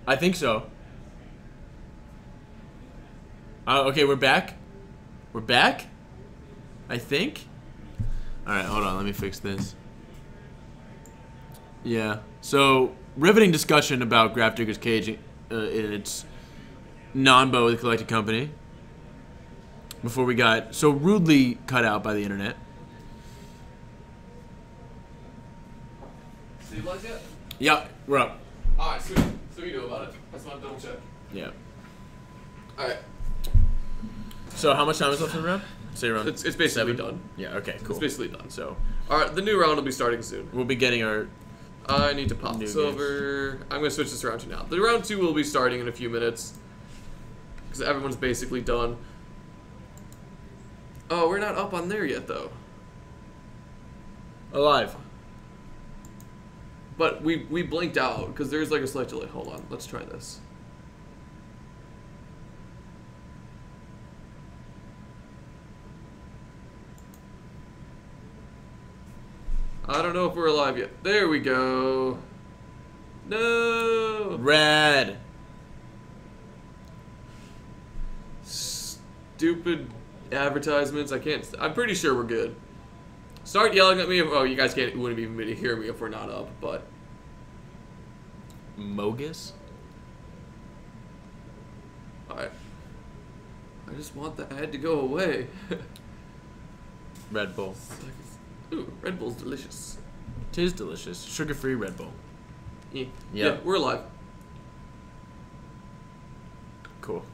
I think so. Okay, we're back. We're back? I think? Alright, hold on, let me fix this. Yeah, so, riveting discussion about Grafdigger's Cage in its non-Boa the Collected Company. Before we got so rudely cut out by the internet. Stabilized yet? Yeah, we're up. Alright, sweet. So you know about it. I just want to double check. Yeah. Alright. So how much time is left in the round? Say around. It's basically done. Yeah. Okay. Cool. It's basically done. So. All right, the new round will be starting soon. We'll be getting our. I need to pop this over. I'm gonna switch this around to now. The round 2 will be starting in a few minutes because everyone's basically done. Oh, we're not up on there yet though. Alive. But we blinked out because there's like a slight delay. Hold on, let's try this. I don't know if we're alive yet. There we go. No. Red. Stupid advertisements. I can't. I'm pretty sure we're good. Start yelling at me. Oh, you guys wouldn't even be able to hear me if we're not up. But Mogus. I just want the ad to go away. Red Bull. Ooh, Red Bull's delicious. Tis delicious. Sugar-free Red Bull. Yeah, we're alive. Cool.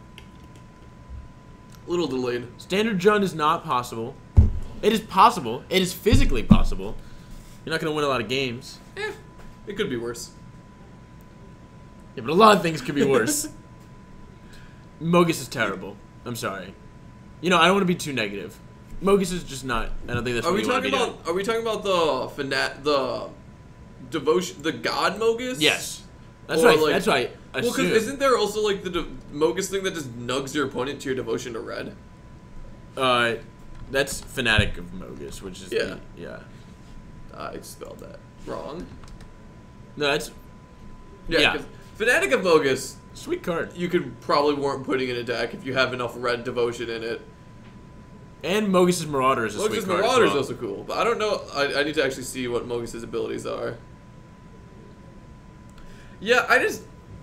A little delayed. Standard Jun is not possible. It is possible. It is physically possible. You're not going to win a lot of games. It could be worse. Yeah, but a lot of things could be worse. Mogus is terrible. I'm sorry. You know, I don't want to be too negative. Mogus is just not. I don't think that's what we want to be doing. Are we talking about the devotion, the god Mogus? Yes. That's right. Like, that's right. Well, because isn't there also like the Mogus thing that just nugs your opponent to your devotion to red? That's Fanatic of Mogus, which is yeah. I spelled that wrong. No, that's yeah. Fanatic of Mogus, sweet card. You could probably warrant putting in a deck if you have enough red devotion in it. And Mogus's Marauder is a sweet card. Mogus's Marauder is also cool, but I don't know. I need to actually see what Mogus's abilities are. Yeah, I just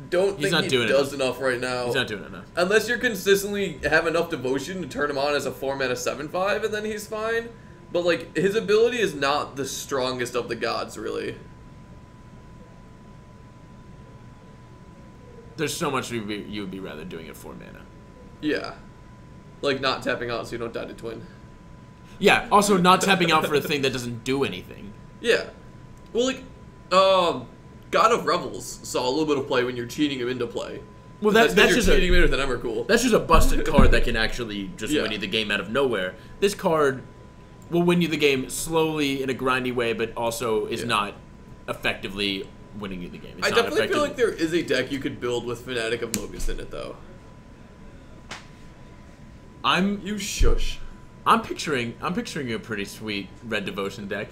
don't think he does enough right now. He's not doing enough. Unless you're consistently have enough devotion to turn him on as a 4-mana 7/5, and then he's fine. But like his ability is not the strongest of the gods, really. There's so much you would be rather doing at 4 mana. Yeah. Like not tapping out so you don't die to twin. Yeah, also not tapping out for a thing that doesn't do anything. Yeah. Well, like, God of Revels saw a little bit of play when you're cheating him into play. Well, that's just cheating him into an Emrakul. That's just a busted card that can actually just win you the game out of nowhere. This card will win you the game slowly in a grindy way, but also is not effectively winning you the game. It's I definitely feel like there is a deck you could build with Fanatic of Mogus in it, though. You shush. I'm picturing a pretty sweet red devotion deck.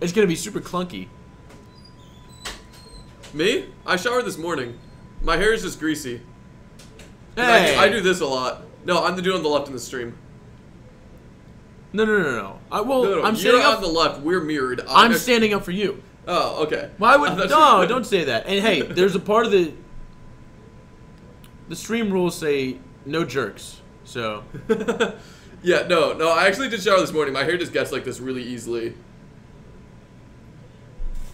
It's gonna be super clunky. Me? I showered this morning. My hair is just greasy. Hey. I do this a lot. No, I'm the dude on the left in the stream. No. No. I'm You're on the left. We're mirrored. I'm standing up for you. Oh, okay. Why would no? Don't say that. And hey, there's a part of the stream rules say no jerks. So. Yeah, no. I actually did shower this morning. My hair just gets like this really easily.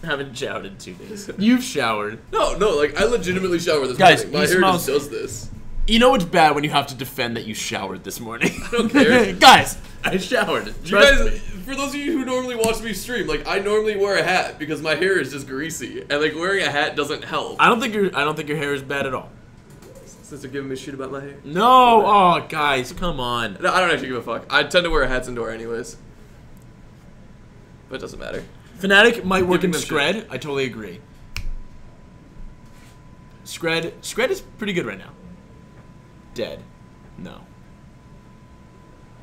I haven't showered in 2 days. You've showered. No. Like I legitimately showered this morning. My hair just does this. You know what's bad when you have to defend that you showered this morning. I don't care. Guys, I showered. Trust me. For those of you who normally watch me stream, like I normally wear a hat because my hair is just greasy, and like wearing a hat doesn't help. I don't think your hair is bad at all. Since they're giving me shit about my hair. No, oh guys, come on. No, I don't actually give a fuck. I tend to wear hats indoor anyways, but it doesn't matter. Fnatic might work in Scred. I totally agree. Scred is pretty good right now. Dead. No.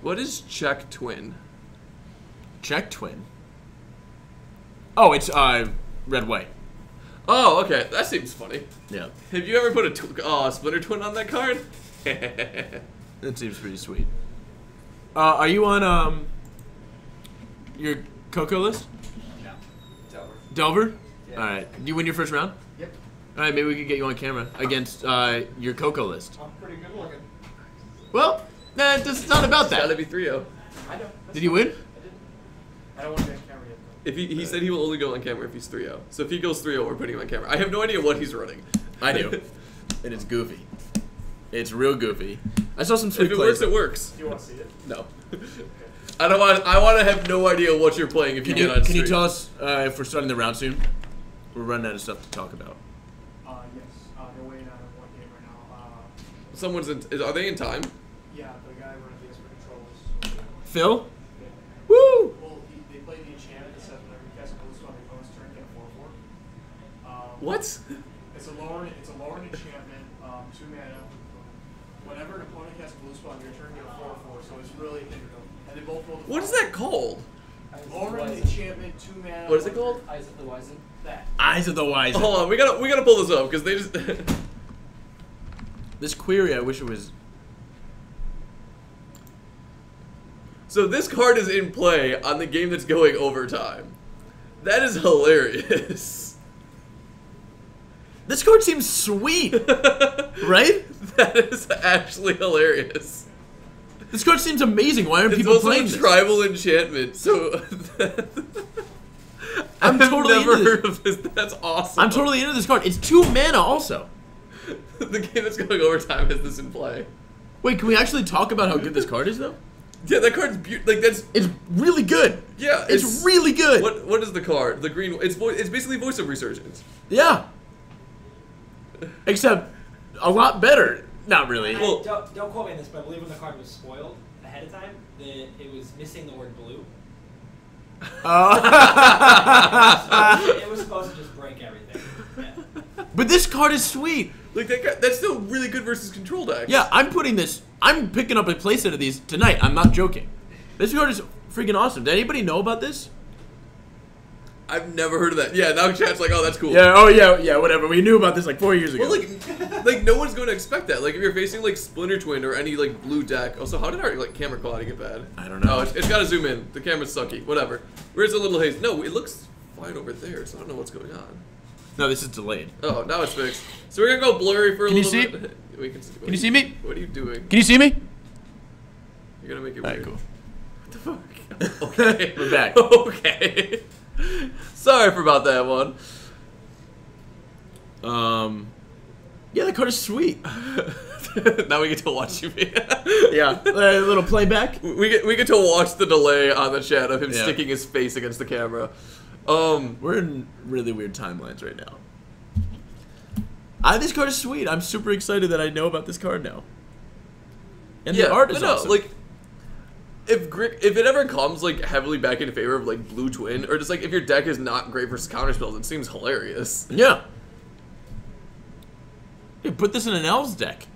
What is check twin? Check twin. Oh, it's red white. Oh, okay. That seems funny. Yeah. Have you ever put a Splinter Twin on that card? That seems pretty sweet. Are you on your Coco list? No. Delver. Delver? Yeah. Alright. You win your first round? Yep. Alright, maybe we could get you on camera against your Coco list. I'm pretty good looking. Well, nah, it's not about It's gotta that. be 3-0. I know. Did you win? I didn't. I don't want to be on camera yet. If he said he will only go on camera if he's 3-0. So if he goes 3-0, we're putting him on camera. I have no idea what he's running. I do. And it's goofy. It's real goofy. I saw some sweet If it plays. works, it works. Do you want to see it? No. I don't want. I want to have no idea what you're playing if you Can get on you stream. tell us if we're starting the round soon? We're running out of stuff to talk about. Yes. They're waiting on one game right now. Someone's in. Are they in time? Yeah, the guy running the expert controls. Phil? Yeah. Woo! Well, they play the enchantment that says whenever you cast a blue spell on the opponent's turn, get a 4/4. What? It's a lowering enchantment, 2 mana. Whenever an opponent casts a blue spell on your turn, get a 4/4. So it's really hindered them. And they both roll the What is that called? lowering enchantment, 2 mana. What is it called? Eyes of the Wizen. That. Eyes of the Wise. Hold on, we gotta pull this up because they just. This query, I wish it was. So this card is in play on the game that's going overtime. That is hilarious. This card seems sweet, right? That is actually hilarious. This card seems amazing. Why aren't It's people also playing a this? tribal enchantment, so I'm totally I've never into heard of this. That's awesome. I'm totally into this card. It's 2 mana also. The game that's going overtime has this in play. Wait, can we actually talk about how good this card is though? Yeah, that card's beautiful. Like that's It's really good. yeah, It's really good. What is the card? The green. It's basically Voice of Resurgence. Yeah. Except a lot better. Not really. Well- Don't quote me on this, but I believe when the card was spoiled ahead of time, it was missing the word blue. It was supposed to just break everything. Yeah. But this card is sweet. Like that's still really good versus control decks. Yeah, I'm picking up a playset of these tonight. I'm not joking. This card is freaking awesome. Did anybody know about this? I've never heard of that. Yeah, now chat's like, oh, that's cool. Yeah, oh yeah, whatever. We knew about this like 4 years ago. Well, like no one's going to expect that. Like, if you're facing like Splinter Twin or any like blue deck. Also, how did our like camera quality get bad? I don't know. Oh, it's got to zoom in. The camera's sucky. Whatever. Where's a little haze? No, it looks fine over there. So I don't know what's going on. No, this is delayed. Oh, now it's fixed. So we're gonna go blurry for a Can you little see? bit. We can see. Can you see me? What are you doing? Can you see me? You're gonna make it Alright, weird. cool. What the fuck? Okay. We're back. Okay. Sorry for about that one. Yeah, the card is sweet. Now we get to watch you. Yeah, a little playback. We get to watch the delay on the chat of him Yeah. sticking his face against the camera. We're in really weird timelines right now. This card is sweet. I'm super excited that I know about this card now. And yeah, the art is but no, awesome. like if it ever comes like heavily back in favor of like blue twin, or just like if your deck is not great versus counter spells, it seems hilarious. Yeah. Yeah, put this in an Elves deck.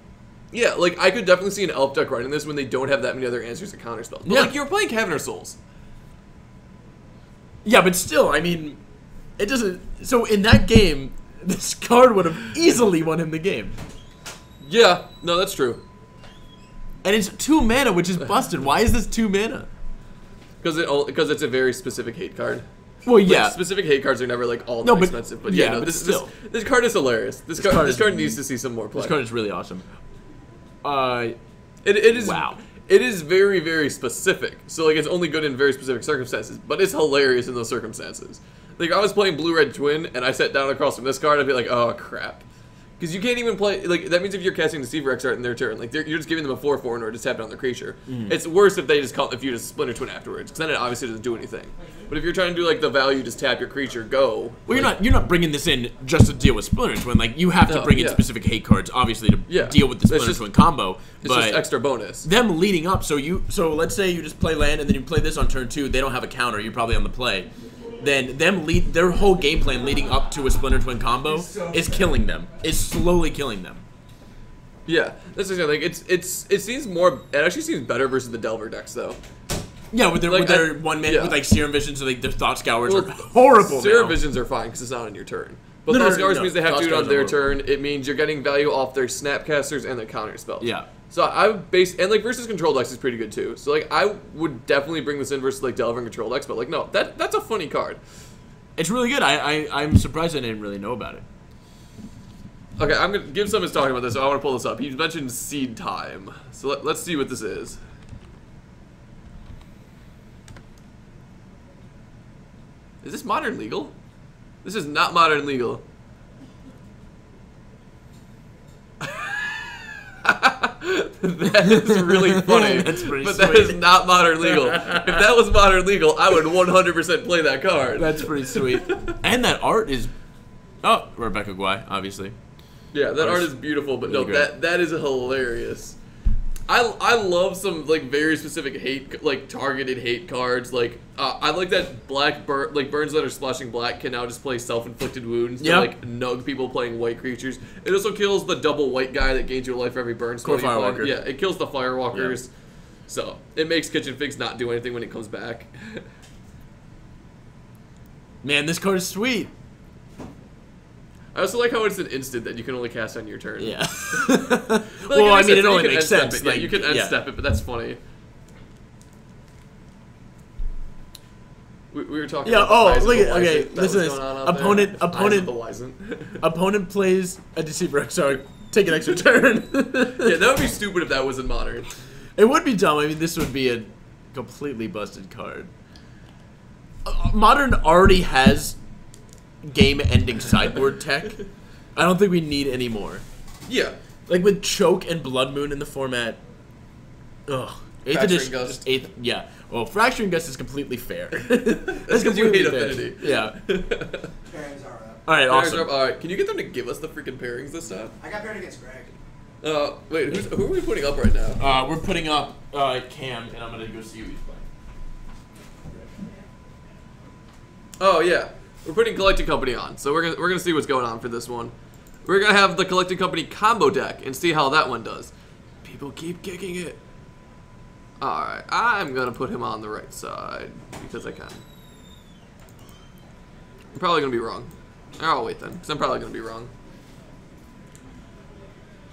Yeah, like I could definitely see an elf deck running this when they don't have that many other answers to counter spells. But Yeah. like you're playing Cavern of Souls. Yeah, but still, I mean, it doesn't. So in that game, this card would have easily won him the game. Yeah, no, that's true. And it's 2 mana, which is busted. Why is this 2 mana? Because it's a very specific hate card. Well, yeah. Like, specific hate cards are never like all No, that but- expensive. But yeah, yeah, no, but this still. this card is hilarious. This card needs to see some more play. This card is really awesome. It is Wow. It is very, very specific. So like it's only good in very specific circumstances, but it's hilarious in those circumstances. Like if I was playing Blue Red Twin and I sat down across from this card, I'd be like, oh crap. Because you can't even play, like, that means if you're casting Deceiver X art in their turn, like, you're just giving them a 4/4 in order to tap down their creature. It's worse if they just call, if you just Splinter Twin afterwards, because then it obviously doesn't do anything. But if you're trying to do, like, the value, just tap your creature, go. Well, like, you're not bringing this in just to deal with Splinter Twin. Like, you have to No, bring in yeah. specific hate cards, obviously, to Yeah. deal with the It's Splinter just- Twin combo. It's But just extra bonus. them leading up, so let's say you just play land and then you play this on turn 2. They don't have a counter. You're probably on the play. Then their whole game plan leading up to a Splinter Twin combo is killing them. Is slowly killing them. Yeah, that's the thing. Like, it seems more, it actually seems better versus the Delver decks, though. Yeah, with their, Like, with their 1 minute, yeah. with like Serum Vision, so like their Thought Scours Well, are horrible Serum now. Visions are fine, because it's not on your turn. But No, those cards means they have to Toss do it on cards their are turn. It means you're getting value off their snapcasters and their counter spells. Yeah. So I would base, and like versus control decks is pretty good too. So like I would definitely bring this in versus like Delver and control decks, but like no, that's a funny card. It's really good. I'm surprised I didn't really know about it. Okay, I'm gonna give some is talking about this, so I want to pull this up. He mentioned Seed Time, so let's see what this is. Is this Modern Legal? This is not Modern Legal. That is really funny, That's pretty but sweet. that is not Modern Legal. If that was Modern Legal, I would 100% play that card. That's pretty sweet. And that art is... Oh, Rebecca Guai, obviously. Yeah, that art is beautiful, but really no, great. that is hilarious. I love some like very specific hate, like targeted hate cards. Like I like that black burns that are splashing black can now just play self-inflicted wounds to like nug people playing white creatures. It also kills the double white guy that gains you a life for every burn spell. Core Firewalker. Yeah, it kills the Firewalkers. Yeah. So it makes Kitchen Figs not do anything when it comes back. Man, this card is sweet. I also like how it's an instant that you can only cast on your turn. Yeah. But, Well, I mean, it only you can makes end-step sense. it. Yeah, Like, you can end yeah. step it, but that's funny. We were talking. Yeah. About Oh, the look at. Wizen Okay, that listen to was this. going on out Opponent. there. Opponent. The Wizen. Opponent plays a Deceiver. Sorry, take an extra turn. Yeah, that would be stupid if that was in Modern. It would be dumb. I mean, this would be a completely busted card. Modern already has game-ending sideboard tech. I don't think we need any more. Yeah. Like with Choke and Blood Moon in the format. Ugh. 8th Fracturing edition. Gust. Just 8th. Yeah. Well, Fracturing Gust is completely fair. That's because you hate fair. Affinity. Yeah. Pairings are up. All right. Awesome. Alright, can you get them to give us the freaking pairings this time? I got paired against Greg. Wait, who are we putting up right now? We're putting up Cam, and I'm gonna go see who he's playing. Oh yeah, we're putting Collecting Company on, so we're gonna see what's going on for this one. We're gonna have the Collecting Company combo deck and see how that one does. People keep kicking it. All right, I'm gonna put him on the right side because I can. I'm probably gonna be wrong. I'll wait then, because I'm probably gonna be wrong.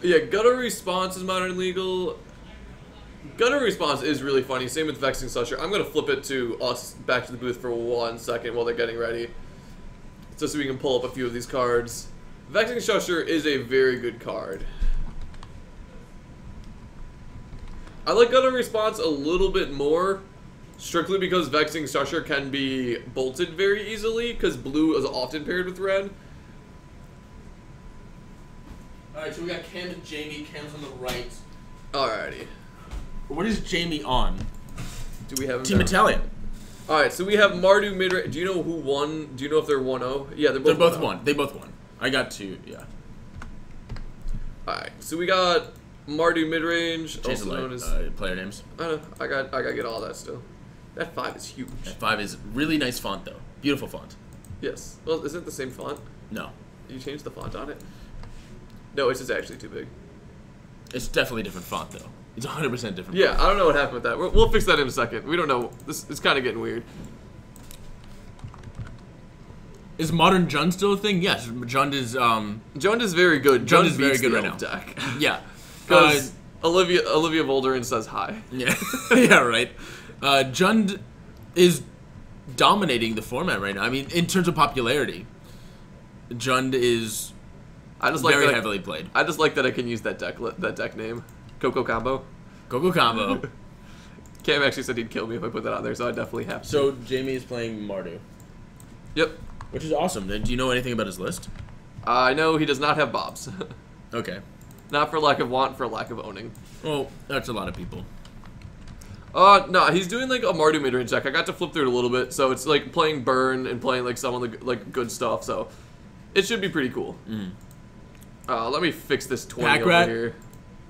Yeah, Gutter Response is Modern Legal. Gutter Response is really funny. Same with Vexing Slusher. I'm going to flip it to us back to the booth for 1 second while they're getting ready. Just so we can pull up a few of these cards. Vexing Slusher is a very good card. I like Gutter Response a little bit more, strictly because Vexing Slusher can be bolted very easily, because blue is often paired with red. Alright, so we got Cam and Jamie. Cam's on the right. Alrighty. What is Jamie on? Do we have him Team down? Italian. Alright, so we have Mardu mid-range. Do you know who won? Do you know if they're 1-0? Yeah, they're They're both both 1-0. won. They both won. I got 2, yeah. Alright, so we got Mardu mid-range, Change also the known as... player names. I don't know, I gotta get all that still. That 5 is huge. That 5 is really nice font, though. Beautiful font. Yes. Well, isn't it the same font? No. Did you change the font on it? No, it's just actually too big. It's definitely a different font, though. It's 100% different. Yeah, I don't know what happened with that. We'll fix that in a second. We don't know. This is kind of getting weird. Is Modern Jund still a thing? Yes. Jund is, Jund is very good. Jund is beats very good the right elf now. deck. Yeah. Because Olivia Volderin says hi. Yeah. Yeah, right. Jund is dominating the format right now. I mean, in terms of popularity, Jund is I just like very that heavily played. I just like that I can use that deck name. Coco Combo. Coco Combo. Cam actually said he'd kill me if I put that on there, so I definitely have to. So, Jamie is playing Mardu. Yep. Which is awesome. Do you know anything about his list? I know he does not have Bobs. Okay. Not for lack of want, for lack of owning. Well, that's a lot of people. No, he's doing like a Mardu mid-range deck. I got to flip through it a little bit, so it's like playing Burn and playing like some of the like good stuff, so it should be pretty cool. Mm. Let me fix this 20 Pack over Rat? here.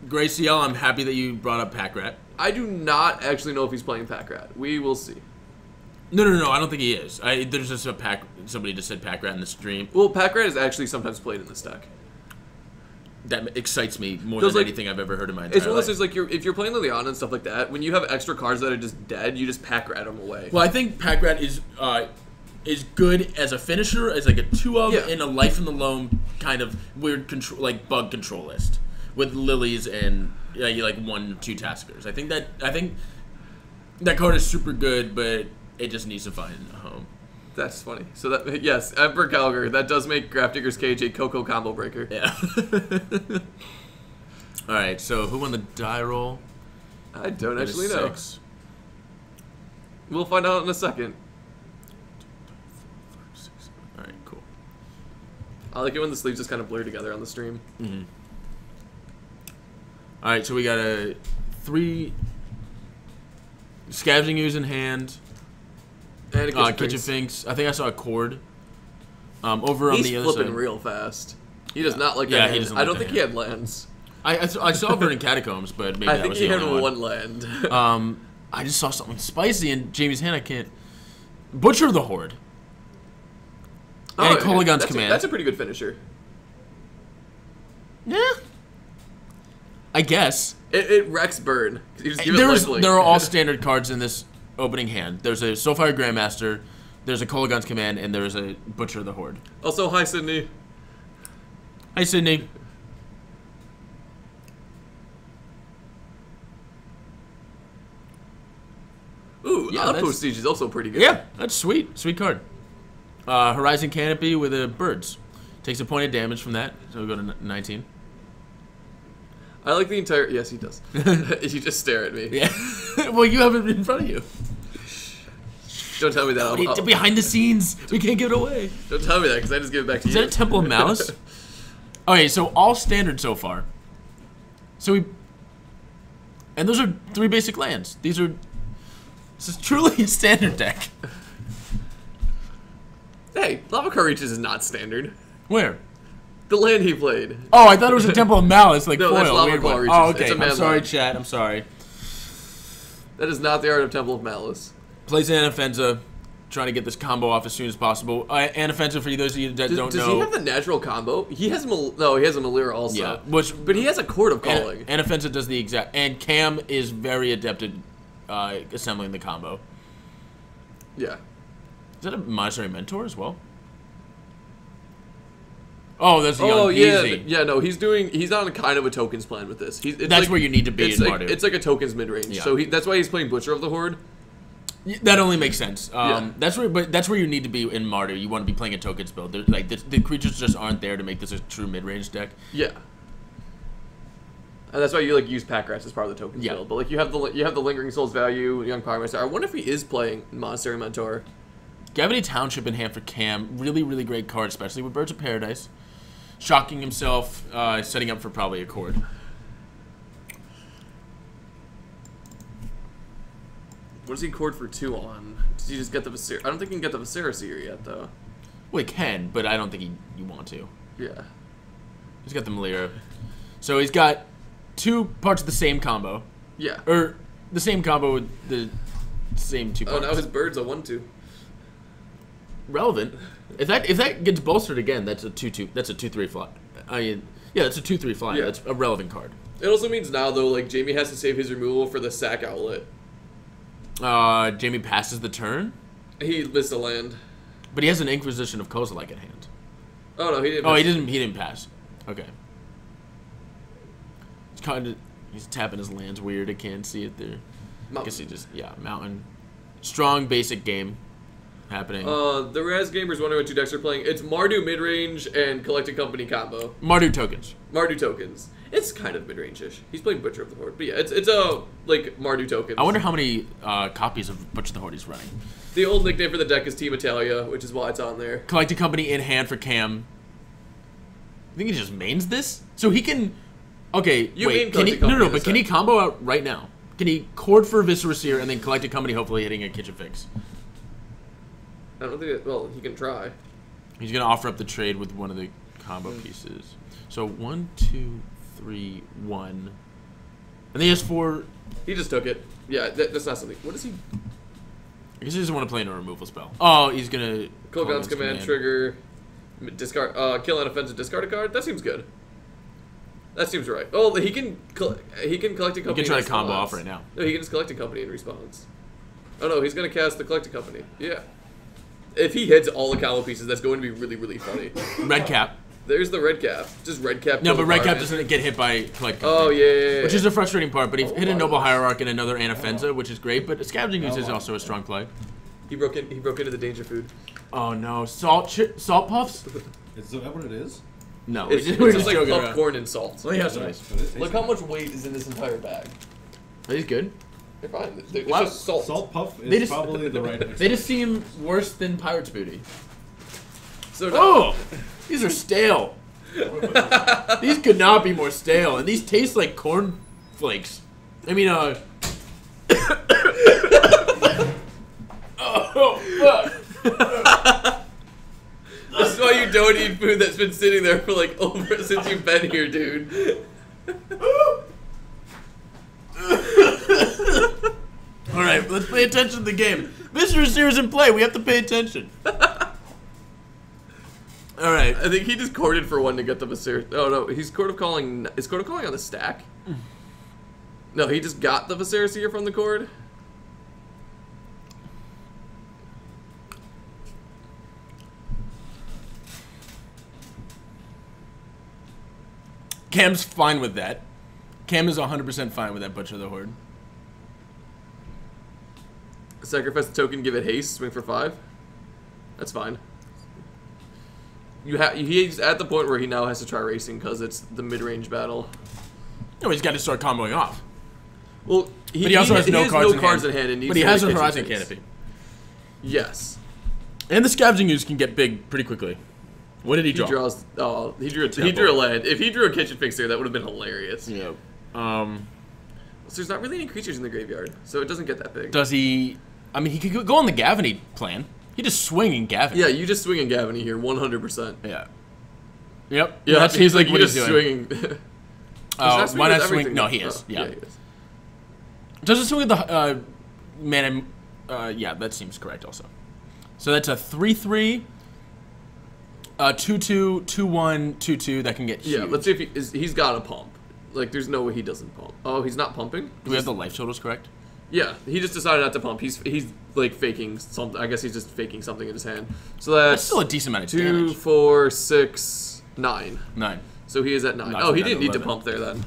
Gracie L, I'm happy that you brought up Pack Rat. I do not actually know if he's playing Pack Rat. We will see. No, I don't think he is. There's just a pack. Somebody just said Pack Rat in the stream. Well, Pack Rat is actually sometimes played in this deck. That excites me more Feels than like- anything I've ever heard in my entire It's one of life. those things like if you're playing Liliana and stuff like that, when you have extra cards that are just dead, you just Pack Rat them away. Well, I think Pack Rat is is good as a finisher, as like a 2 of, Yeah. in a Life in the Loam kind of weird control, like bug control list with lilies and you like 1-2 taskers. I think that card is super good, but it just needs to find a home. That's funny. So that yes, Emperor Calgar, that does make Grafdigger's Cage a Coco combo breaker. Yeah. All right. So who won the die roll? I don't It is actually know. 6. We'll find out in a second. All right. Cool. I like it when the sleeves just kind of blur together on the stream. Mm-hmm. All right. So we got a 3 Scavenging Ooze in hand. And a Kitchen Finks. I think I saw a cord. Over on He's the other flipping side. real fast. He does not like Yeah, that he hand. doesn't I like don't that think he had lands. I saw Verdant Catacombs, but maybe I that think was he the had only one land. I just saw something spicy in Jamie's hand. I can't. Butcher the Horde. And Koligon's Command. That's a pretty good finisher. Yeah. I guess. It wrecks burn. You just give it lifelink. There are all standard cards in this opening hand. There's a Soulfire Grandmaster, there's a Koligon's Command, and there's a Butcher the Horde. Also, hi Sydney. Hi, Sydney. Ooh, Yeah, Outpost Siege is also pretty good. Yeah, that's sweet. Sweet card. Horizon Canopy with a Birds. Takes a point of damage from that, so we go to 19. I like the entire. Yes, he does. You just stare at me. Yeah. Well, you have it in front of you. Don't tell me that. Behind the scenes, we can't give it away. Don't tell me that because I just give it back to Is you. that a Temple of Malice? Okay, so all standard so far. And those are 3 basic lands. This is truly a standard deck. Hey, Lava Car Reaches is not standard. Where? The land he played. Oh, I thought it was a Temple of Malice, like No, foil. that's Lava Weird Claw one. Reaches. Oh, It's okay. a I'm man sorry, land. chat. I'm sorry. That is not the art of Temple of Malice. Plays Anafenza, trying to get this combo off as soon as possible. Anafenza, for those of you that don't Does know. he have the natural combo? He has no, he has a Malira also. Yeah, but he has a Court of Calling. Anafenza does the exact. And Cam is very adept at assembling the combo. Yeah. Is that a Monastery Mentor as well? Oh, that's the Oh yeah, easy. yeah. No, he's on kind of a tokens plan with this. It's That's where you need to be it's in like, Mardu. It's like a tokens mid range. Yeah. So that's why he's playing Butcher of the Horde. That only makes sense. Yeah. That's where you need to be in Mardu. You want to be playing a tokens build. Like the creatures just aren't there to make this a true mid range deck. Yeah. And that's why you like use Pack Rats as part of the tokens Yeah. build. But like you have the Lingering Souls value, Young Power Master. I wonder if he is playing Monastery Mentor. Gravity Township in hand for Cam. Really, really great card, especially with Birds of Paradise. Shocking himself, setting up for probably a Chord. What does he cord for 2 on? Does he just get the Viscera? I don't think he can get the Viscera Seer yet though. Well, he can, but I don't think you want to. Yeah. He's got the Malira. So he's got 2 parts of the same combo. Yeah. Or the same combo with the same 2 parts. Oh, now his bird's a 1/2. Relevant. If that gets bolstered again, that's a 2/2. That's a 2/3 fly. Yeah, that's a 2/3 fly. Yeah. That's a relevant card. It also means now though, like Jamie has to save his removal for the sack outlet. Jamie passes the turn, He missed a land. but he has an Inquisition of Kozilek at hand. Oh no, he didn't. Oh, he didn't pass. Okay. He's tapping his lands weird. I can't see it there. I guess he just mountain. Strong basic game happening. The Raz gamers wondering what 2 decks are playing. It's Mardu midrange and Collected Company combo. Mardu tokens. Mardu tokens. It's kind of midrange-ish. He's playing Butcher of the Horde, but yeah, it's a like Mardu tokens. I wonder how many copies of Butcher the Horde he's running. The old nickname for the deck is Team Italia, which is why it's on there. Collected Company in hand for Cam. I think he just mains this, so he can. Okay, You wait. mean Can he? Collected No, Company but can he this combo out right now? Can he Chord for Viscera Seer and then Collected Company, hopefully hitting a Kitchen Fix? I don't think. Well, he can try. He's gonna offer up the trade with one of the combo pieces. So 1, 2, 3, 1, and then he has 4. He just took it. Yeah, that's not something. What is he? I guess he doesn't want to play a removal spell. Oh, he's gonna. Koligon's command trigger. Discard. Kill an offensive. Discard a card. That seems good. That seems right. Oh, he can collect a company. He can try in to combo response. off right now. No, he can just collect a company in response. Oh no, he's gonna cast the collect a company. Yeah. if he hits all the combo pieces, that's going to be really, really funny. Red cap. There's the red cap. Just red cap. No, but red cap doesn't get hit by collect. Oh, yeah. Which is a frustrating part, but he hit a Noble Hierarch and another Anafenza, which is great, but Scavenging Use is also a strong play. He broke into the danger food. Oh no, salt puffs? Is that what it is? No, It's we're just like joking around. popcorn and salt. Well, he has nice. Look how much weight is in this entire bag. Are these good? They're fine. It's Wow. just salt. Salt puff They is just- probably the right answer. They just seem worse than Pirate's Booty. So Oh! These are stale. These could not be more stale, and these taste like corn flakes. I mean, oh, fuck. This is why you don't eat food that's been sitting there for like over since you've been here, dude. Alright, let's pay attention to the game. Mr. Sears in play, we have to pay attention. Alright. I think he just corded for one to get the Viserys. Oh no, he's Court of Calling. Is Court of Calling on the stack? No, he just got the Viserys here from the cord. Cam's fine with that. Cam is 100% fine with that Butcher of the Horde. Sacrifice the token, give it haste, swing for 5. That's fine. He's at the point where he now has to try racing because it's the mid-range battle. No, he's got to start comboing off. Well, But he also has no cards in hand. and needs But he to has a make Horizon kitchen Canopy. Yes. And the Scavenging Use can get big pretty quickly. What did he draw? He draws. Oh, he drew Temple. a land. If he drew a kitchen fix there, that would have been hilarious. Yeah. So there's not really any creatures in the graveyard, so it doesn't get that big. Does he... I mean, he could go on the Gavany plan. He just swing in Gavany. Yeah, you just swing in Gavany here, 100%. Yeah. Yep. Yeah, That seems like you what he's just doing. swinging. Oh, Does that why with not swing? everything? No, he is. Oh, Yeah. he is. Does it swing with the mana? Yeah, that seems correct also. So that's a 3/3, 2/2, 2/1, 2/2 that can get huge. Yeah, let's see if he's got a pump. Like, there's no way he doesn't pump. Oh, he's not pumping? Do we have the life totals correct? Yeah, he just decided not to pump. He's like faking something. I guess he's just faking something in his hand. So that's still a decent amount of 2, damage. 4, 6, 9. 9. So he is at 9. Knocks Oh, him he down didn't to need to 11. pump there then.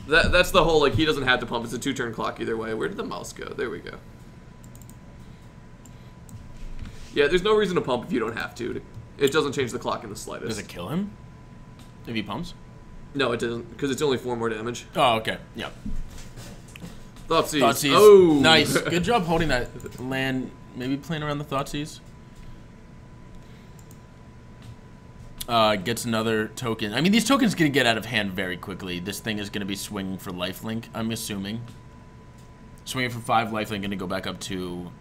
That's the whole, like, he doesn't have to pump. It's a 2-turn clock either way. Where did the mouse go? There we go. Yeah, there's no reason to pump if you don't have to. It doesn't change the clock in the slightest. Does it kill him if he pumps? No, it doesn't, because it's only 4 more damage. Oh, okay. Yeah. Thoughtseize. Thoughtseize. Oh! Nice. Good job holding that land. Maybe playing around the Thoughtseize. Gets another token. I mean, these tokens can get out of hand very quickly. This thing is going to be swinging for lifelink, I'm assuming. Swinging for 5 lifelink, going to go back up to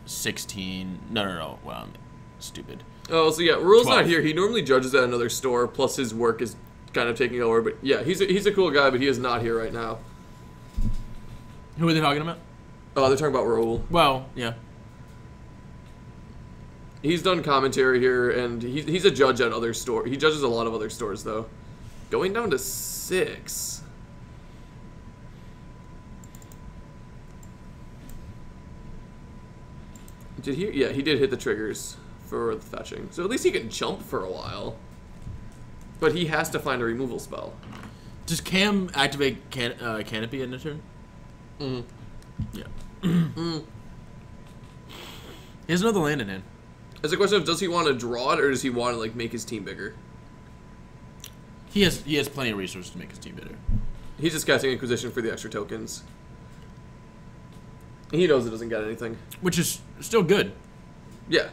16. No. Well, I'm stupid. Oh, so yeah, Rule's 12. not here. He normally judges at another store, plus his work is kind of taking over. But yeah, he's a cool guy, but he is not here right now. Who are they talking about? Oh, they're talking about Raoul. Well, yeah. He's done commentary here, and he's a judge at other stores. He judges a lot of other stores, though. Going down to 6. Did he? Yeah, he did hit the triggers for the fetching. So at least he can jump for a while. But he has to find a removal spell. Does Cam activate Canopy in a turn? Mm-hmm. Yeah. He has another land in hand. It's a question of, does he want to draw it, or does he want to, like, make his team bigger? He has plenty of resources to make his team better. He's just casting Inquisition for the extra tokens. He knows it doesn't get anything. Which is still good. Yeah.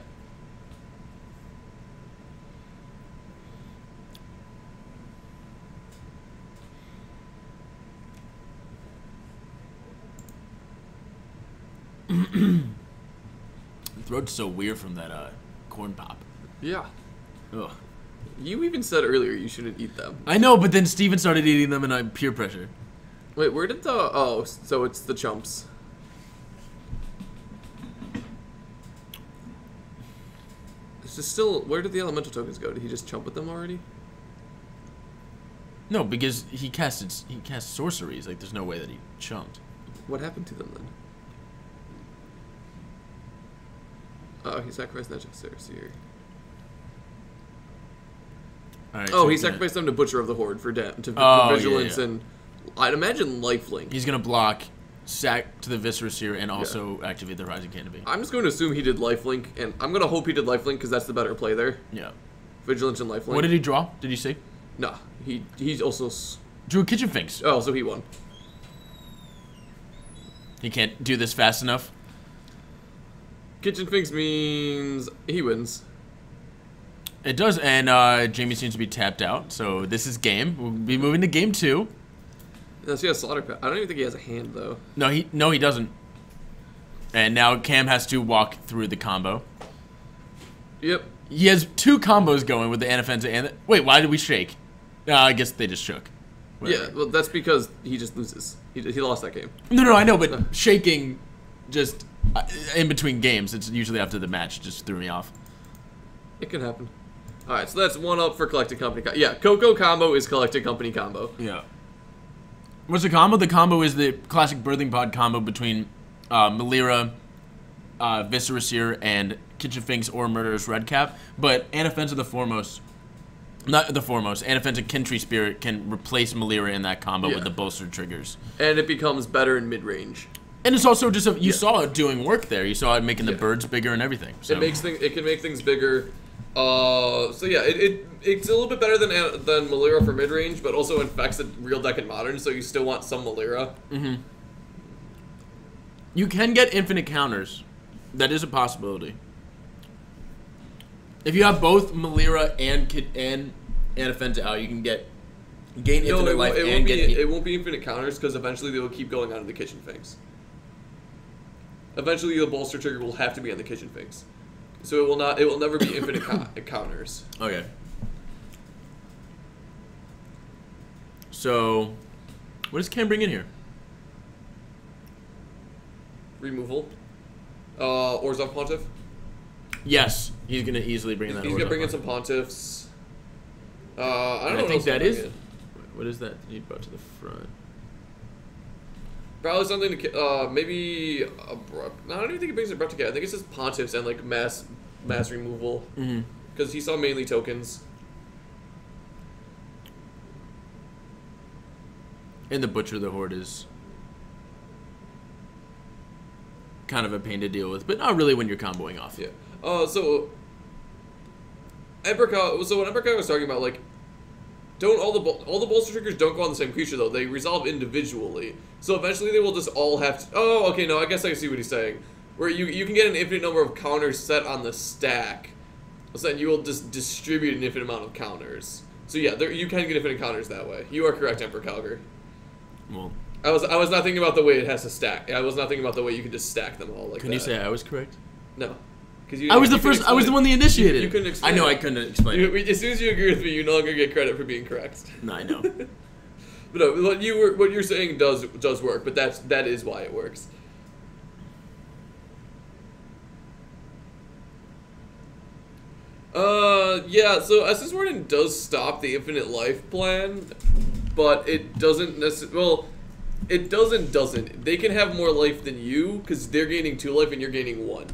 Throat's so weird from that corn pop. Yeah. Ugh. You even said earlier you shouldn't eat them. I know, but then Steven started eating them and I peer pressure. Wait, where did the... Oh, so it's the chumps. It's just still... Where did the elemental tokens go? Did he just chump with them already? No, because he cast sorceries. Like, there's no way that he chunked. What happened to them then? Oh, he sacrificed that here. Alright, Oh, so he he's gonna- sacrificed them to Butcher of the Horde for Oh, vigilance yeah. and I'd imagine lifelink. He's gonna block, sack to the Viscera Seer, and also activate the Rising Canopy. I'm just going to assume he did lifelink, and I'm going to hope he did lifelink because that's the better play there. Yeah. Vigilance and lifelink. What did he draw? Did you see? Nah, he's also. Drew a Kitchen Finks. Oh, so he won. He can't do this fast enough. Kitchen Finks means he wins. It does, and Jamie seems to be tapped out, so this is game. We'll be moving to game 2. Unless he has Slaughter Pit. I don't even think he has a hand though. No, he doesn't. And now Cam has to walk through the combo. Yep. He has 2 combos going with the Anafenza and the, wait, why did we shake? I guess they just shook. Whatever. Yeah, well, that's because he just loses. He lost that game. No, I know, but shaking just in between games, it's usually after the match, just threw me off. It can happen. Alright, so that's 1 up for Collected Company. Yeah, Coco combo is Collected Company combo. Yeah. What's the combo? The combo is the classic Birthing Pod combo between Melira, Viscera Seer, and Kitchen Finks or Murderous Redcap. But Anafenza the foremost, not the foremost, Anafenza Kintry Spirit can replace Melira in that combo with the bolstered triggers. And it becomes better in mid-range. And it's also just you saw it doing work there. You saw it making the birds bigger and everything. So. It can make things bigger. So yeah, it's a little bit better than Melira for mid range, but also infects a real deck in modern, so you still want some Melira. Mm-hmm. You can get infinite counters. That is a possibility. If you have both Melira and Anafenza out, you can gain infinite life and get. It won't be infinite counters because eventually they will keep going on to the Kitchen Finks. Eventually, the bolster trigger will have to be on the Kitchen Finks. So it will not. It will never be infinite counters. Okay. So, what does Cam bring in here? Removal. Orzhov Pontiff. Yes, he's gonna easily bring in that. He's gonna bring in some Pontiffs. I don't know. I think that is. In. What is that he brought to the front? Probably something to maybe abrupt. No, I don't even think it brings abrupt to I think it's just Pontiffs and like mass removal. Because he saw mainly tokens. And the Butcher of the Horde is kind of a pain to deal with, but not really when you're comboing off. Yeah. So when Emperor was talking about like, don't all the bolster triggers don't go on the same creature though. They resolve individually. So eventually they will just all have to. Oh, okay. No, I guess I see what he's saying. Where you can get an infinite number of counters set on the stack, so then you will just distribute an infinite amount of counters. So yeah, you can get infinite counters that way. You are correct, Emperor Calgar. Well, I was not thinking about the way it has to stack. I was not thinking about the way you can just stack them all like that. Can you say I was correct? No. I was the first. I was the one that initiated. You couldn't explain. I know it. I couldn't explain. it. As soon as you agree with me, you no longer get credit for being correct. No, I know. But no, what you're saying does work, but that is why it works. Yeah. So Essence Warden does stop the infinite life plan, but it doesn't necessarily. Well, it doesn't. They can have more life than you because they're gaining 2 life and you're gaining 1.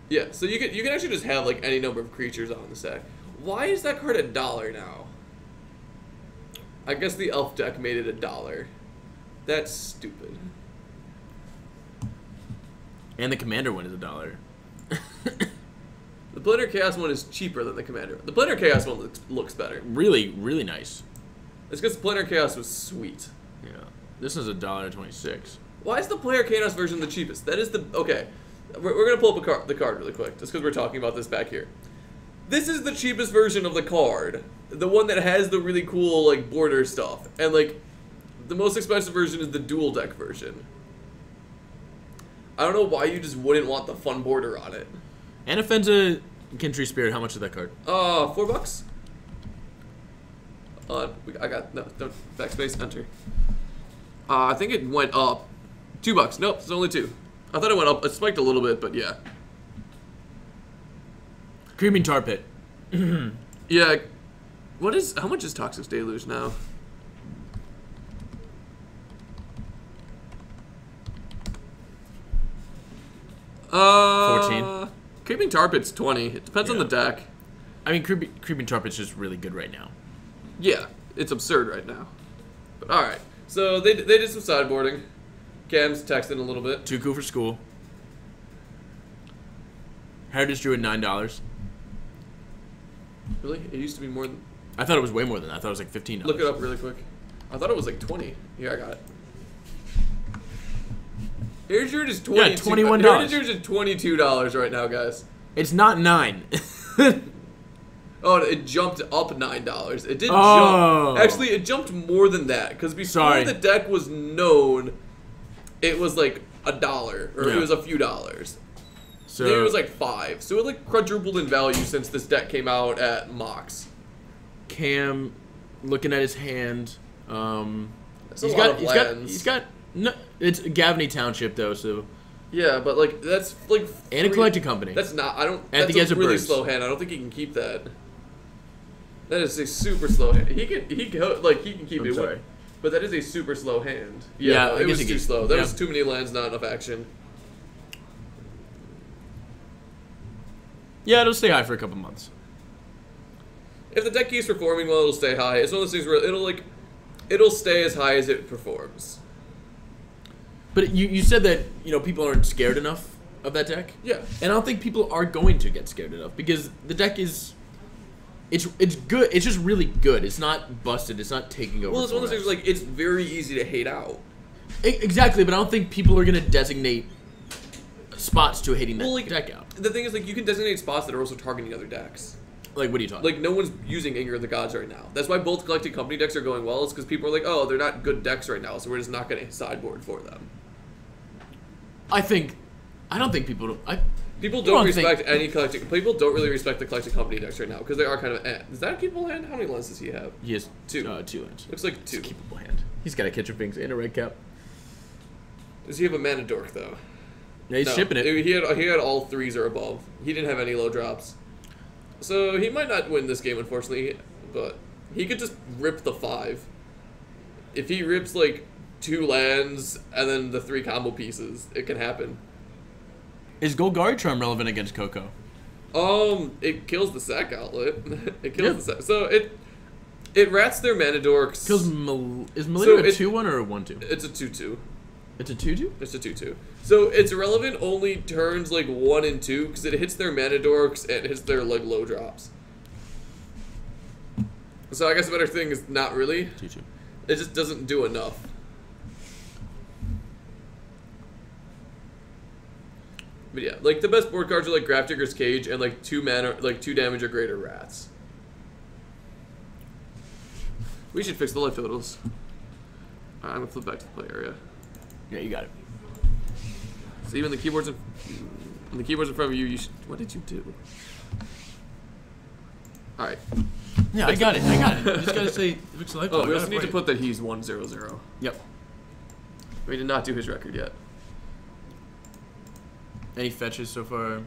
Yeah, so you can actually just have like any number of creatures on the stack. Why is that card $1 now? I guess the elf deck made it $1. That's stupid. And the commander one is $1. The Planar Chaos one is cheaper than the commander. The Planar Chaos one looks better. Really, really nice. It's because the Planar Chaos was sweet. Yeah. This is $1.26. Why is the Planar Chaos version the cheapest? That is the okay. We're gonna pull up the card really quick, just because we're talking about this back here. This is the cheapest version of the card, the one that has the really cool like border stuff, and like the most expensive version is the dual deck version. I don't know why you just wouldn't want the fun border on it. Anafenza Kintry Spirit. How much is that card? $4. I got no. Don't backspace enter. I think it went up. $2. Nope, it's only 2. I thought it went up. It spiked a little bit, but yeah. Creaming Tar Pit. Yeah. How much is Toxic Deluge now? 14? Creeping Tar Pit's 20. It depends on Yeah. the deck. I mean, Creeping Tar Pit's just really good right now. Yeah, it's absurd right now. But alright. So they did some sideboarding. Cam's texting a little bit. Tuku for school. Heritage Druid $9. Really? It used to be more than... I thought it was way more than that. I thought it was like $15. Look it up really quick. I thought it was like 20. Here, I got it. Heritage Druid is 20. Yeah, $21. Heritage Druid is $22 right now, guys. It's not 9. Oh, it jumped up $9. It did Oh. jump. Actually, it jumped more than that. Because before Sorry. the deck was known, it was like $1. Or Yeah. it was a few dollars. So Maybe it was like 5. So it like quadrupled in value since this deck came out at Mox. Cam, looking at his hand, That's a lot of lands. he's got no. It's Gavney Township though, so Yeah, but like that's like and a collecting company. That's not. I don't. And I think That's he has a a really burst. slow hand. I don't think he can keep that. That is a super slow hand. He can keep I'm it. sorry. But that is a super slow hand. Yeah, no, I it guess was he too can- slow. There yeah. was too many lands, not enough action. Yeah, it'll stay high for a couple months. If the deck keeps performing well, it'll stay high. It's one of those things where it'll stay as high as it performs. But you said that people aren't scared enough of that deck. Yeah. And I don't think people are going to get scared enough because the deck is, it's good. It's just really good. It's not busted. It's not taking over. Well, it's one of those formats. things like it's very easy to hate out. Exactly, but I don't think people are gonna designate spots to hating that Well, like, deck out. The thing is, like, you can designate spots that are also targeting other decks. Like, what are you talking? Like, no one's using Anger of the Gods right now. That's why both collecting company decks are going well. It's because people are like, oh, they're not good decks right now, so we're just not going to sideboard for them. I don't think people. People You don't don't respect any collecting. People don't really respect the collecting company decks right now because they are kind of. Is that a keepable hand? How many lands does he have? He has 2. 2 lands. Looks like It's 2. a keepable hand. He's got a Kitchen Finks and a red cap. Does he have a mana dork though? Yeah, he's No. shipping it. He had all 3s or above. He didn't have any low drops, so he might not win this game, unfortunately. But he could just rip the 5. If he rips like 2 lands and then the 3 combo pieces, it can happen. Is Golgari Charm relevant against Coco? It kills the sack outlet. It kills the sack. So it rats their mana dorks. Kills is Melita a it- 2/1 or a 1/2? It's a 2/2. It's a 2/2. It's a 2/2. So it's relevant only turns like 1 and 2 because it hits their mana dorks and it hits their like low drops. So I guess the better thing is not really. 2/2. It just doesn't do enough. But yeah, like the best board cards are like Grafdigger's Cage and like 2 mana, like 2 damage or greater rats. We should fix the life totals. Alright, I'm gonna flip back to the play area. Yeah, you got it. So even the keyboard's in front of you. You should. What did you do? All right. Yeah, I got it. You just gotta say fix the life. Oh, I we got also it need for to you. put that he's 1-0-0. Yep. We did not do his record yet. Any fetches so far?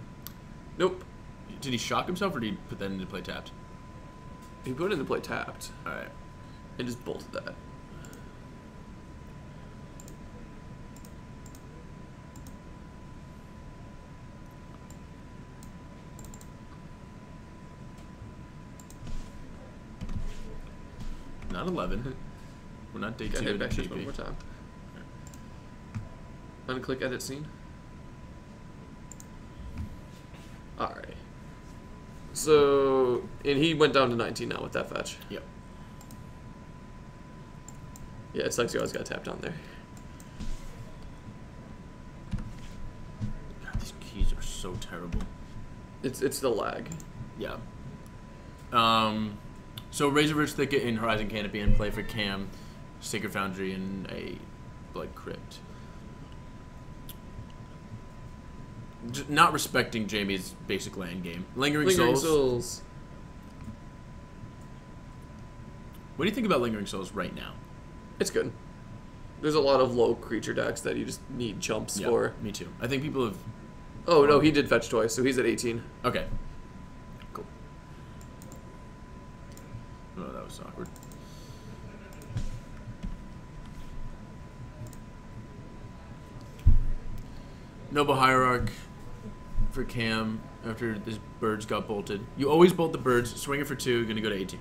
Nope. Did he shock himself or did he put that into play tapped? He put it into play tapped All right. and just bolted that. Not 11. We're not day 2 Gotta hit of back shift one GP. more time. Unclick edit scene. Alright. So, and he went down to 19 now with that fetch. Yep. Yeah, it sucks you always got tapped down there. God, these keys are so terrible. It's the lag. Yeah. So Razorverse Thicket in Horizon Canopy and play for Cam, Sacred Foundry, and a Blood Crypt. Not respecting Jamie's basic land game. Lingering Souls. What do you think about Lingering Souls right now? It's good. There's a lot of low creature decks that you just need chumps Yeah, for. me too. I think people have... Oh, no, he did fetch twice, so he's at 18. Okay. Cool. Oh, that was awkward. Noble Hierarch. for Cam after this birds got bolted. You always bolt the birds. Swinger for 2. Gonna go to 18.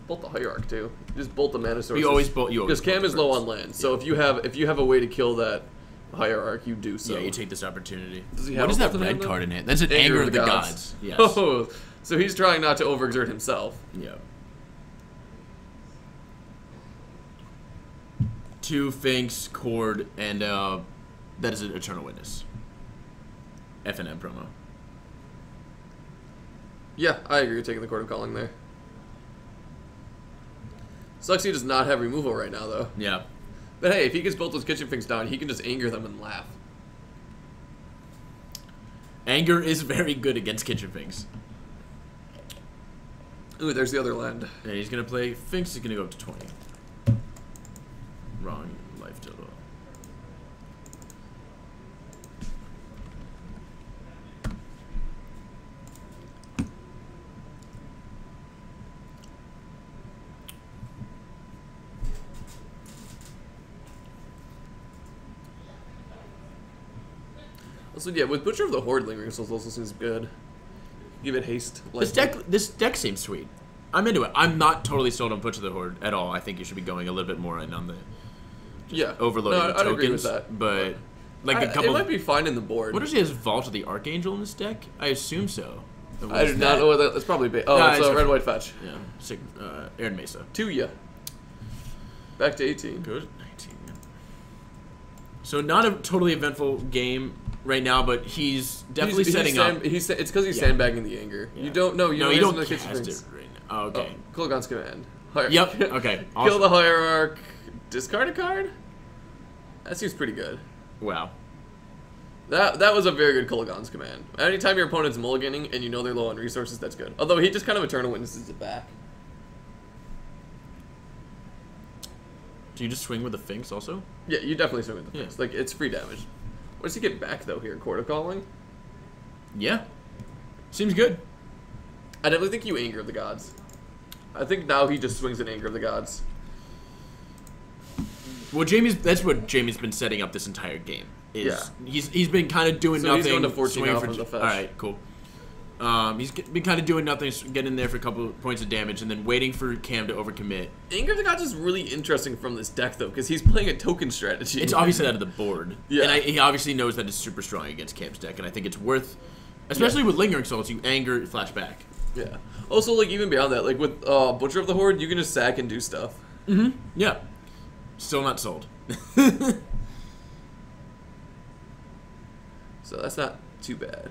Bolt the Hierarch too. Just bolt the mana sources. You always bolt. Because Cam is low on land, so if you have a way to kill that Hierarch, you do so. Yeah, you take this opportunity. Does he What have is a that bolt in red hand, card in it? That's an Anger of the Gods. Yes. Oh, so he's trying not to overexert himself. Yeah. 2 Finks, Cord, and that is an Eternal Witness. FNM promo. Yeah, I agree with taking the Court of Calling there. Sucks he does not have removal right now, though. Yeah. But hey, if he gets both those kitchen things down, he can just anger them and laugh. Anger is very good against Kitchen Finks. Ooh, there's the other land. And he's going to play Finks. He's going to go up to 20. Wrong life total. Also, yeah, with Butcher of the Horde, Lingering Souls also seems good. Give it haste. This deck seems sweet. I'm into it. I'm not totally sold on Butcher of the Horde at all. I think you should be going a little bit more in on the overloading the I'd tokens. agree with that. But like a couple. It might be fine in the board. What does he has? Vault of the Archangel in this deck? I assume so. I do not know what that. That's probably it's a red white fetch. Yeah, Aaron Mesa. 2 ya. Back to 18. Goes 19. Yeah. So not a totally eventful game right now, but he's definitely setting up. It's because he's sandbagging the anger. Yeah. You don't know. You don't cast it right now. Oh, okay. Kulagon's command. Yep. Okay. Kill Awesome. the Hierarch. Discard a card. That seems pretty good. Wow. That was a very good Kulagon's command. Anytime your opponent's mulliganing and you know they're low on resources, that's good. Although he just kind of Eternal Witnesses it back. Do you just swing with the Finks also? Yeah, you definitely swing with the Yeah. Finks. Like, it's free damage. What does he get back, though, here? Court of Calling? Yeah. Seems good. I definitely think you Anger of the Gods. I think now he just swings an Anger of the Gods. Well, that's what Jamie's been setting up this entire game. He's been kind of doing So nothing. he's going to 14 swinging off for of the fetch. All right, cool. He's been kind of doing nothing, getting in there for a couple points of damage, and then waiting for Cam to overcommit. Anger of the Gods is really interesting from this deck, though, because he's playing a token strategy. It's obviously out of the board. Yeah. And he obviously knows that it's super strong against Cam's deck, and I think it's worth, especially with Lingering Souls, you anger, flashback. Yeah. Also, like, even beyond that, like, with Butcher of the Horde, you can just sack and do stuff. Mm-hmm. Yeah. Still not sold. So that's not too bad.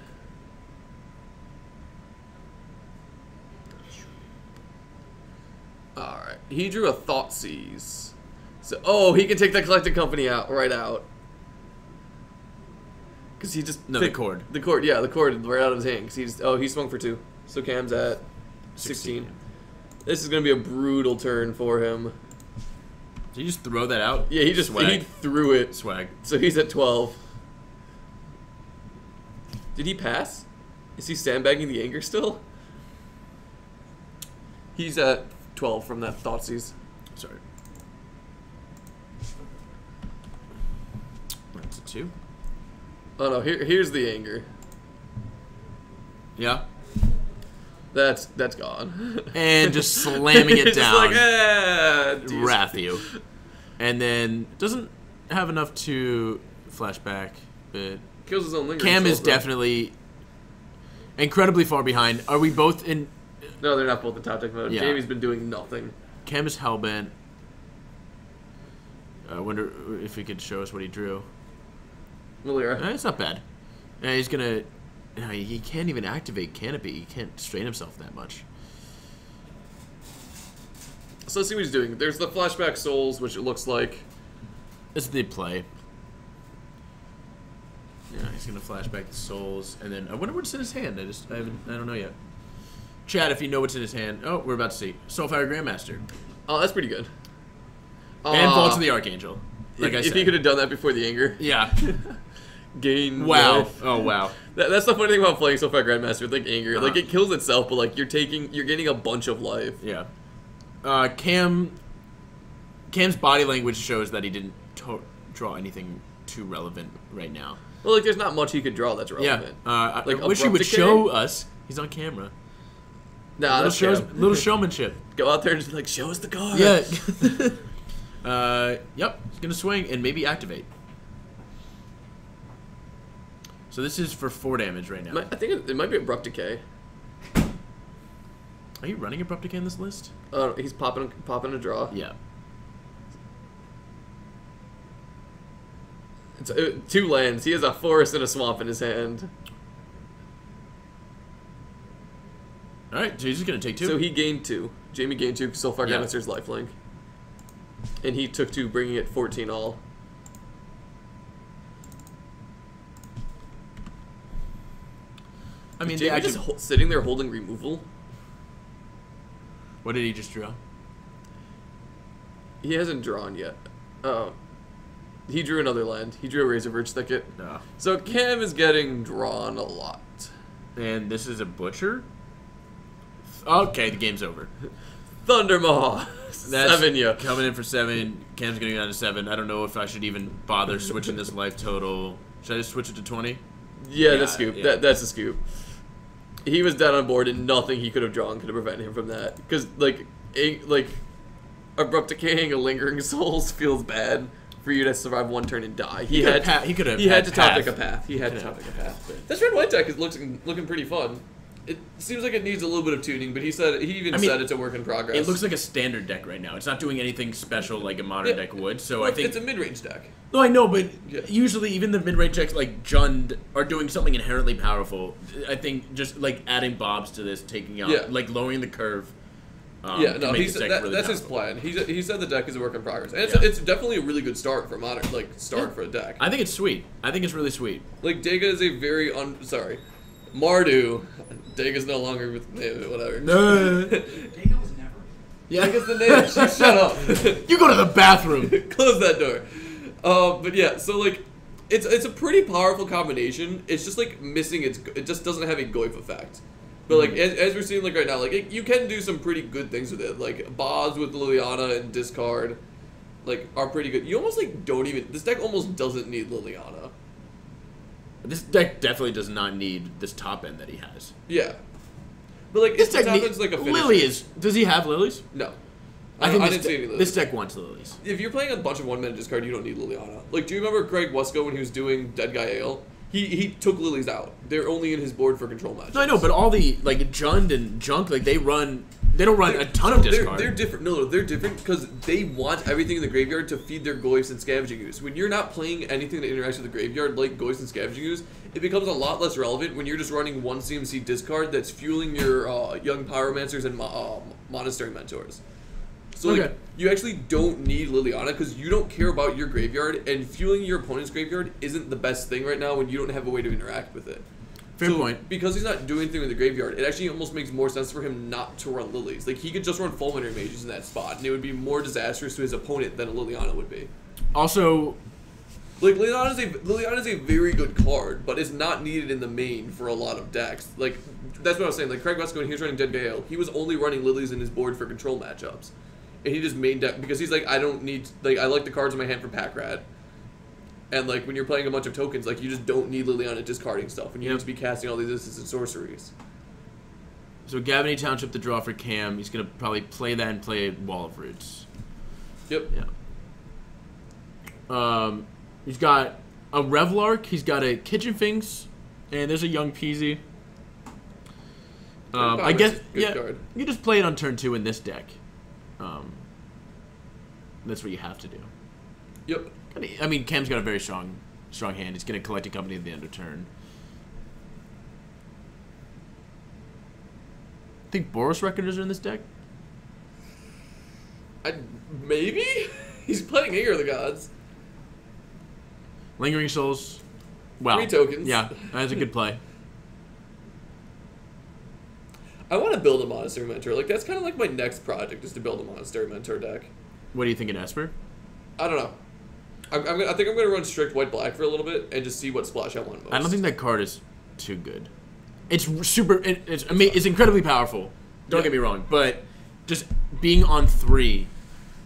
Alright. He drew a Thoughtseize. So, he can take the Collected Company out, right out. Because he just... No, the cord. The cord, yeah, the cord right out of his hand. Because he swung for 2. So Cam's at 16. This is going to be a brutal turn for him. Did you just throw that out? Yeah, he threw it. Swag. So he's at 12. Did he pass? Is he sandbagging the anger still? He's at 12 from that Thoughtseize. Sorry. That's a 2. Oh no, here's the anger. Yeah. That's gone. And just slamming it Just down. like, Wrath you. And then doesn't have enough to flashback, but Kills his own lingering Cam is souls, though. definitely incredibly far behind. Are we both in? No, they're not both in top deck mode. Yeah. Jamie's been doing nothing. Cam is hellbent. I wonder if he could show us what he drew. Malira. It's not bad. He's gonna. He can't even activate Canopy. He can't strain himself that much. So let's see what he's doing. There's the flashback souls, which it looks like. This is the play. Yeah, he's gonna flashback the souls, and then I wonder what's in his hand. I don't know yet. Chat, if you know what's in his hand. Oh, we're about to see Soulfire Grandmaster Oh, that's pretty good. and Vault of the Archangel. Like I if said, he could have done that before the anger. yeah. Gain. Wow. life. Oh wow. That's the funny thing about playing Soulfire Grandmaster with like anger. Like Uh-huh. it kills itself, but like you're getting a bunch of life. Yeah. Cam's body language shows that he didn't draw anything too relevant right now. Well, like, there's not much he could draw that's Yeah. relevant. I Like, wish he Abrupt would Decay? show us. He's on camera. Nah, that's Little showmanship. Go out there and just, like, show us the card. Yeah. Yep. He's gonna swing and maybe activate. So this is for 4 damage right now. I think it might be Abrupt Decay. Are you running Abrupt Decay in this list? He's popping a draw. Yeah. It's 2 lands. He has a forest and a swamp in his hand. Alright, so he's just gonna take 2. So he gained 2. Jamie gained 2 because Soulfire Yeah. Canister's lifelink. And he took 2, bringing it 14 all. I mean, Jamie just sitting there holding removal. what did he just draw? He hasn't drawn yet. He drew another land. He drew a Razorverge Thicket. No. So Cam is getting drawn a lot. And this is a Butcher? Okay, the game's over. Thundermaw. That's 7 ya. coming in for 7. Cam's gonna go down to 7. I don't know if I should even bother switching this life total. Should I just switch it to 20? Yeah, Yeah, the scoop. yeah. That's a scoop. He was dead on board, and nothing he could have drawn could have prevented him from that. Because like Abrupt Decaying a Lingering Souls feels bad for you to survive 1 turn and die. He had to top deck a path. He had to top deck a path. This red white deck is looking pretty fun. It seems like it needs a little bit of tuning, but he said it's a work in progress. It looks like a standard deck right now. It's not doing anything special like a modern deck would. So well, I think it's a mid-range deck. No, I know, but Yeah. usually even the mid-range decks like Jund are doing something inherently powerful. I think just like adding Bobs to this, taking out, like lowering the curve. Yeah, no, can make he this said deck really that's his powerful. plan. He said the deck is a work in progress, and it's definitely a really good start for modern, for a deck. I think it's sweet. I think it's really sweet. Like Dega is a very Mardu. Dega's no longer with whatever. Dega was never. Yeah, Dega's the name. Shut up. you go to the bathroom. Close that door. But yeah, so like, it's a pretty powerful combination. It's just like missing it just doesn't have a Goyf effect. But like as we're seeing like right now, like you can do some pretty good things with it. Like Boz with Liliana and discard, like are pretty good. You almost like don't even. This deck almost doesn't need Liliana. This deck definitely does not need this top end that he has. Yeah. But like This this deck happens like a finisher. Lily is. Does he have lilies? No. I think didn't see any Lilies. this deck wants lilies. If you're playing a bunch of 1-mana discard, you don't need Liliana. Like, do you remember Greg Wesco when he was doing Dead Guy Ale? He took Lilies out. They're only in his board for control matches. No, I know, but all the like Jund and Junk, like they don't run a ton of discard. They're different. No, they're different because they want everything in the graveyard to feed their Goyfs and Scavenging Ooze. When you're not playing anything that interacts with the graveyard like Goyfs and Scavenging Ooze, it becomes a lot less relevant when you're just running 1 CMC discard that's fueling your Young Pyromancers and Monastery Mentors. So like, you actually don't need Liliana because you don't care about your graveyard, and fueling your opponent's graveyard isn't the best thing right now when you don't have a way to interact with it. Fair point. Because he's not doing anything with the graveyard, it actually almost makes more sense for him not to run Lilies. Like, he could just run Fulminator Mages in that spot, and it would be more disastrous to his opponent than a Liliana would be. Also, like, Liliana is a very good card, but it's not needed in the main for a lot of decks. Like, that's what I was saying. Like, Craig Wesco, when he was running Dead Gale, he was only running Lilies in his board for control matchups. And he just main deck because he's like, I don't need, like, I like the cards in my hand for Pack Rat. And like when you're playing a bunch of tokens, like you just don't need Liliana discarding stuff, and you need to be casting all these assistant sorceries. So Gavany Township the draw for Cam. He's gonna probably play that and play Wall of Roots. Yep. Yeah. He's got a Revlark. He's got a Kitchen Finks, and there's a Young Peasy. I guess card. You just play it on turn 2 in this deck. That's what you have to do. Yep. I mean, Cam's got a very strong hand. He's going to collect a company at the end of turn. I think Boros Reckoners are in this deck. Maybe? He's playing Anger of the Gods. Lingering Souls. Wow. 3 tokens. Yeah, that's a good play. I want to build a Monastery Mentor. Like, that's kind of like my next project, is to build a Monastery Mentor deck. What do you think in Esper? I don't know. I think I'm going to run strict white-black for a little bit and just see what splash I want most. I don't think that card is too good. It's super. It's incredibly powerful. Don't get me wrong, but just being on 3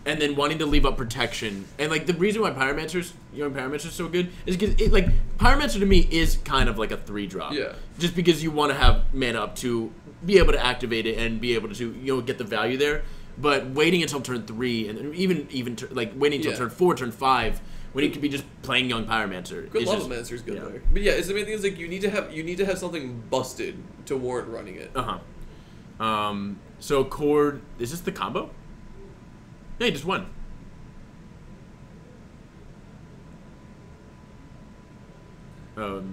and then wanting to leave up protection. And like the reason why Pyromancer's so good is because like Pyromancer to me is kind of like a 3-drop. Yeah. Just because you want to have mana up to be able to activate it and be able to get the value there. But waiting until turn 3 and even like waiting until turn 4, turn 5 when you could be just playing young Pyromancer. Good Lavamancer is good there. But yeah, it's the main thing is like you need to have something busted to warrant running it. So Cord, is this the combo? Yeah, he just won. Do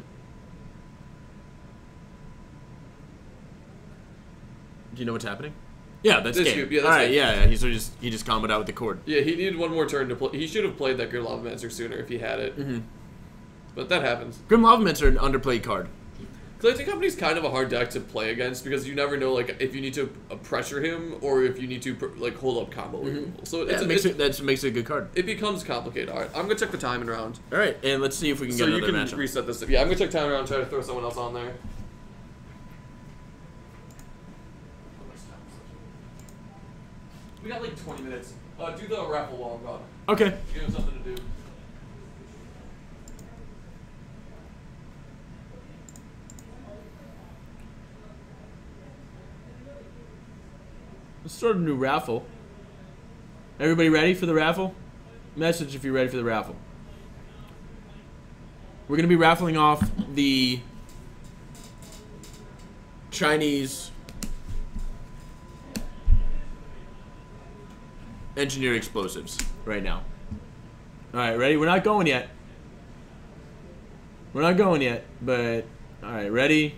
you know what's happening? Yeah, that's this game. Cube, yeah, that's Alright, game. yeah. He just comboed out with the Cord. Yeah, he needed one more turn to play. He should have played that Grim Lavamancer sooner if he had it. But that happens. Grim Lavamancer, an underplayed card. Because I think Company's kind of a hard deck to play against because you never know like if you need to pressure him or if you need to like hold up combo removal. So That makes it a good card. It becomes complicated. All right, I'm gonna check the time in round. All right, and let's see if we can get another matchup. So you can reset this. Yeah, I'm gonna check time in round. Try to throw someone else on there. We got like 20 minutes. Do the raffle while I'm gone. Okay. Give him something to do. Let's start a new raffle. Everybody ready for the raffle? Message if you're ready for the raffle. We're going to be raffling off the Chinese engineered explosives right now. Alright, ready? We're not going yet. We're not going yet, but alright, ready?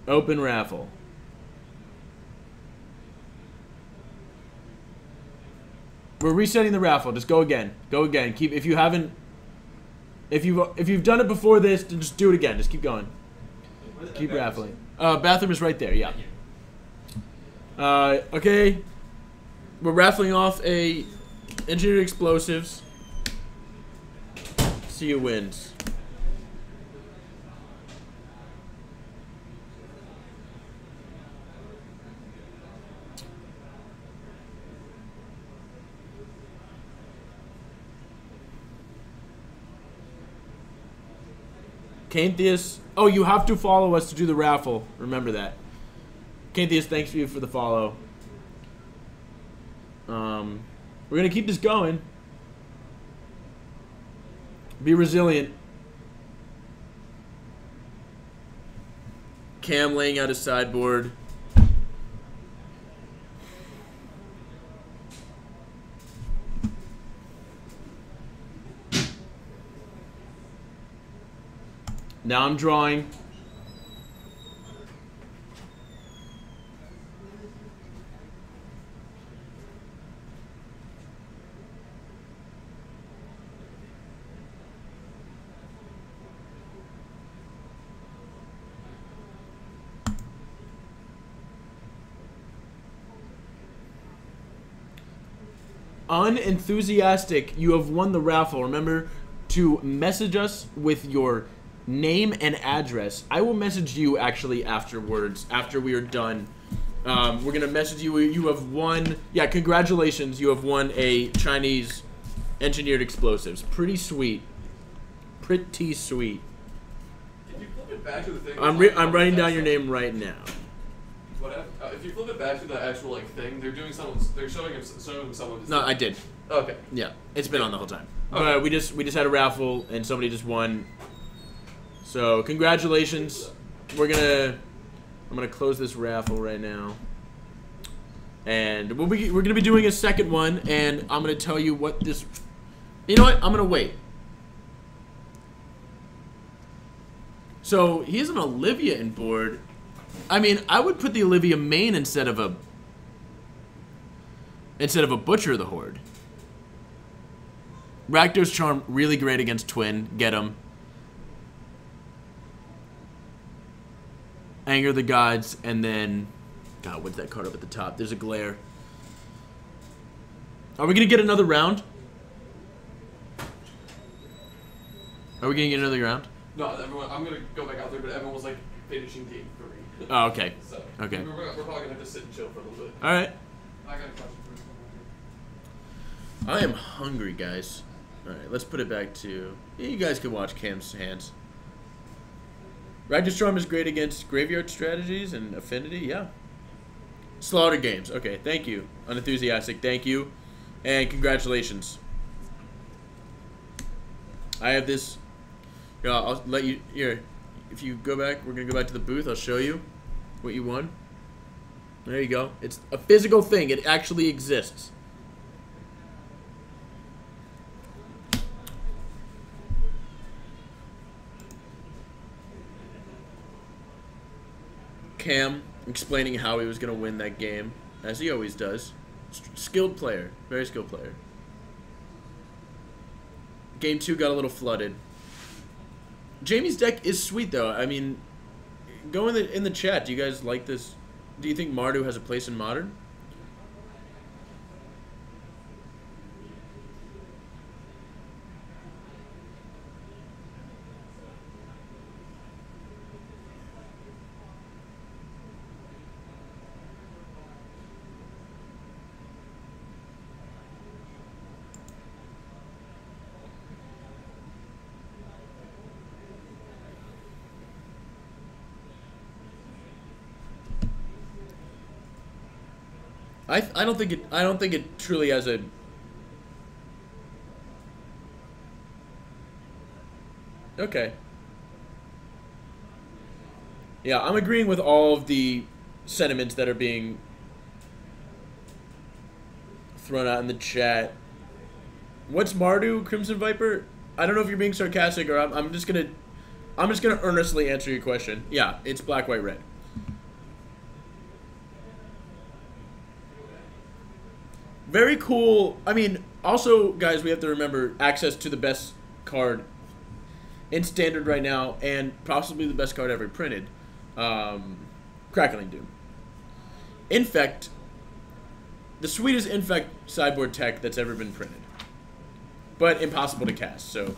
Open raffle. We're resetting the raffle. Just go again. Go again. Keep if you've done it before this, then just do it again. Just keep going. Keep raffling. Bathroom is right there. Yeah. Okay. We're raffling off a engineered explosives. See who wins. Canthius. Oh, you have to follow us to do the raffle. Remember that. Canthius, thanks for you for the follow. We're going to keep this going. Be resilient. Cam laying out his sideboard. Now I'm drawing. Unenthusiastic, you have won the raffle. Remember to message us with your name and address. I will message you actually afterwards, after we are done. We're going to message you. You have won. Yeah, congratulations. You have won a Chinese engineered explosives. Pretty sweet. Pretty sweet. If you flip it back to the thing, I'm writing down your name right now. Whatever. If you flip it back to the actual like thing, they're doing they're showing someone. No, I did. Okay. Yeah, it's been on the whole time. Okay. But we just had a raffle and somebody just won. So congratulations. I'm gonna close this raffle right now, and we're gonna be doing a second one, and I'm gonna tell you what this. You know what? I'm gonna wait. So he has an Olivia in board. I mean, I would put the Olivia main instead of a Butcher of the Horde. Rakdos Charm really great against Twin. Get him. Anger the Gods, and then... God, what's that card up at the top? There's a glare. Are we going to get another round? Are we going to get another round? No, everyone. I'm going to go back out there, but everyone was like finishing game 3. Oh, okay. So, okay. We're probably going to have to sit and chill for a little bit. All right. I got a question for you. I am hungry, guys. Alright, let's put it back to... Yeah, you guys can watch Cam's hands. Storm is great against graveyard strategies and affinity, yeah. Slaughter games. Okay, thank you. Unenthusiastic, thank you. And congratulations. I have this... Yeah, I'll let you... Here, if you go back, we're going to go back to the booth. I'll show you what you won. There you go. It's a physical thing. It actually exists. Cam explaining how he was going to win that game, as he always does. Skilled player. Very skilled player. Game 2 got a little flooded. Jamie's deck is sweet, though. I mean, go in the chat. Do you guys like this? Do you think Mardu has a place in Modern? I don't think it truly has a... Okay. Yeah, I'm agreeing with all of the sentiments that are being thrown out in the chat. What's Mardu, Crimson Viper? I don't know if you're being sarcastic or I'm just gonna earnestly answer your question. Yeah, it's black, white, red. Very cool. I mean, also, guys, we have to remember access to the best card in Standard right now, and possibly the best card ever printed. Crackling Doom. Infect. The sweetest Infect sideboard tech that's ever been printed. But impossible to cast, so...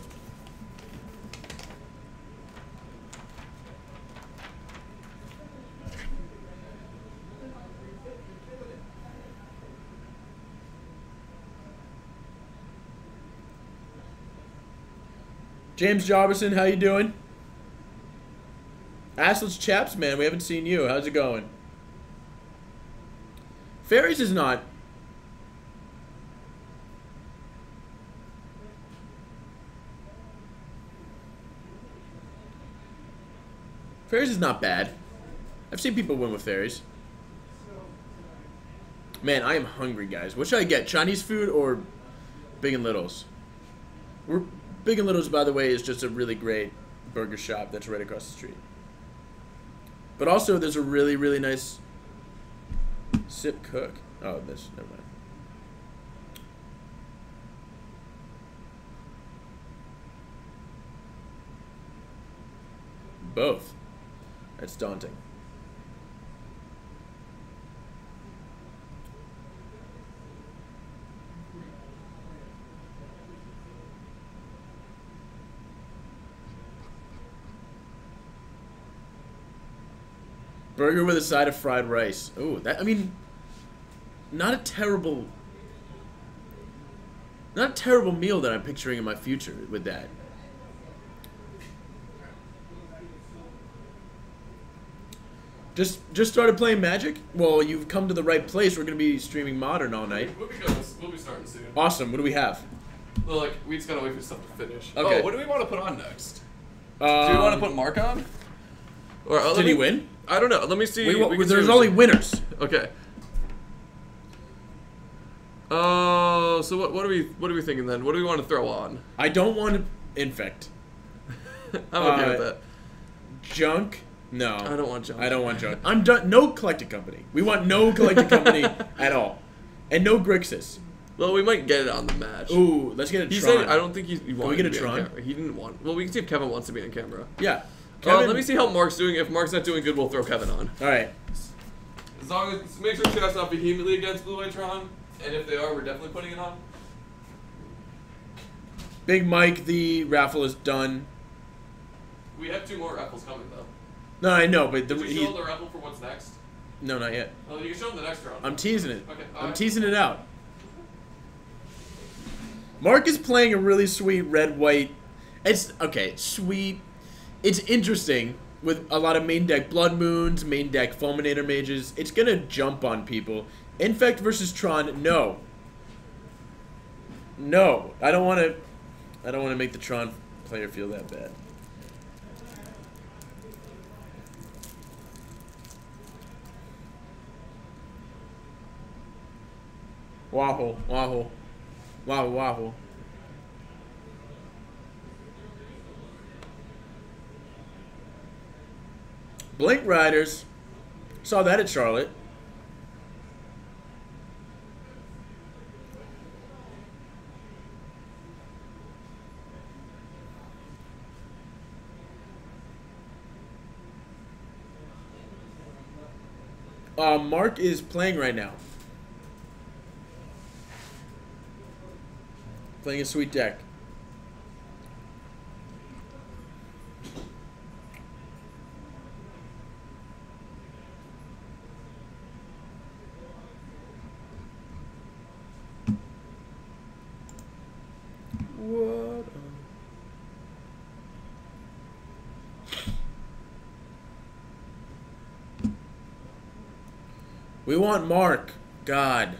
James Jarbison, how you doing? Assless Chaps, man, we haven't seen you. How's it going? Fairies is not... Fairies is not bad. I've seen people win with Fairies. Man, I am hungry, guys. What should I get? Chinese food or Big and Littles? Big and Littles, by the way, is just a really great burger shop that's right across the street. But also, there's a really, really nice Sip Cook. Oh, this, never mind. Both. That's daunting. Burger with a side of fried rice. Oh, that, I mean, not a terrible meal that I'm picturing in my future with that. Just started playing Magic? Well, you've come to the right place. We're going to be streaming Modern all night. We'll be starting soon. Awesome. What do we have? Well, like, we just gotta wait for stuff to finish. Okay. Oh, what do we want to put on next? Do we want to put Mark on? Or, did he win? I don't know. Let me see. There's only winners. Okay. So what are we thinking then? What do we want to throw on? I don't want Infect. I'm okay with that. Junk? No. I don't want junk. I don't want junk. I'm done. No collecting company. We want no collecting company at all, and no Grixis. Well, we might get it on the match. Ooh, let's get a Tron. He said I don't think he wanted Can we get to a be Tron? on camera. He didn't want. Well, we can see if Kevin wants to be on camera. Yeah. Kevin, Let me see how Mark's doing. If Mark's not doing good, we'll throw Kevin on. All right. As long as make sure chat's not vehemently against Blue White Tron, and if they are, we're definitely putting it on. Big Mike, the raffle is done. We have 2 more raffles coming though. No, I know, but Did we show the raffle for what's next? No, not yet. Oh, you can show them the next round. I'm teasing it. Okay. I'm teasing it out. Mark is playing a really sweet red-white. It's okay, sweet. It's interesting with a lot of main deck Blood Moons, main deck Fulminator Mages. It's gonna jump on people. Infect versus Tron, no. No, I don't want to make the Tron player feel that bad. Wahoo, wahoo, wahoo, wahoo. Blink Riders. Saw that at Charlotte. Mark is playing right now. Playing a sweet deck. What? We want Mark. God.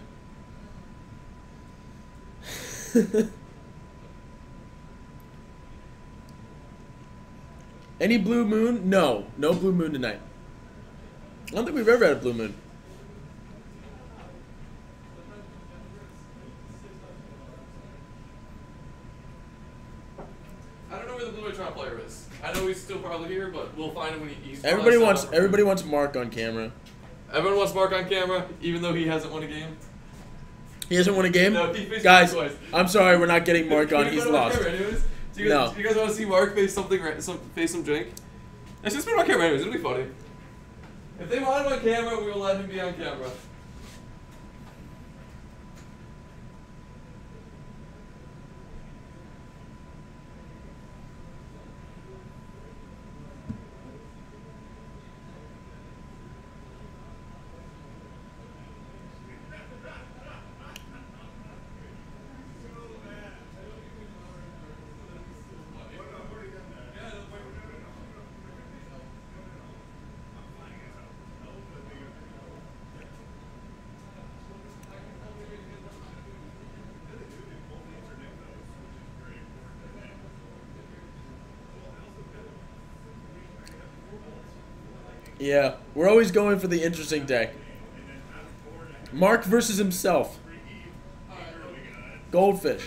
Any blue moon? No. No blue moon tonight. I don't think we've ever had a blue moon. I don't know where the Blue Tron player is. I know he's still probably here, but we'll find him when he's. Everybody wants Mark on camera. Everyone wants Mark on camera, even though he hasn't won a game. He hasn't won a game? No, he faced Guys, twice. I'm sorry, we're not getting Mark on. He's lost. Anyways? Do you guys want to see Mark face something, face some jank? Let's just put him on camera anyways, it'll be funny. If they want him on camera, we will let him be on camera. Yeah, we're always going for the interesting deck. Mark versus himself. Goldfish.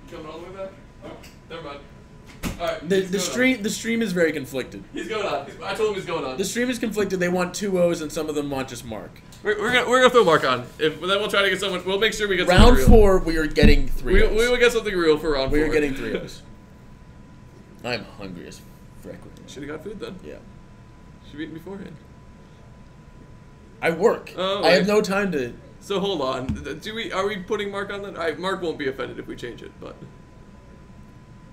Coming all the way back? Oh, never mind. Alright. The stream is very conflicted. He's going on. I told him he's going on. The stream is conflicted. They want 2 O's and some of them want just Mark. We're gonna throw Mark on. Then we'll try to get someone. We'll make sure we get round something real. 4. We are getting 3 O's. We will get something real for round 4. We are getting 3 O's. I'm hungry as frick. Should have got food then. Yeah. Should have eaten beforehand. I work. Oh, I have no time to. So hold on. Are we putting Mark on that? Mark won't be offended if we change it, but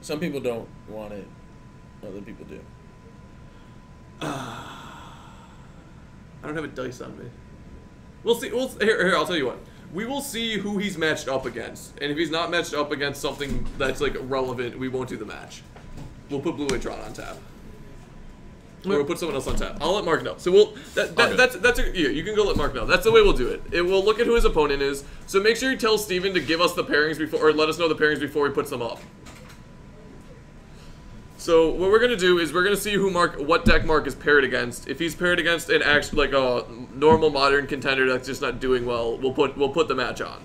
Some people don't want it. Other people do. I don't have a dice on me. We'll see. Here, I'll tell you what. We will see who he's matched up against, and if he's not matched up against something that's like relevant, we won't do the match. We'll put Blue Tron on tap, or we'll put someone else on tap. I'll let Mark know. So you can go let Mark know. That's the way we'll do it. We'll look at who his opponent is. So make sure you tell Steven to give us the pairings before, or let us know the pairings before he puts them up. So what we're gonna do is we're gonna see what deck Mark is paired against. If he's paired against an actual a normal modern contender that's just not doing well, we'll put the match on.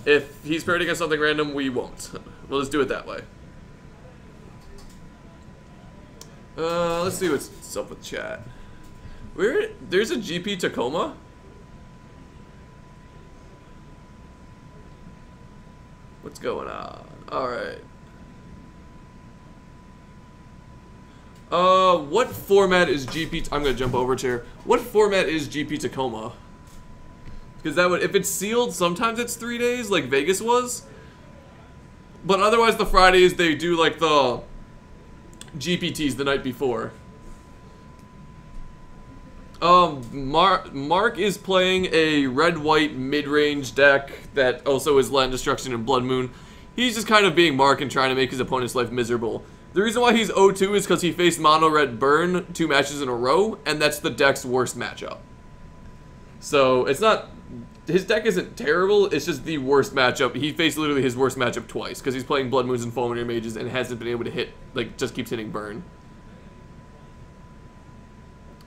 If he's paired against something random, we won't. We'll just do it that way. Let's see what's up with chat. There's a GP Tacoma. What's going on? All right. What format is GP? I'm gonna jump over to here. What format is GP Tacoma? Because if it's sealed, sometimes it's 3 days, like Vegas was. But otherwise, the Fridays they do like the GPTs the night before. Mark is playing a red-white mid-range deck that also is Land Destruction and Blood Moon. He's just kind of being Mark and trying to make his opponent's life miserable. The reason why he's 0-2 is because he faced mono-red burn 2 matches in a row, and that's the deck's worst matchup. So, it's not... His deck isn't terrible, it's just the worst matchup. He faced literally his worst matchup twice, because he's playing Blood Moons and Fulminator Mages and hasn't been able to hit, like, just keeps hitting burn.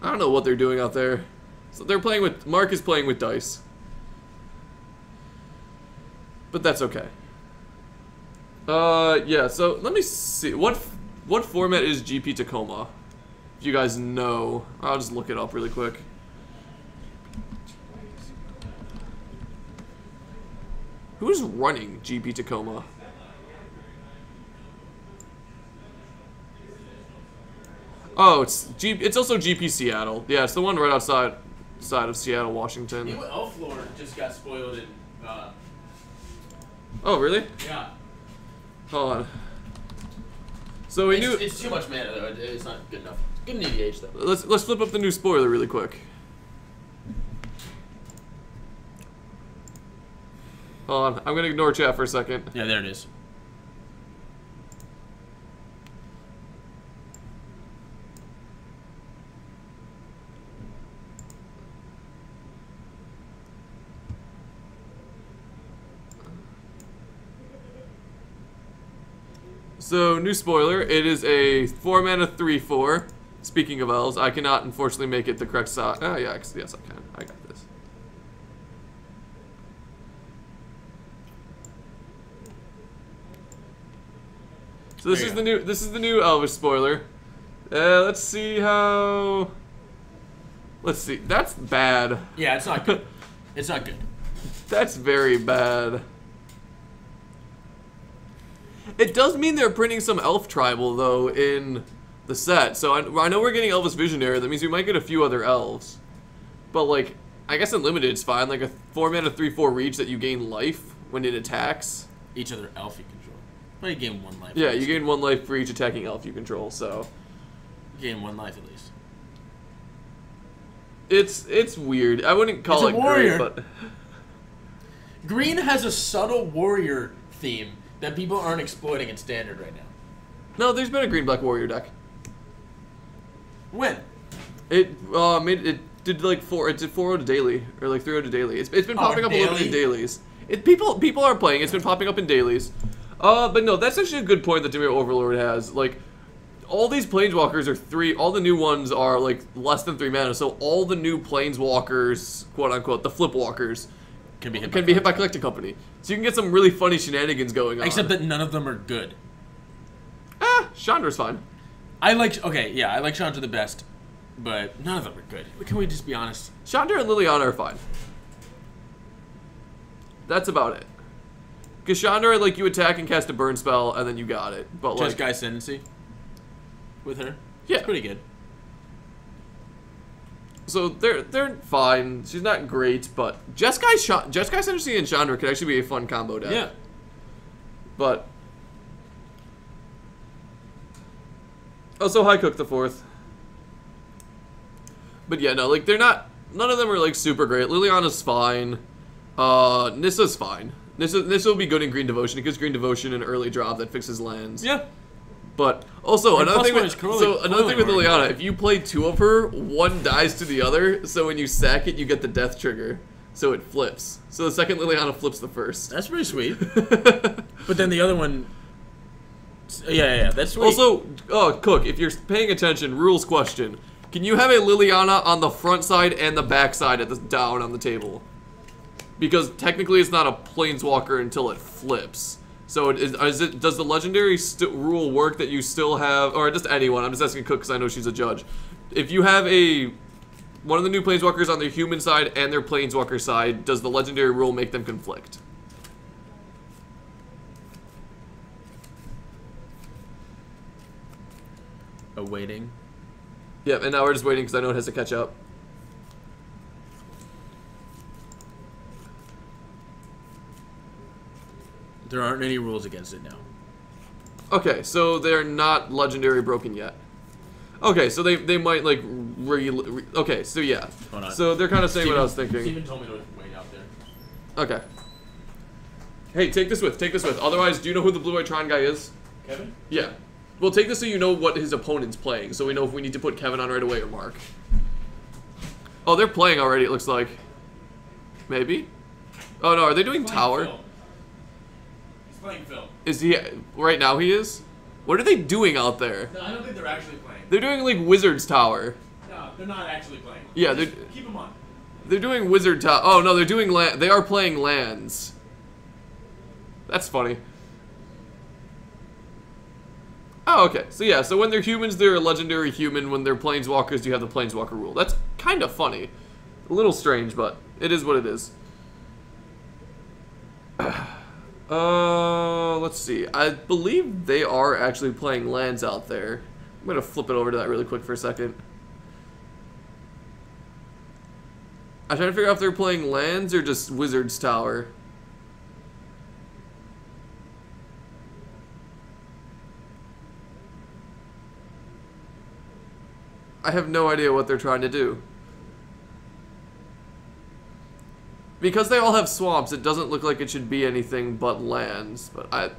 I don't know what they're doing out there. So they're playing with... Mark is playing with dice. But that's okay. Yeah, so let me see. What format is GP Tacoma? If you guys know. I'll just look it up really quick. Who's running GP Tacoma? Oh, it's also GP Seattle. Yeah, it's the one right outside of Seattle, Washington. You know, Elf Lord just got spoiled in. Oh, really? Yeah. Hold on. So we knew it's too much mana though. It's not good enough. Good in EDH though. Let's flip up the new spoiler really quick. Hold on, I'm gonna ignore chat for a second. Yeah, there it is. So, new spoiler, it is a 4-mana 3/4. Speaking of elves, I cannot unfortunately make it the correct size. Oh, yeah, yes, I can. I got this. So this is the new Elvish spoiler. Let's see how. Let's see. That's bad. Yeah, it's not good. It's not good. That's very bad. It does mean they're printing some elf tribal though in the set. So I know we're getting Elvis Visionary. That means we might get a few other elves. But like, I guess in limited it's fine. Like a 4-mana 3/4 reach that you gain life when it attacks. Each other elf you control. Well, you gain 1 life. Yeah, you gain 1 life for each attacking elf you control. So you gain 1 life at least. it's weird. I wouldn't call it warrior. great, but Green has a subtle warrior theme that people aren't exploiting in standard right now. no, there's been a green-black warrior deck. When? It did like 4. It did 4 to daily or like 3 to daily. It's been popping up a little bit in daily? dailies. People are playing. It's been popping up in dailies. But no, that's actually a good point that Dimir Overlord has. Like, all these planeswalkers are 3. All the new ones are like less than 3 mana. So all the new planeswalkers, quote unquote, the flipwalkers, Can be hit by Collecting Company. So you can get some really funny shenanigans going on. Except that none of them are good. Chandra's fine. I like Chandra the best, but none of them are good. Can we just be honest? Chandra and Liliana are fine. That's about it. Because Chandra, like, you attack and cast a burn spell, and then you got it. But like, Just Guy Ascendancy with her? Yeah. It's pretty good. so they're fine. She's not great, but Jeskai Ascendancy and Chandra could actually be a fun combo deck. Yeah. But also High Cook the 4th. But yeah, no, like they're not. None of them are like super great. Liliana's fine. Nissa's fine. Nissa will be good in Green Devotion. It gives Green Devotion an early drop that fixes lands. Yeah. But also And another thing +1 is with curling Liliana, if you play 2 of her, 1 dies to the other. So when you sack it, you get the death trigger. So it flips. So the second Liliana flips the first. That's pretty sweet. But then the other one... Yeah, that's sweet. Also, Cook, if you're paying attention, rules question. Can you have a Liliana on the front side and the back side at the down on the table? Because technically it's not a planeswalker until it flips. So does the legendary rule work that you still have, or just anyone, I'm just asking Cook because I know she's a judge. If you have one of the new planeswalkers on their human side and their planeswalker side, does the legendary rule make them conflict? Awaiting. Yeah, and now we're just waiting because I know it has to catch up. There aren't any rules against it now. Okay, so they're not legendary broken yet. Okay, so they might like okay, so yeah. Hold on. So they're kind of saying what I was thinking. Steven told me to wait out there. Okay. Hey, take this with. Otherwise, do you know who the blue-white Tron guy is? Kevin? Yeah. Well, take this so you know what his opponent's playing, so we know if we need to put Kevin on right away or Mark. Oh, they're playing already, it looks like. Maybe? Oh, no, are they doing tower? Phil. He's playing Phil. Is he... Right now he is? What are they doing out there? No, I don't think they're actually playing. They're doing, like, Wizard's Tower. No, they're not actually playing. Yeah, Just keep them on. they're doing Wizard Tower. Oh, no, they're doing land... They are playing lands. That's funny. Oh, okay. So yeah, so when they're humans, they're a legendary human. When they're planeswalkers, you have the planeswalker rule. That's kind of funny. A little strange, but it is what it is. Let's see. I believe they are actually playing lands out there. I'm gonna flip it over to that really quick for a second. I'm trying to figure out if they're playing lands or just Wizard's Tower. I have no idea what they're trying to do. Because they all have swamps, it doesn't look like it should be anything but lands, but I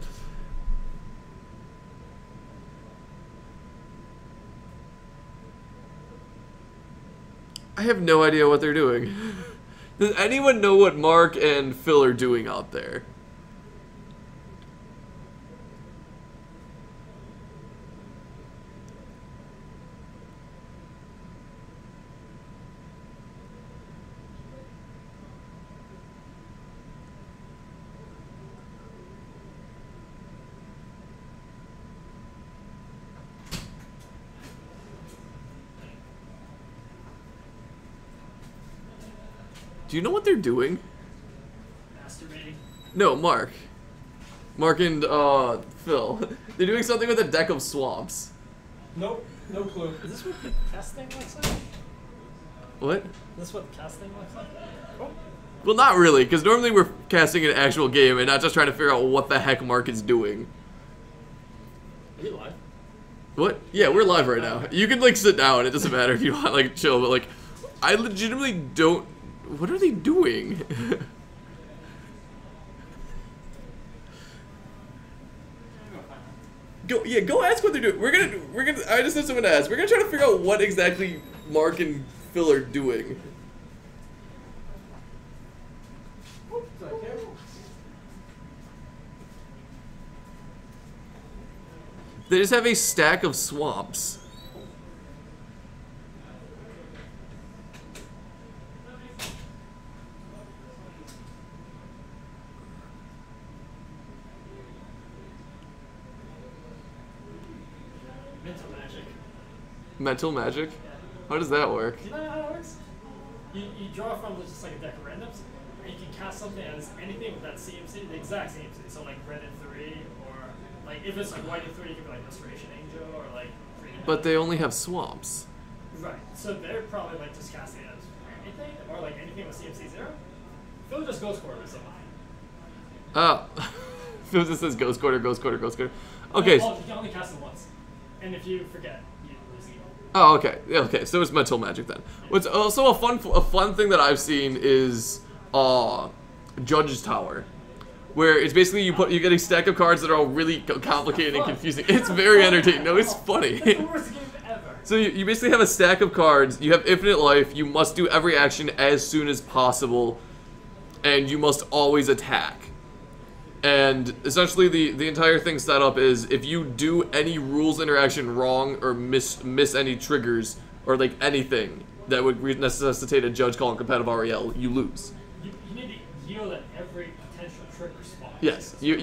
have no idea what they're doing. Does anyone know what Mark and Phil are doing out there? Do you know what they're doing? Masturbating. No, Mark. Mark and Phil. They're doing something with a deck of swamps. Nope, no clue. Is this what the casting looks like? What? Is this what the casting looks like? Oh. Well, not really, because normally we're casting an actual game and not just trying to figure out what the heck Mark is doing. Are you live? What? Yeah, we're live right now. You can, like, sit down. It doesn't matter if you want, like, chill, but, like, I legitimately don't... What are they doing? Go ask what they're doing. We're gonna, I just have someone to ask. We're gonna try to figure out what exactly Mark and Phil are doing. They just have a stack of swamps. Mental magic. Mental magic? How does that work? Do you know how it works? You draw from just like a deck of randoms, and you can cast something as anything with that CMC, the exact CMC. So like red and 3, or like if it's like white and 3, it could be like Restoration Angel, or like green and But they only have swamps. right. So they're probably like just casting it as anything, or like anything with CMC 0. Phil just Ghost Quarter with someone. Oh. Phil just says Ghost Quarter, Ghost Quarter, Ghost Quarter. Okay. You can only cast it once, and if you forget, you lose the evil. Oh, okay. Yeah, okay, so it's mental magic then. What's also a fun thing that I've seen is Judge's Tower, where it's basically you get a stack of cards that are all really complicated and confusing. It's very entertaining. No, it's funny. It's the worst game ever. So you basically have a stack of cards. You have infinite life. You must do every action as soon as possible, and you must always attack. And essentially the entire thing set up is if you do any rules interaction wrong or miss any triggers or like anything that would necessitate a judge calling competitive REL, you lose. You need to yield at every potential trigger spot. Yes, you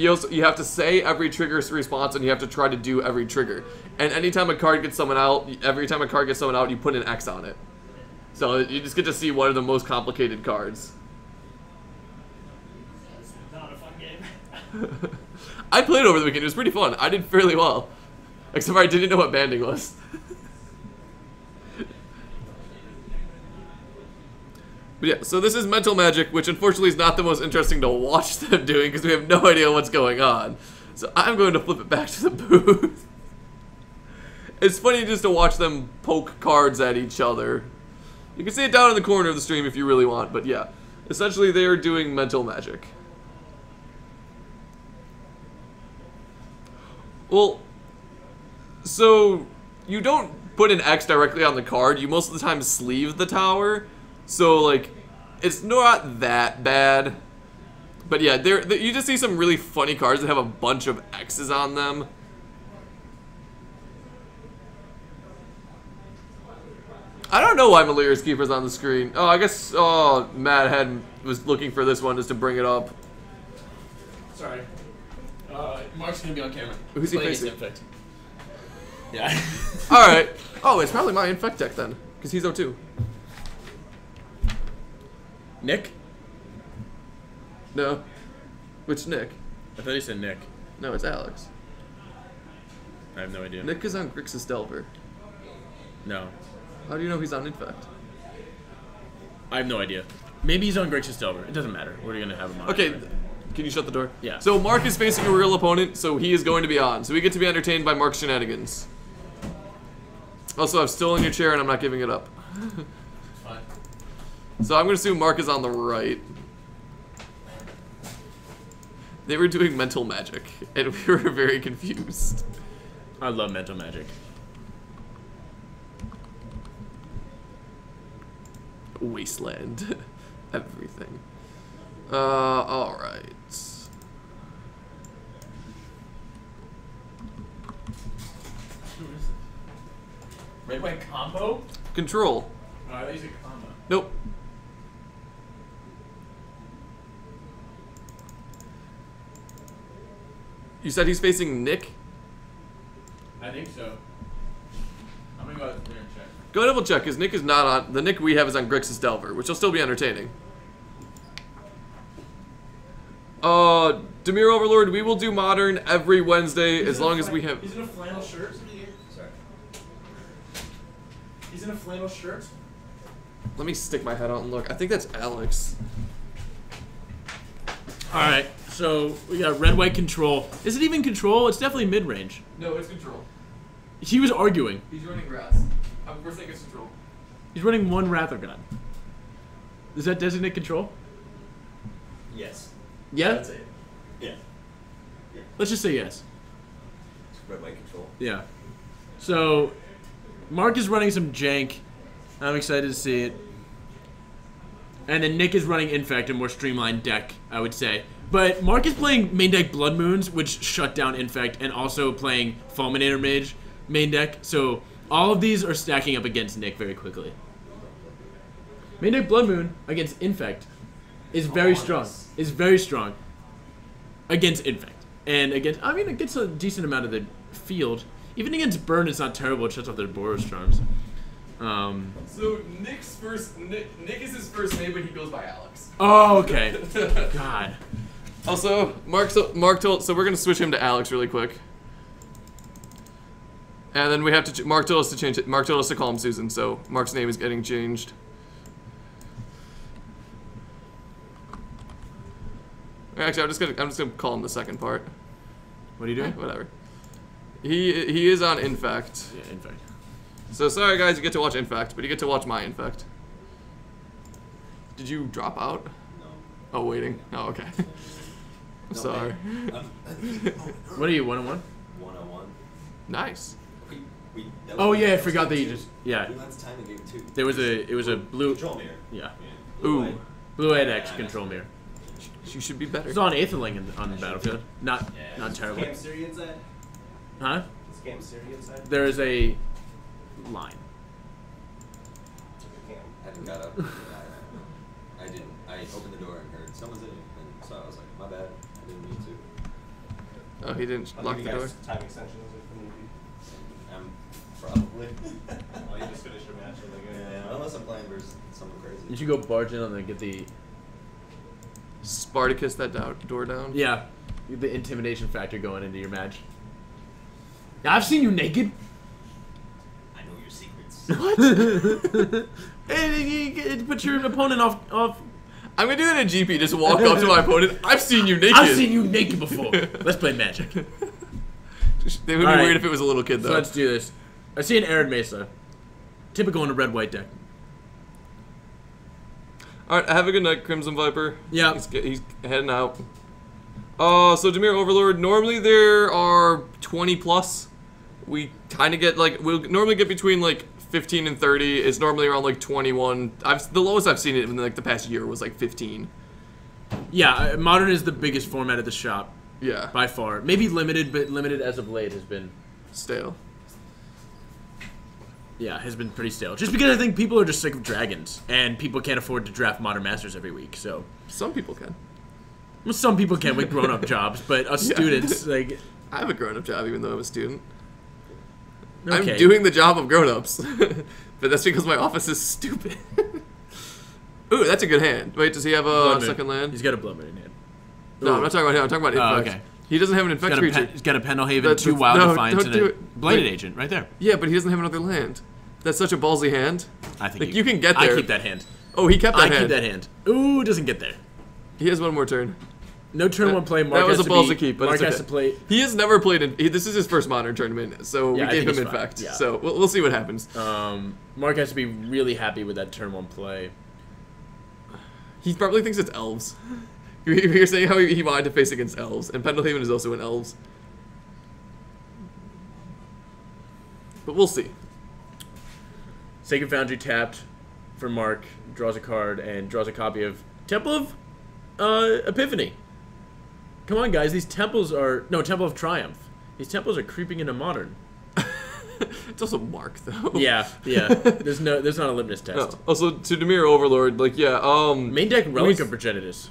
have to say every trigger response and you have to try to do every trigger. And anytime a card gets summoned out, every time a card gets summoned out, you put an X on it. So you just get to see one of the most complicated cards. Not a fun game. I played over the weekend. It was pretty fun. I did fairly well. Except for I didn't know what banding was. But yeah, so this is Mental Magic, which unfortunately is not the most interesting to watch them doing because we have no idea what's going on. So I'm going to flip it back to the booth. It's funny just to watch them poke cards at each other. You can see it down in the corner of the stream if you really want, but yeah. Essentially, they are doing mental magic. Well, so you don't put an X directly on the card. You most of the time sleeve the tower. So, like, it's not that bad. But yeah, you just see some really funny cards that have a bunch of X's on them. I don't know why Malira's Keeper's on the screen. Oh, I guess Matt was looking for this one just to bring it up. Sorry. Mark's gonna be on camera. Who's he facing? Infect. Yeah. Alright. Oh, it's probably my Infect deck then. Because he's 0-2. Nick? No. Which Nick? I thought you said Nick. No, it's Alex. I have no idea. Nick is on Grixis Delver. No. How do you know he's on Infect? I have no idea. Maybe he's on Grixis Delver. It doesn't matter. We're gonna have him on. Okay, can you shut the door? Yeah. So Mark is facing a real opponent, so he is going to be on. So we get to be entertained by Mark's shenanigans. Also, I've stolen your chair and I'm not giving it up. Fine. So I'm going to assume Mark is on the right. They were doing mental magic, and we were very confused. I love mental magic. Wasteland. Everything. Alright. Red white combo? Control. Oh, I thought you said combo. Nope. You said he's facing Nick? I think so. I'm gonna go out there and check. Go double check, because Nick is not on. The Nick we have is on Grixis Delver, which will still be entertaining. Demir Overlord, we will do Modern every Wednesday as long as we have. He's in a flannel shirt. Sorry. He's in a flannel shirt. Let me stick my head out and look. I think that's Alex. Alright, so we got red white control. Is it even control? It's definitely mid range. No, it's control. He was arguing. He's running grass. We're saying it's control. He's running one Wrather God. Does that designate control? Yes. Yeah? That's it. Yeah. Let's just say yes. It's red white control. Yeah. So, Mark is running some jank. I'm excited to see it. And then Nick is running Infect, a more streamlined deck, I would say. But Mark is playing main deck Blood Moons, which shut down Infect, and also playing Fulminator Mage main deck. So all of these are stacking up against Nick very quickly. Main deck Blood Moon against Infect is very strong. Is very strong against Infect. And against, I mean, it gets a decent amount of the field. Even against Burn, it's not terrible. It shuts off their Boros Charms. So Nick is his first name, but he goes by Alex. Oh, okay. God. Also, Mark told, so we're gonna switch him to Alex really quick. And then we have to, Mark told us to change it. Mark told us to call him Susan, so Mark's name is getting changed. Actually, I'm just gonna call him the second part. What are you doing? Whatever. He is on Infect. Yeah, Infect. So sorry guys, you get to watch Infect, but you get to watch my Infect. Did you drop out? No. Oh, waiting. Oh, okay. I'm sorry. What are you, 1-on-1? 101. Nice. Oh yeah, I forgot that you just, yeah. We last time in game 2. There was it was a blue, Control mirror. yeah. Ooh. Blue-eyed X control mirror. You should be better. It's on Aetherling on the battlefield. Not terrible. Is Cam Siri inside? Huh? Is Cam Siri inside? There is a line. Cam. I haven't got up. I didn't. I opened the door and heard someone's in it, and so I was like, my bad. I didn't mean to. Oh, he didn't lock the door? Time extensions if need be. Probably. Oh, you just finished your match. Yeah, unless I'm playing versus someone crazy. You should go barge in and then get the, Spartacus that door down? yeah, the intimidation factor going into your match. I've seen you naked. I know your secrets. What? Hey, put your opponent off. I'm gonna do that in GP, just walk up to my opponent. I've seen you naked. I've seen you naked before. Let's play Magic. It would be All right. weird if it was a little kid though. So let's do this. I see an Arid Mesa. Typical in a red-white deck. Alright, have a good night, Crimson Viper. Yeah. He's heading out. So Dimir Overlord, normally there are 20 plus. We kind of get like, we'll normally get between like 15 and 30. It's normally around like 21. The lowest I've seen it in like the past year was like 15. Yeah, Modern is the biggest format at the shop. Yeah. By far. Maybe limited, but limited as of late has been... Stale. Yeah, has been pretty stale. Just because I think people are just sick of dragons, and people can't afford to draft Modern Masters every week, so... Some people can. Well, some people can with grown-up jobs, but us students, like... I have a grown-up job even though I'm a student. Okay. I'm doing the job of grown-ups. But that's because my office is stupid. Ooh, that's a good hand. Wait, does he have a second land? He's got a Blood Moon in hand. No, I'm not talking about him. I'm talking about Infect. Okay. He doesn't have an Infect creature. He's got a Pendelhaven, 2 Wild Defiance, and a Bladed Agent right there. Yeah, but he doesn't have another land. That's such a ballsy hand. I think like, you can get there. I keep that hand. Oh, he kept that hand. I keep that hand. Ooh, doesn't get there. He has one more turn. No turn one play. Mark that was has a ballsy keep, but Mark it's okay. has to play. He has never played in. This is his first Modern tournament, so we gave him Infect. Yeah. So we'll see what happens. Mark has to be really happy with that turn one play. He probably thinks it's elves. You're saying how he wanted to face against elves, and Pendelhaven is also in elves. But we'll see. Sacred Foundry tapped for Mark, draws a card, and draws a copy of Temple of Epiphany. Come on, guys, these temples are... No, Temple of Triumph. These temples are creeping into Modern. It's also Mark, though. Yeah. There's not a litmus test. No. Also, to Dimir Overlord, like, yeah, Main deck Relic of Progenitus.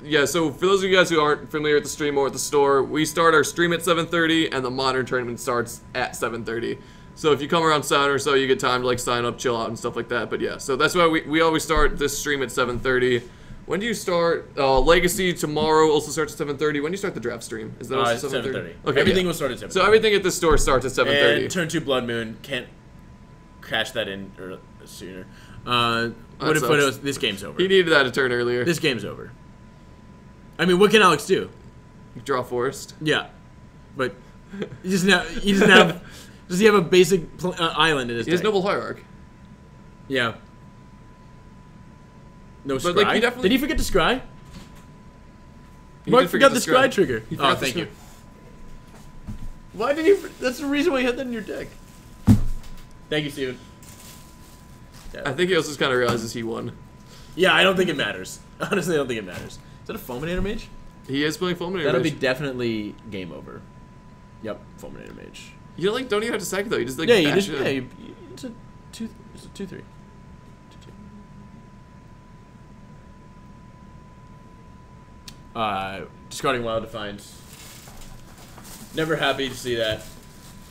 Yeah, so for those of you guys who aren't familiar with the stream or at the store, we start our stream at 7:30, and the Modern tournament starts at 7:30. So if you come around 7 or so, you get time to like sign up, chill out, and stuff like that. But yeah, so that's why we always start this stream at 7:30. When do you start? Legacy tomorrow also starts at 7:30. When do you start the draft stream? Is that also 7:30? Okay, everything will start at 7:30. So everything at this store starts at 7:30. And turn 2 Blood Moon, can't crash that in sooner. What if this game's over? He needed that a turn earlier. This game's over. I mean, what can Alex do? Draw Forest. Yeah, but he doesn't have. Does he have a basic island in his deck? He has Noble Hierarch. Yeah. No But, scry? like, Did he forget to scry? He Mark did forgot forget the to scry trigger. He Oh, forgot the thank scry. you. Why did he... That's the reason why you had that in your deck. Thank you, Steven. Yeah. I think he also just kind of realizes he won. Yeah, I don't think it matters. Honestly, I don't think it matters. Is that a Fulminator Mage? He is playing Fulminator That'll be Mage. definitely game over. Yep, Fulminator Mage. You like don't even have to sack it though. You just like Yeah, you bash just... it in. Yeah, it's a 2-3. Discarding Wild Defiance. Never happy to see that.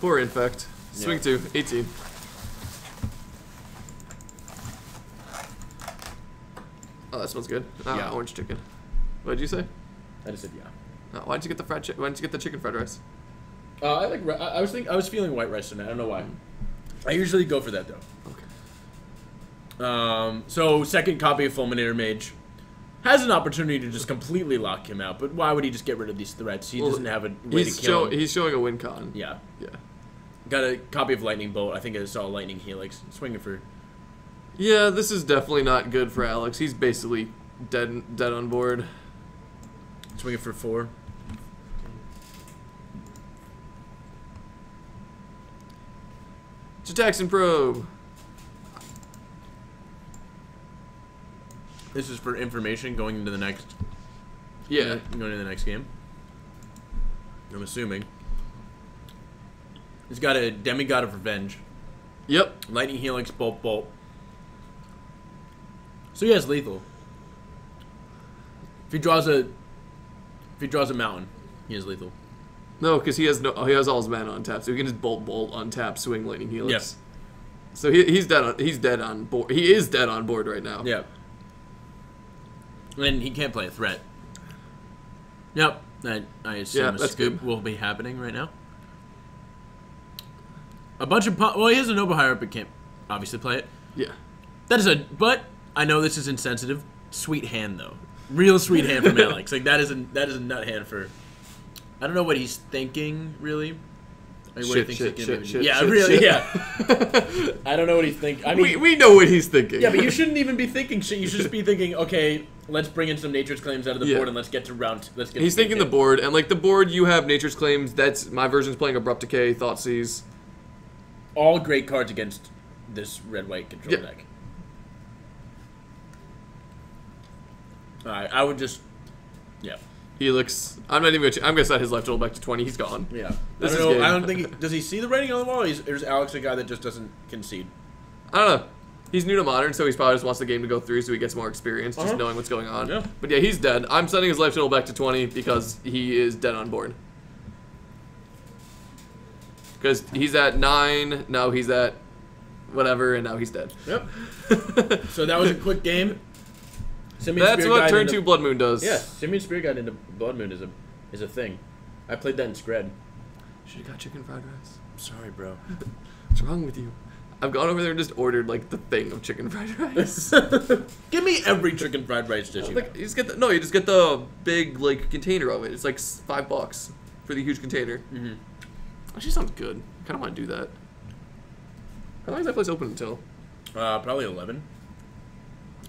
Poor Infect. Swing Yeah. 2, 18. Oh, that smells good. Ah, Yeah. orange chicken. What did you say? I just said yeah. Oh, why did you get the fried Why didn't you get the chicken fried rice? I like. I was feeling white rice tonight. I don't know why. I usually go for that though. Okay. So second copy of Fulminator Mage has an opportunity to just completely lock him out, but why would he just get rid of these threats? He doesn't have a way to kill him. He's showing a win con. Yeah. Yeah. Got a copy of Lightning Bolt. I think I saw Lightning Helix swinging for. Yeah, this is definitely not good for Alex. He's basically dead on board. Swinging for 4. Jackson Probe. This is for information going into the next. Yeah. Going into the next game. I'm assuming. He's got a Demigod of Revenge. Yep. Lightning Helix, Bolt. So he has lethal. If he draws a mountain, he has lethal. No, because he has all his mana on tap, so he can just bolt on tap, swing Lightning Helix. Yes. So he's dead on board. He is dead on board right now. Yeah. And he can't play a threat. Yep. I assume a that's scoop good. will be happening right now. A bunch of well, he has a Noble Hierarch, but can't obviously play it. Yeah. But I know this is insensitive. Sweet hand though, real sweet hand from Alex. Like that is a nut hand for. I don't know what he's thinking really. Like, what he thinks he can do. Yeah, shit, really, shit. yeah. I don't know what he's thinking. I mean, we know what he's thinking. yeah, but you shouldn't even be thinking shit. You should just be thinking, okay, let's bring in some Nature's Claims out of the Yeah. board and let's get to round. Let's get. He's to thinking the board, and like the board, you have Nature's Claims. That's my version's playing Abrupt Decay, Thoughtseize. all great cards against this red-white control Yeah. deck. Alright, I would just, yeah. Helix. I'm not even gonna. I'm gonna set his life total back to 20. He's gone. Yeah. This I is don't know. game. I don't think does he see the writing on the wall? Or is Alex a guy that just doesn't concede? I don't know. He's new to Modern, so he probably just wants the game to go through so he gets more experience, just knowing what's going on. Yeah. But yeah, he's dead. I'm setting his life total back to 20 because he is dead on board. Because he's at 9, now he's at whatever, and now he's dead. Yep. So that was a quick game. Simian That's Spirit what Guide turn into- 2 Blood Moon does. Yeah, Simian Spirit Guide into Blood Moon is a thing. I played that in Scred. Should have got chicken fried rice. I'm sorry, bro. What's wrong with you? I've gone over there and just ordered like the thing of chicken fried rice. Give me every chicken fried rice dish. You Like, you just get you just get the big like container of it. It's like $5 for the huge container. Mhm. Actually, sounds good. I kind of want to do that. How long is that place open until? Probably 11.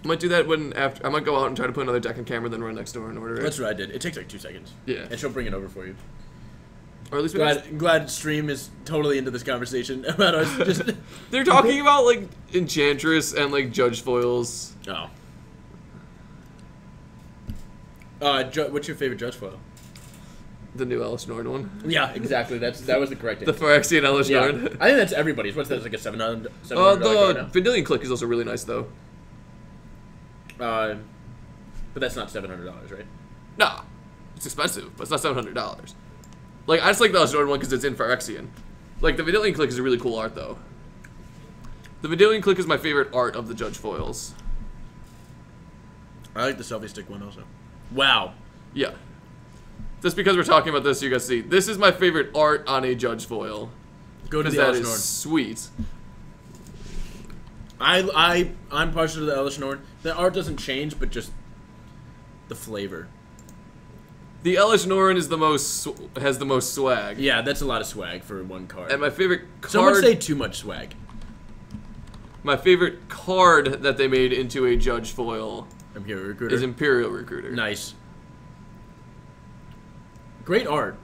I might do that when after. I might go out and try to put another deck on camera, then run next door and order it. That's what I did. It takes like 2 seconds. Yeah. And she'll bring it over for you. Or at least Glad Stream is totally into this conversation about us. Just they're talking about like Enchantress and like Judge Foils. oh. What's your favorite Judge foil? The new Elish Nord one. Yeah, exactly. That was the correct The answer. Phyrexian Elish Yeah. Nord. I think that's everybody's. What's that? It's like a $700 The card now? Vendilion Click is also really nice though. But that's not $700, right? Nah, it's expensive, but it's not $700. Like I just like the Elish Nord one because it's in Phyrexian. Like the Vendilion Click is a really cool art though. The Vendilion Click is my favorite art of the Judge Foils. I like the selfie stick one also. Wow. Yeah. Just because we're talking about this, you guys see. This is my favorite art on a Judge Foil. Go to Because the that Elish is Nord. sweet. I'm partial to the Elish Nord. The art doesn't change, but just the flavor. The Elish Nord is has the most swag. Yeah, that's a lot of swag for one card. And my favorite card. Some would say too much swag. My favorite card that they made into a Judge Foil Imperial Recruiter. is Imperial Recruiter. Nice. Great art.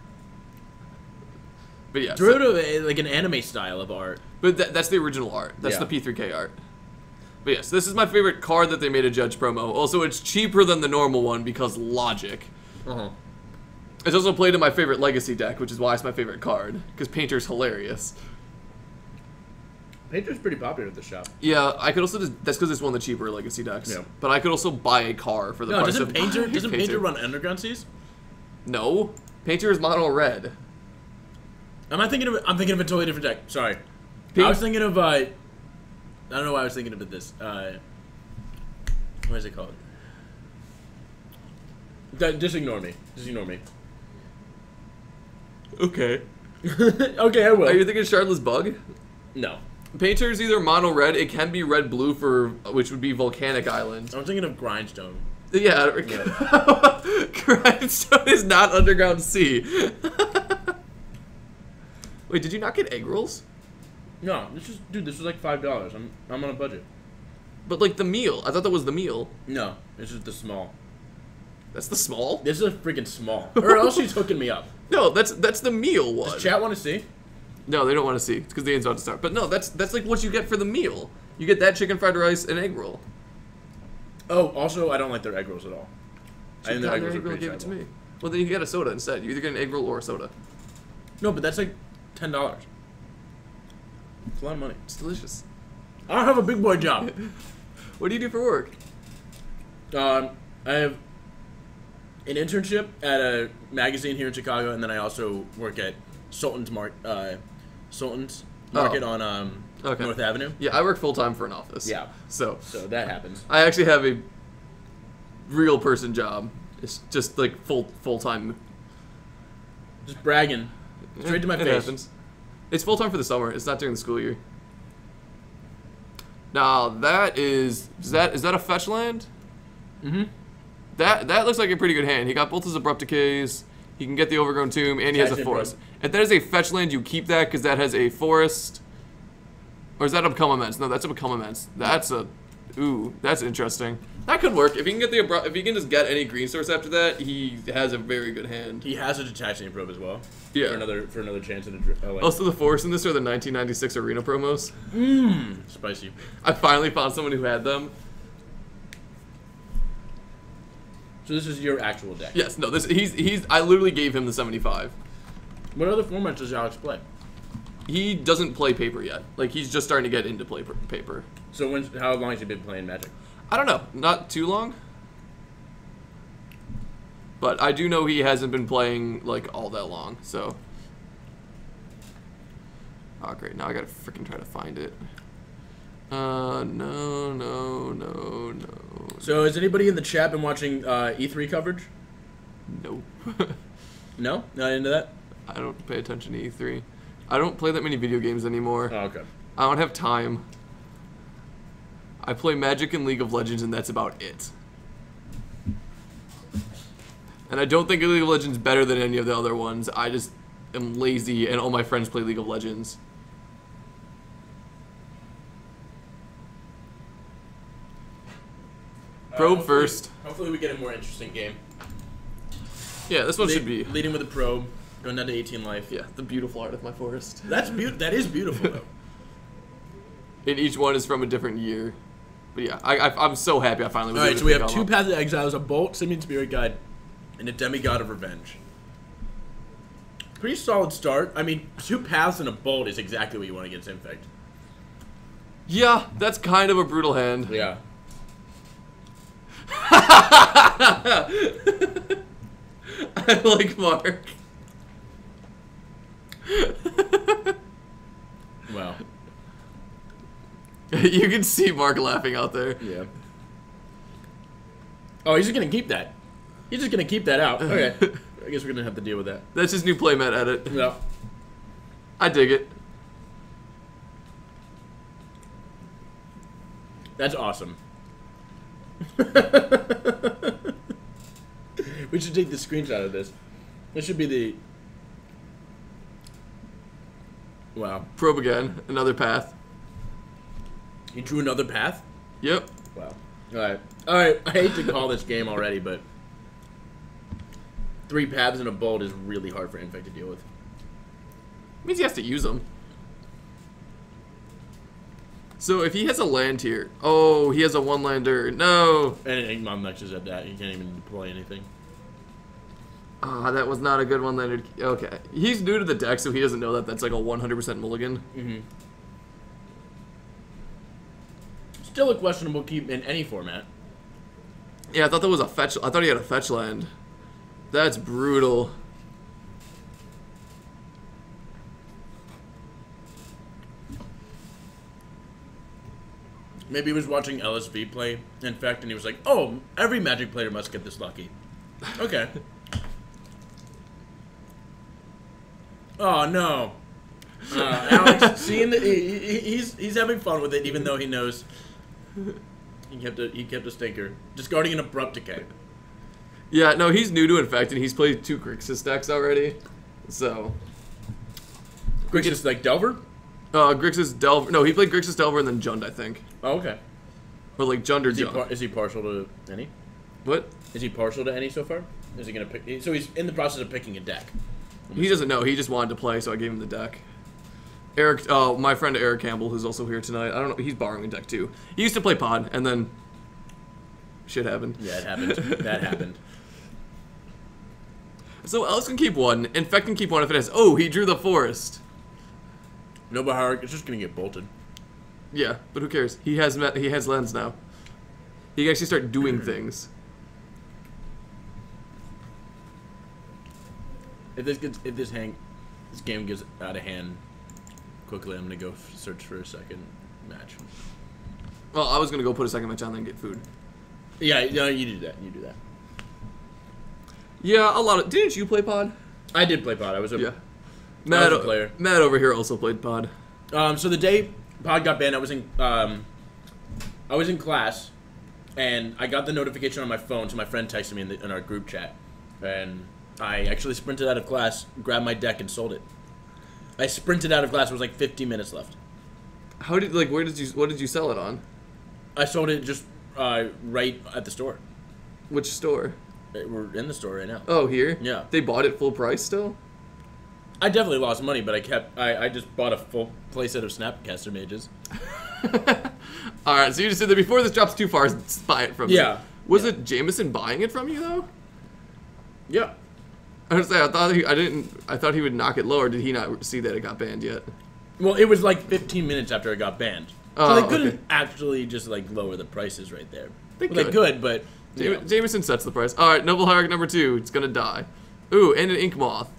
But yeah. Drew to like an anime style of art. But that's the original art. That's Yeah. the P3K art. But yes, this is my favorite card that they made a Judge promo. Also, it's cheaper than the normal one because logic. Uh-huh. It's also played in my favorite Legacy deck, which is why it's my favorite card. Because Painter's hilarious. Painter's pretty popular at the shop. Yeah, I could also that's because it's one of the cheaper Legacy decks. Yeah. But I could also buy a car for the No, price doesn't of Painter run Underground Seas? No, Painter is mono red. I'm thinking of a totally different deck. Sorry. Pink? I was thinking of I don't know why I was thinking of this. What is it called? Just ignore me. Just ignore me. Okay. Okay, I will. Are you thinking Shardless Bug? No. Painter is either mono red. It can be red blue for which would be Volcanic Island. I'm thinking of Grindstone. Yeah. Grindstone is not Underground Sea. Wait, did you not get egg rolls? No, this was like $5. I'm on a budget. But like the meal, I thought that was the meal. No, this is the small. That's the small. This is freaking small. Or else she's hooking me up. No, that's the meal one. Does chat want to see? No, they don't want to see. It's because the game's about to start. But no, that's like what you get for the meal. You get that chicken fried rice and egg roll. Oh, also, I don't like their egg rolls at all. I think their egg rolls are pretty gave it to terrible. me. Well, then you can get a soda instead. You either get an egg roll or a soda. No, but that's like $10. It's a lot of money. It's delicious. I don't have a big boy job. What do you do for work? I have an internship at a magazine here in Chicago, and then I also work at Sultan's Market on Okay. North Avenue. Yeah, I work full time for an office. Yeah. So So that happens. I actually have a real person job. It's just like full time. Just bragging. Straight to my It face. happens. It's full time for the summer. It's not during the school year. Now that is that a fetch land? Mm-hmm. That looks like a pretty good hand. He got both his abrupt decays. He can get the Overgrown Tomb, and he has a Catch it, forest. bro. If that is a fetch land, you keep that because that has a forest. Or is that a Become Immense? No, that's a Become Immense. That's a... Ooh, that's interesting. That could work. If he can get if he can just get any green source after that, he has a very good hand. He has a detaching probe as well. Yeah. For another chance in a Also, the forest in this are the 1996 arena promos. Spicy. I finally found someone who had them. So this is your actual deck. Yes, no, I literally gave him the 75. What other formats does Alex play? He doesn't play paper yet. Like, he's just starting to get into paper. So how long has he been playing Magic? I don't know. Not too long. But I do know he hasn't been playing, like, all that long, so. Oh, great. Now I gotta freaking try to find it. No. So has anybody in the chat been watching E3 coverage? No. No? Not into that? I don't pay attention to E3. I don't play that many video games anymore. Oh, okay. I don't have time. I play Magic and League of Legends, and that's about it. And I don't think League of Legends is better than any of the other ones. I just am lazy, and all my friends play League of Legends. Probe first. Hopefully we get a more interesting game. Yeah, this one should be. Leading with a probe, going down to 18 life. Yeah, the beautiful art of my forest. That is beautiful, though. And each one is from a different year. But yeah, I'm so happy I finally was Alright, able so to we pick have two them up. Paths of Exiles, a Bolt, Simian Spirit Guide, and a Demigod of Revenge. Pretty solid start. I mean, 2 Paths and a Bolt is exactly what you want against Infect. Yeah, that's kind of a brutal hand. Yeah. I like Mark. Wow. You can see Mark laughing out there. Yeah. Oh, he's just gonna keep that. He's just gonna keep that out. Okay. I guess we're gonna have to deal with that. That's his new playmat edit. Yeah. I dig it. That's awesome. We should take the screenshot of this. This should be the... Wow. Probe again. Another path. You drew another path? Yep. Wow. Alright. Alright, I hate to call this game already, but... 3 paths and a bolt is really hard for Infect to deal with. Means he has to use them. So if he has a land here... Oh, he has a 1-lander. No! And non-mexes at that. He can't even deploy anything. Ah, that was not a good 1-lander. Okay. He's new to the deck, so he doesn't know that that's like a 100% mulligan. Mm-hmm. Still a questionable keep in any format. Yeah, I thought that was a fetch... I thought he had a fetch land. That's brutal. Maybe he was watching LSV play Infect, and he was like, oh, every Magic player must get this lucky. Okay. Oh, no. Alex, seeing that he's having fun with it, even though he knows he kept a stinker. Discarding an Abrupt Decay. Yeah, no, he's new to Infect, and he's played 2 Grixis decks already. So... Grixis, like Delver? Grixis Delver... No, he played Grixis Delver and then Jund, I think. Oh, okay. Or like Jund or Jund. Is he partial to any? What? Is he partial to any so far? Is he gonna pick? So he's in the process of picking a deck. He doesn't know. He just wanted to play, so I gave him the deck. Eric, my friend Eric Campbell, who's also here tonight. I don't know. He's borrowing a deck too. He used to play Pod, and then shit happened. Yeah, it happened. That happened. So Alex can keep 1. Infect can keep 1 if it has. Oh, he drew the forest. No Bahar, it's just gonna get bolted. Yeah, but who cares? He has lens now. He can actually start doing things. If this game gets out of hand quickly, I'm gonna go search for a second match. Well, I was gonna go put a second match on, then get food. Yeah, no, you do that. You do that. Yeah, a lot of. Didn't you play Pod? I did play Pod. I was a Yeah. I was a player. Matt over here also played Pod. So the day Pod got banned, I was in class, and I got the notification on my phone. So my friend texted me in our group chat, and I actually sprinted out of class, grabbed my deck, and sold it. I sprinted out of class. There was like 15 minutes left. How did what did you sell it on? I sold it just right at the store. Which store? We're in the store right now. Oh, here? Yeah. They bought it full price still? I definitely lost money, but I just bought a full playset of Snapcaster Mages. Alright, so you just said that before this drops too far, buy it from me. Yeah. Was it Jameson buying it from you though? Yeah. I was saying, I thought he would knock it lower. Did he not see that it got banned yet? Well, it was like 15 minutes after it got banned. Oh, So they couldn't okay. actually just like lower the prices right there. They Well, they could, but you know. Jameson sets the price. Alright, Noble Hierarch number 2. It's gonna die. Ooh, and an Ink Moth.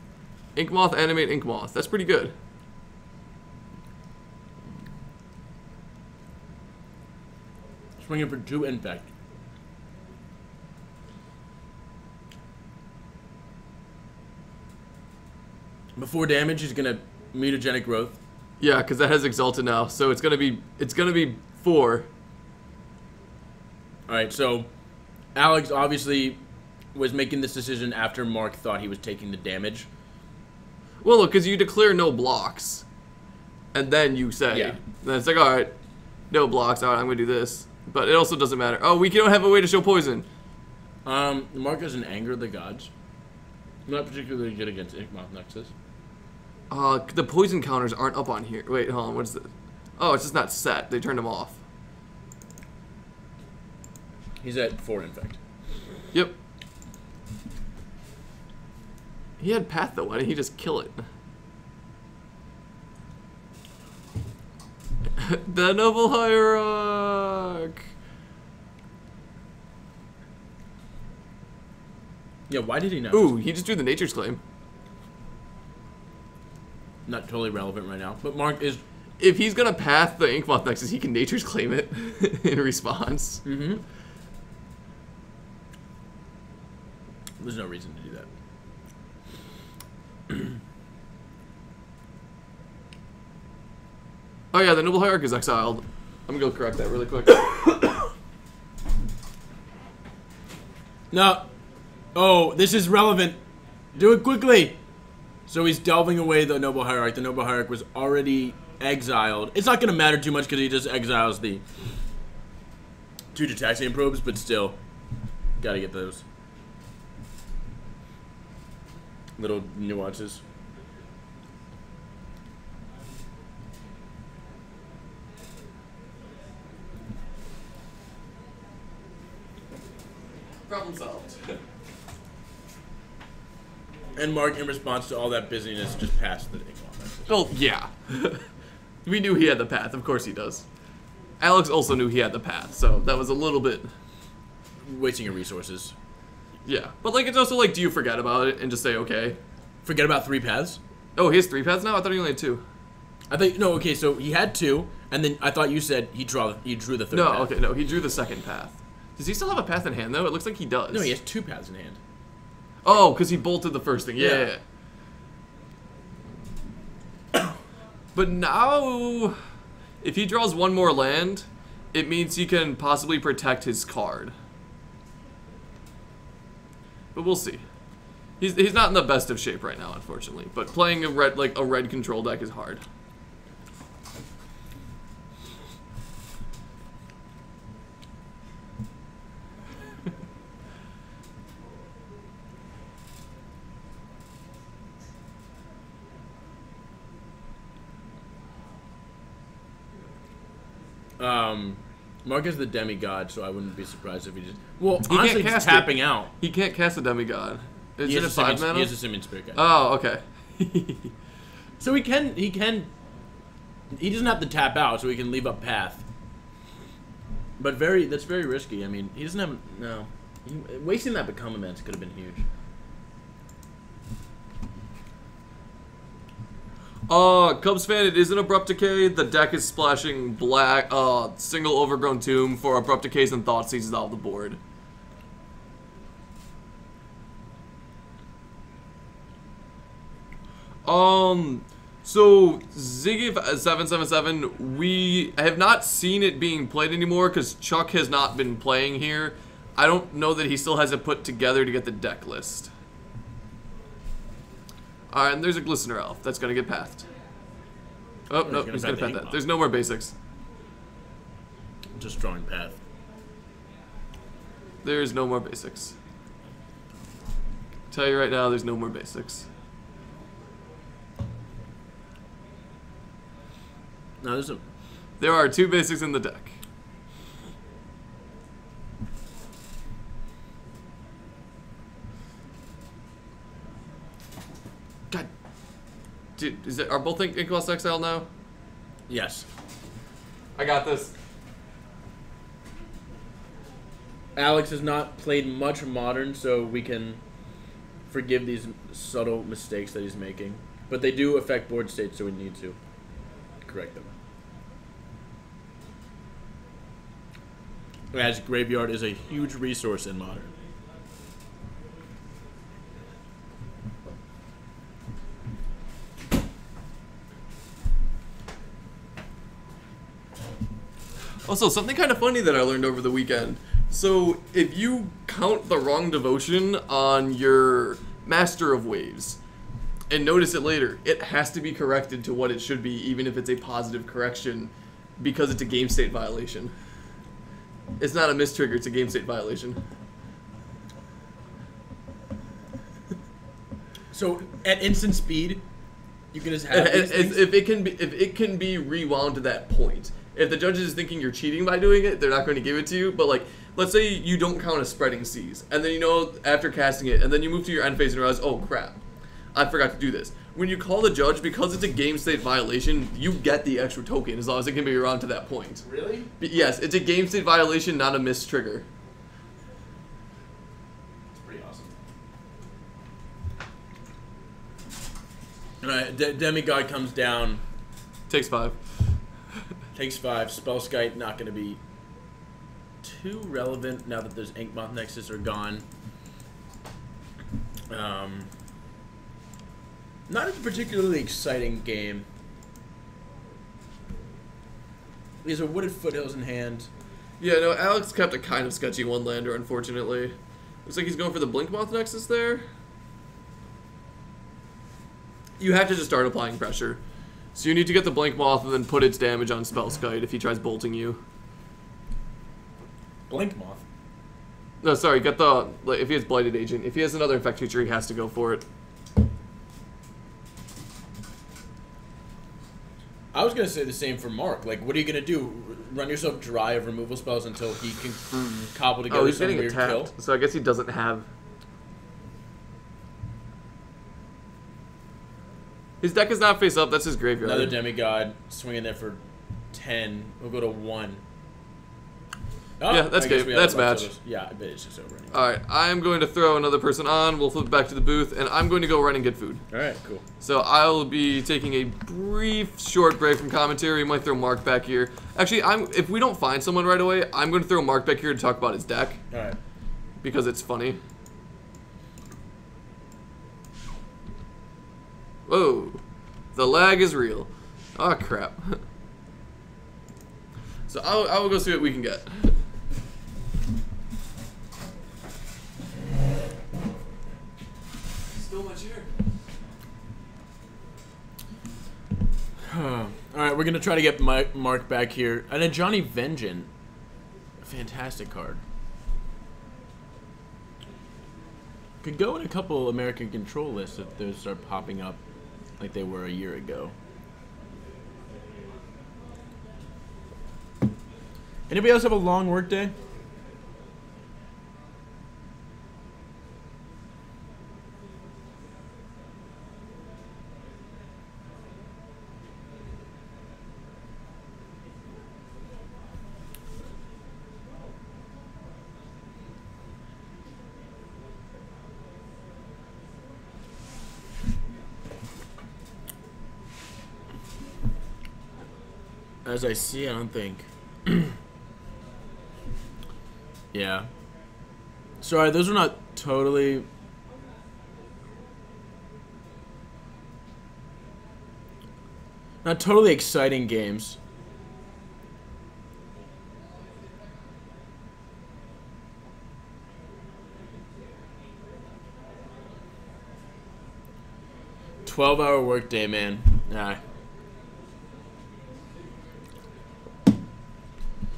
Ink Moth, animate Ink Moth. That's pretty good. Swinging for 2 Infect. Before damage, he's gonna mutagenic growth. Yeah, because that has Exalted now, so it's gonna be 4. All right, so Alex obviously was making this decision after Mark thought he was taking the damage. Well, look, because you declare no blocks, and then you say, Yeah. then it's like, all right, no blocks. All right, I'm gonna do this, but it also doesn't matter. Oh, we don't have a way to show poison. Mark doesn't anger the gods. Not particularly good against Inkmoth Nexus. The poison counters aren't up on here. Wait, hold on. What is it? Oh, it's just not set. They turned them off. He's at 4 Infect. Yep. He had Path though. Why didn't he just kill it? The Noble Hierarch. Yeah, why did he not? Ooh, he just drew the Nature's Claim. Not totally relevant right now, but Mark is. If he's gonna Path the Inkmoth Nexus, he can Nature's Claim it in response. Mm-hmm. There's no reason to do that. Oh yeah, the Noble Hierarch is exiled. I'm gonna go correct that really quick. No. Oh, this is relevant. Do it quickly. So he's delving away the Noble Hierarch. The Noble Hierarch was already exiled. It's not going to matter too much because he just exiles the 2 Gitaxian probes, but still, got to get those little nuances. Problem solved. And Mark, in response to all that busyness, just passed the Inkmoth Nexus. Well, yeah. We knew he had the Path. Of course he does. Alex also knew he had the Path, so that was a little bit... Wasting your resources. Yeah. But, like, it's also like, do you forget about it and just say, okay? Forget about 3 paths? Oh, he has 3 paths now? I thought he only had 2. I think, no, okay, so he had 2, and then I thought you said he drew the 3rd No, path. okay, no, he drew the 2nd path. Does he still have a path in hand, though? It looks like he does. No, he has 2 paths in hand. Oh, because he bolted the first thing. Yeah. But now, if he draws 1 more land, it means he can possibly protect his card. But we'll see. He's not in the best of shape right now, unfortunately. But playing a red control deck is hard. Mark is the demigod, so I wouldn't be surprised if he just... Well, He honestly, can't he's cast tapping out. He can't cast a demigod. Is He it a has 5 He mana? has a Simian Spirit Guide. Oh, okay. So he doesn't have to tap out, so he can leave up path. But that's very risky. I mean, he doesn't have... No. Wasting that Become Immense could have been huge. Cubs fan, it is an Abrupt Decay. The deck is splashing black, single Overgrown Tomb for Abrupt Decays and Thought Seizes out of the board. So Ziggy 777, we have not seen it being played anymore because Chuck has not been playing here. I don't know that he still has it put together to get the deck list. Alright, and there's a Glistener Elf. That's gonna get pathed. Oh, no, he's gonna path that. There's no more basics. Just drawing path. There's no more basics. Tell you right now, there's no more basics. No, there's a... There are 2 basics in the deck. God. Dude, are both Inquest Exile now? Yes. I got this. Alex has not played much Modern, so we can forgive these subtle mistakes that he's making. But they do affect board state, so we need to correct them. As Graveyard is a huge resource in Modern. Also, something kind of funny that I learned over the weekend. So, if you count the wrong devotion on your Master of Waves and notice it later, it has to be corrected to what it should be, even if it's a positive correction, because it's a game state violation. It's not a mistrigger, it's a game state violation. So, at instant speed, you can just have these things? If it can be rewound to that point. If the judge is thinking you're cheating by doing it, they're not going to give it to you. But like, let's say you don't count as spreading seas, and then after casting it, and then you move to your end phase and realize, oh crap, I forgot to do this. When you call the judge, because it's a game state violation, you get the extra token as long as it can be around to that point. Really? Yes, it's a game state violation, not a miss trigger. It's pretty awesome. Alright, Demigod comes down. Takes 5. Takes 5. Spellskite not going to be too relevant now that those Inkmoth Nexus are gone. Not a particularly exciting game. These are Wooded Foothills in hand. Yeah, no, Alex kept a kind of sketchy one-lander, unfortunately. Looks like he's going for the Blinkmoth Nexus there. You have to just start applying pressure. So you need to get the Blinkmoth and then put its damage on Spellskite if he tries bolting you. Blinkmoth? No, sorry, get the... Like, if he has Blighted Agent. If he has another Infect feature, he has to go for it. I was going to say the same for Mark. Like, what are you going to do? Run yourself dry of removal spells until he can cobble together he's some getting weird attacked, kill? so I guess he doesn't have... His deck is not face up, that's his graveyard. Another Demigod swinging there for 10. We'll go to 1. Oh, yeah, that's game. That's match. Yeah, I bet it's just over anyway. Alright, I'm going to throw another person on. We'll flip back to the booth, and I'm going to go run and get food. Alright, cool. So I'll be taking a brief, short break from commentary. We might throw Mark back here. Actually, if we don't find someone right away, I'm going to throw Mark back here to talk about his deck. Alright. Because it's funny. Whoa. The lag is real. Oh, crap. So I will go see what we can get. Still my chair. Alright, we're going to try to get Mark back here. And then Johnny Vengeance. Fantastic card. Could go in a couple American Control lists if those start popping up like they were a year ago. Anybody else have a long work day? As I see, I don't think. Yeah. Sorry, those are not totally... Not totally exciting games. 12-hour workday, man. Nah. At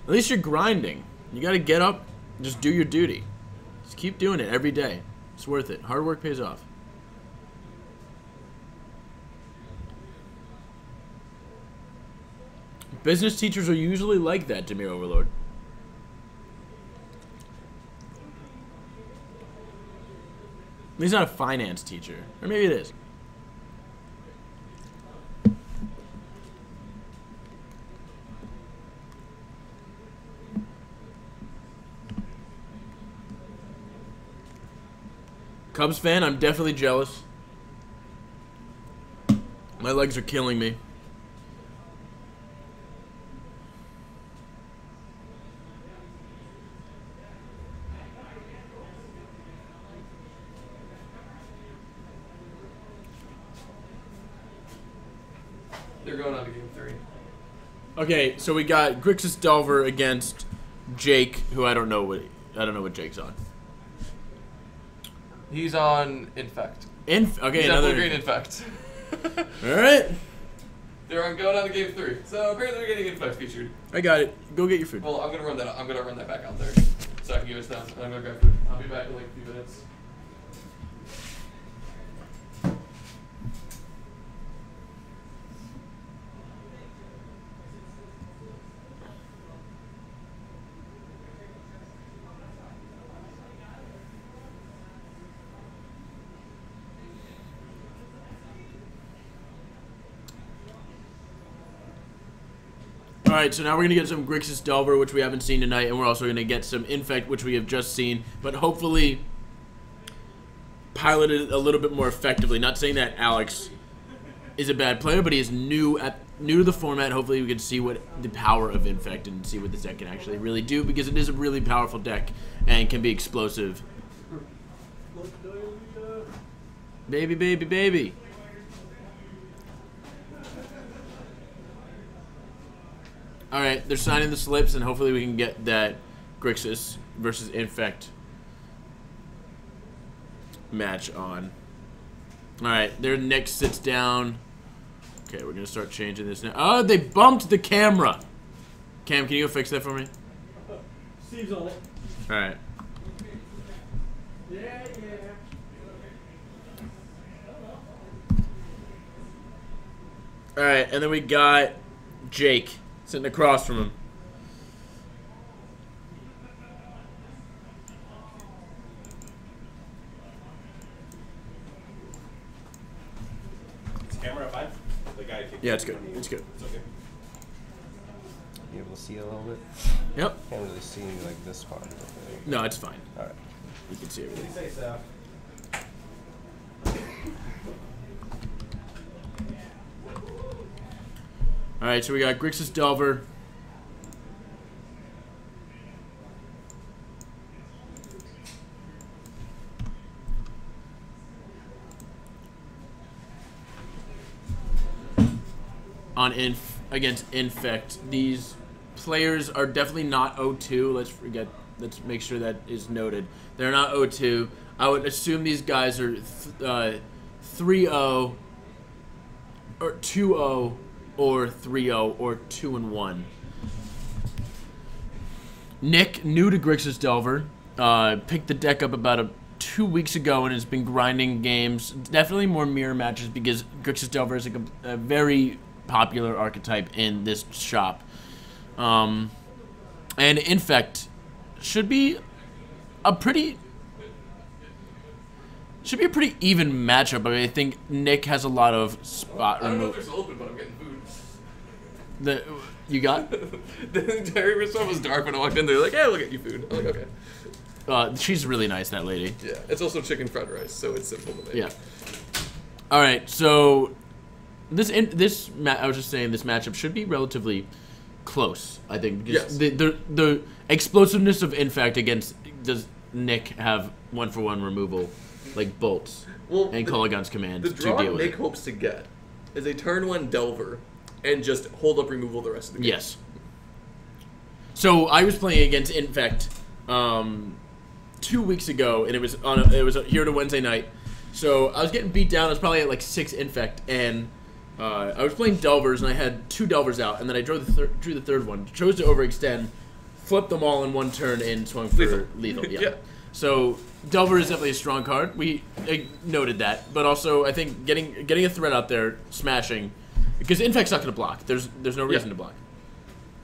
least you're grinding. You gotta get up, just do your duty. Just keep doing it every day. It's worth it. Hard work pays off. Business teachers are usually like that, Demir Overlord. He's not a finance teacher. Or maybe it is. Cubs fan, I'm definitely jealous. My legs are killing me. They're going on to game 3. Okay, so we got Grixis Delver against Jake, who I don't know what Jake's on. He's on Infect. Okay, He's another on Blue-Green Infect. All right, They're going on to game 3. So apparently we're getting Infect featured. I got it. Go get your food. Well, I'm gonna run that. I'm gonna run that back out there, so I can give us down. I'm gonna grab food. I'll be back in like a few minutes. Alright, so now we're going to get some Grixis Delver, which we haven't seen tonight, and we're also going to get some Infect, which we have just seen, but hopefully piloted a little bit more effectively. Not saying that Alex is a bad player, but he is new to the format. Hopefully we can see what the power of Infect and see what this deck can actually really do, because it is a really powerful deck and can be explosive. Baby, baby, baby. Alright, they're signing the slips, and hopefully we can get that Grixis versus Infect match on. Alright, their Nick sits down. Okay, we're going to start changing this now. Oh, they bumped the camera! Cam, can you go fix that for me? Steve's on it. Alright. Yeah. Alright, and then we got Jake sitting across from him. Is the camera fine? The guy kicked Yeah, it's good. It's good. It's okay. You able to see a little bit? Yep. Can't really see like this part of it. No, it's fine. All right. You can see everything. Say so. Alright, so we got Grixis Delver. On against Infect. These players are definitely not 0-2. Let's make sure that is noted. They're not 0-2. I would assume these guys are 3-0 or 2-0 or 3-0 or 2-1. Nick, new to Grixis Delver, picked the deck up about 2 weeks ago and has been grinding games. Definitely more mirror matches because Grixis Delver is a very popular archetype in this shop. And Infect should be a pretty even matchup. I mean, I think Nick has a lot of spot I don't know if remove. there's open, but I'm getting food. You got? The entire restaurant was dark when I walked in. They're like, "Yeah, we'll get you food." I'm like, "Okay." She's really nice, that lady. Yeah, it's also chicken fried rice, so it's simple to make. Yeah. All right, so I was just saying this matchup should be relatively close. I think because the explosiveness of Infect against does Nick have 1-for-1 removal like bolts and Kolagon's command The to draw deal with Nick it. hopes to get is a turn 1 Delver and just hold up removal the rest of the game. Yes. So I was playing against Infect 2 weeks ago, and it was here to Wednesday night. So I was getting beat down. I was probably at like 6 Infect, and I was playing Delvers, and I had 2 Delvers out, and then I drew the third one. Chose to overextend, flipped them all in one turn, and swung for lethal. Yeah. Yeah. So Delver is definitely a strong card. We noted that, but also I think getting a threat out there, smashing, because Infect's not going to block. There's no reason to block.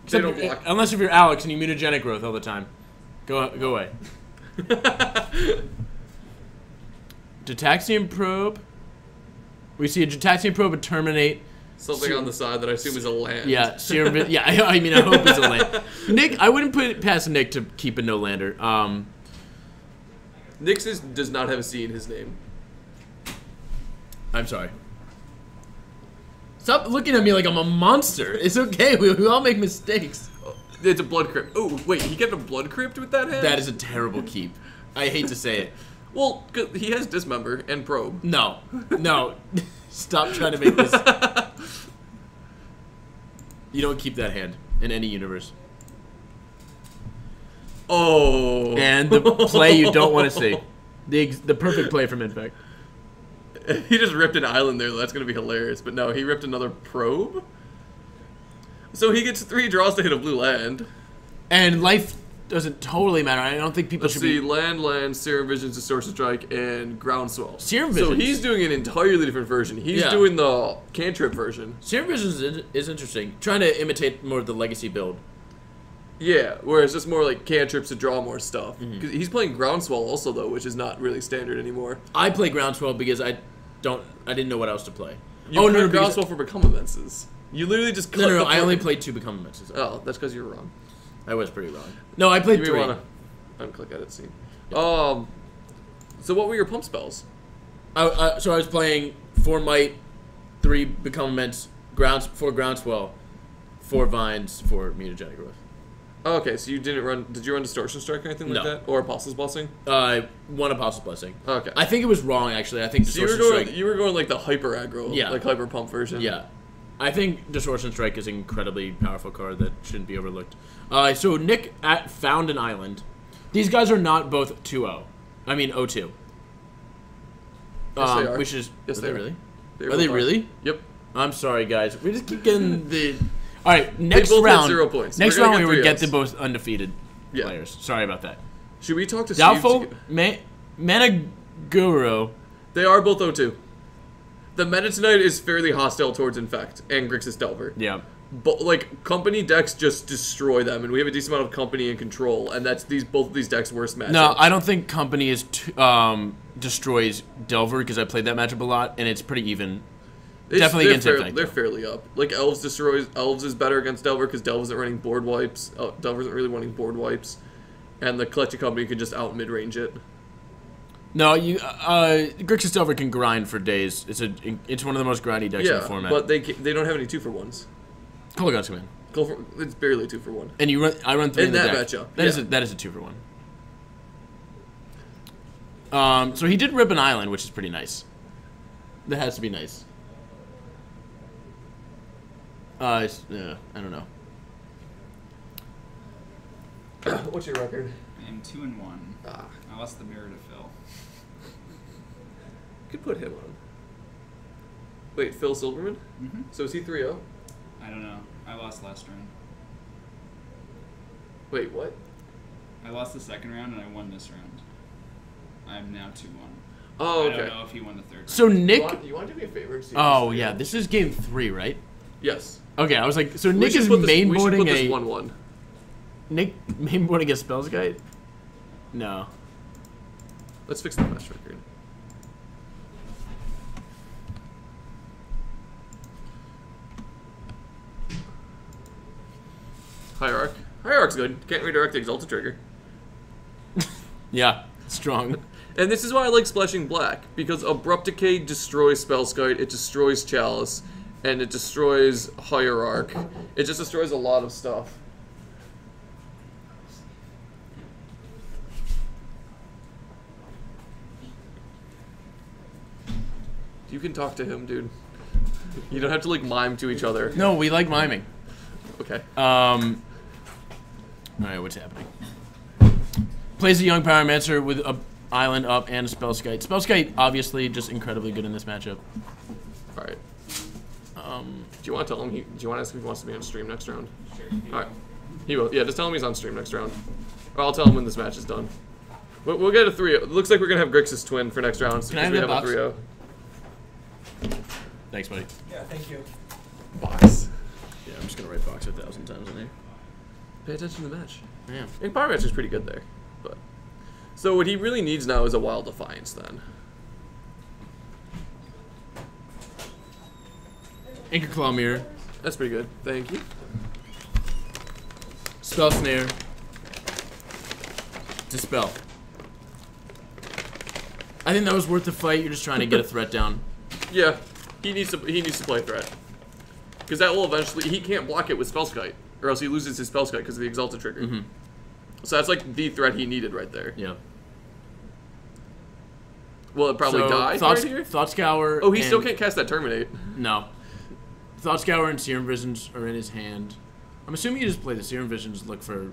They don't block. Unless if you're Alex and you mutagenic growth all the time. Go away. Gitaxian Probe. We see a Gitaxian Probe and Terminate. Something on the side that I assume is a land. Yeah, Serum. Yeah, I mean, I hope it's a land. Nick, I wouldn't put it past Nick to keep a no-lander. Nyx does not have a C in his name. I'm sorry. Stop looking at me like I'm a monster. It's okay. We all make mistakes. It's a Blood Crypt. Oh, wait, he get a Blood Crypt with that hand? That is a terrible keep. I hate to say it. Well, he has Dismember and Probe. No. Stop trying to make this. You don't keep that hand in any universe. Oh. And the play you don't want to see. The perfect play from Infect. He just ripped an island there. That's going to be hilarious. But no, he ripped another Probe? So he gets 3 draws to hit a blue land. And life doesn't totally matter. I don't think people Let's should see, be... Land, Serum Visions, Distortion Strike, and Groundswell. Serum Visions. So he's doing an entirely different version. He's doing the cantrip version. Serum Visions is interesting. Trying to imitate more of the Legacy build. Yeah, whereas it's more like cantrips to draw more stuff. Because he's playing Groundswell also, though, which is not really standard anymore. I play Groundswell because I didn't know what else to play. You play Groundswell for Become Immenses. You literally just cut No, I only played 2 Become Immenses. Oh, that's because you're wrong. I was pretty wrong. No, I played 3. You may want to unclick edit scene. So what were your pump spells? So I was playing 4 Might, 3 Become Immense, 4 Groundswell, 4 Vines, 4 Mutagenic Growth. Oh, okay, so you didn't run... Did you run Distortion Strike or anything like that? Or Apostle's Blessing? 1 Apostle's Blessing. Okay. I think it was wrong, actually. I think So Distortion Strike... you were going like the hyper aggro, Yeah. like hyper pump version. Yeah. I think Distortion Strike is an incredibly powerful card that shouldn't be overlooked. So Nick found an island. These guys are not both 2-0. I mean 0-2. Yes, they are. Which is... Yes, are they they are. really? They Are they really? Yep. I'm sorry, guys. We just keep getting the... All right, next both had round. 0 points. Next We're gonna round, we would get get 3 the both undefeated Yeah. players. Sorry about that. Should we talk to Doubtful, Steve? Managuro. They are both 0-2. The meta tonight is fairly hostile towards Infect and Grixis Delver. Yeah. But like company decks just destroy them, and we have a decent amount of company and control, and that's both of these decks' worst matchups. No, I don't think Company is destroys Delver because I played that matchup a lot, and it's pretty even. Definitely against Infect. They're fairly up. Like Elves is better against Delver because Delver isn't running board wipes. Delver isn't really running board wipes, and the Collective Company can just out mid-range it. No, Grixis Delver can grind for days. It's one of the most grindy decks in the format. But they don't have any 2-for-1s. Color Guns come in. It's barely 2-for-1. And I run 3 In in the that deck. matchup, That is a 2-for-1. So he did rip an island, which is pretty nice. That has to be nice. I don't know. What's your record? I am 2-1. Ah. I lost the mirror to Phil. You could put him on. Wait, Phil Silverman? Mm-hmm. So is he 3-0? I don't know. I lost last round. Wait, what? I lost the second round and I won this round. I'm now 2-1. Oh, okay. I don't know if he won the third round. So Nick... You want to do me a favor? And see Oh, yeah. This is game 3, right? Yes. Okay, I was like... So We Nick should is put this- mainboarding We should put this a... 1-1. Nick mainboarding a Spells Guide? No. Let's fix the match record. Hierarch. Hierarch's good. Can't redirect the Exalted Trigger. Yeah, strong. And this is why I like splashing black, because Abrupt Decay destroys Spellskite, it destroys Chalice, and it destroys Hierarch. It just destroys a lot of stuff. You can talk to him, dude. You don't have to, like, mime to each other. No, we like miming. Okay. Alright, what's happening? Plays a young Pyromancer with a Island up and a Spellskite. Spellskite, obviously, just incredibly good in this matchup. All right. Do you want to tell him? Do you want to ask if he wants to be on stream next round? Sure. All right. He will. Yeah, just tell him he's on stream next round. Or I'll tell him when this match is done. We'll get a 3-0. It looks like we're gonna have Grixis twin for next round. So Can I have we that have box? a 3-0. Thanks, buddy. Yeah, thank you. Box. Yeah, I'm just gonna write box 1,000 times in there. Pay attention to the match. Yeah. I think Power Match is pretty good there, but so what he really needs now is a Wild Defiance then. Anchor Claw Mirror. That's pretty good. Thank you. Spell Snare. Dispel. I think that was worth the fight. You're just trying to get a threat down. Yeah, he needs to play threat because that will eventually he can't block it with Spellskite or else he loses his Spellskite because of the Exalted trigger. Mm-hmm. So that's like the threat he needed right there. Yeah. Will it probably die Thought right here? Scour. Oh, he still can't cast that Terminate. No. Thought Scour and Serum Visions are in his hand. I'm assuming you just play the Serum Visions, look for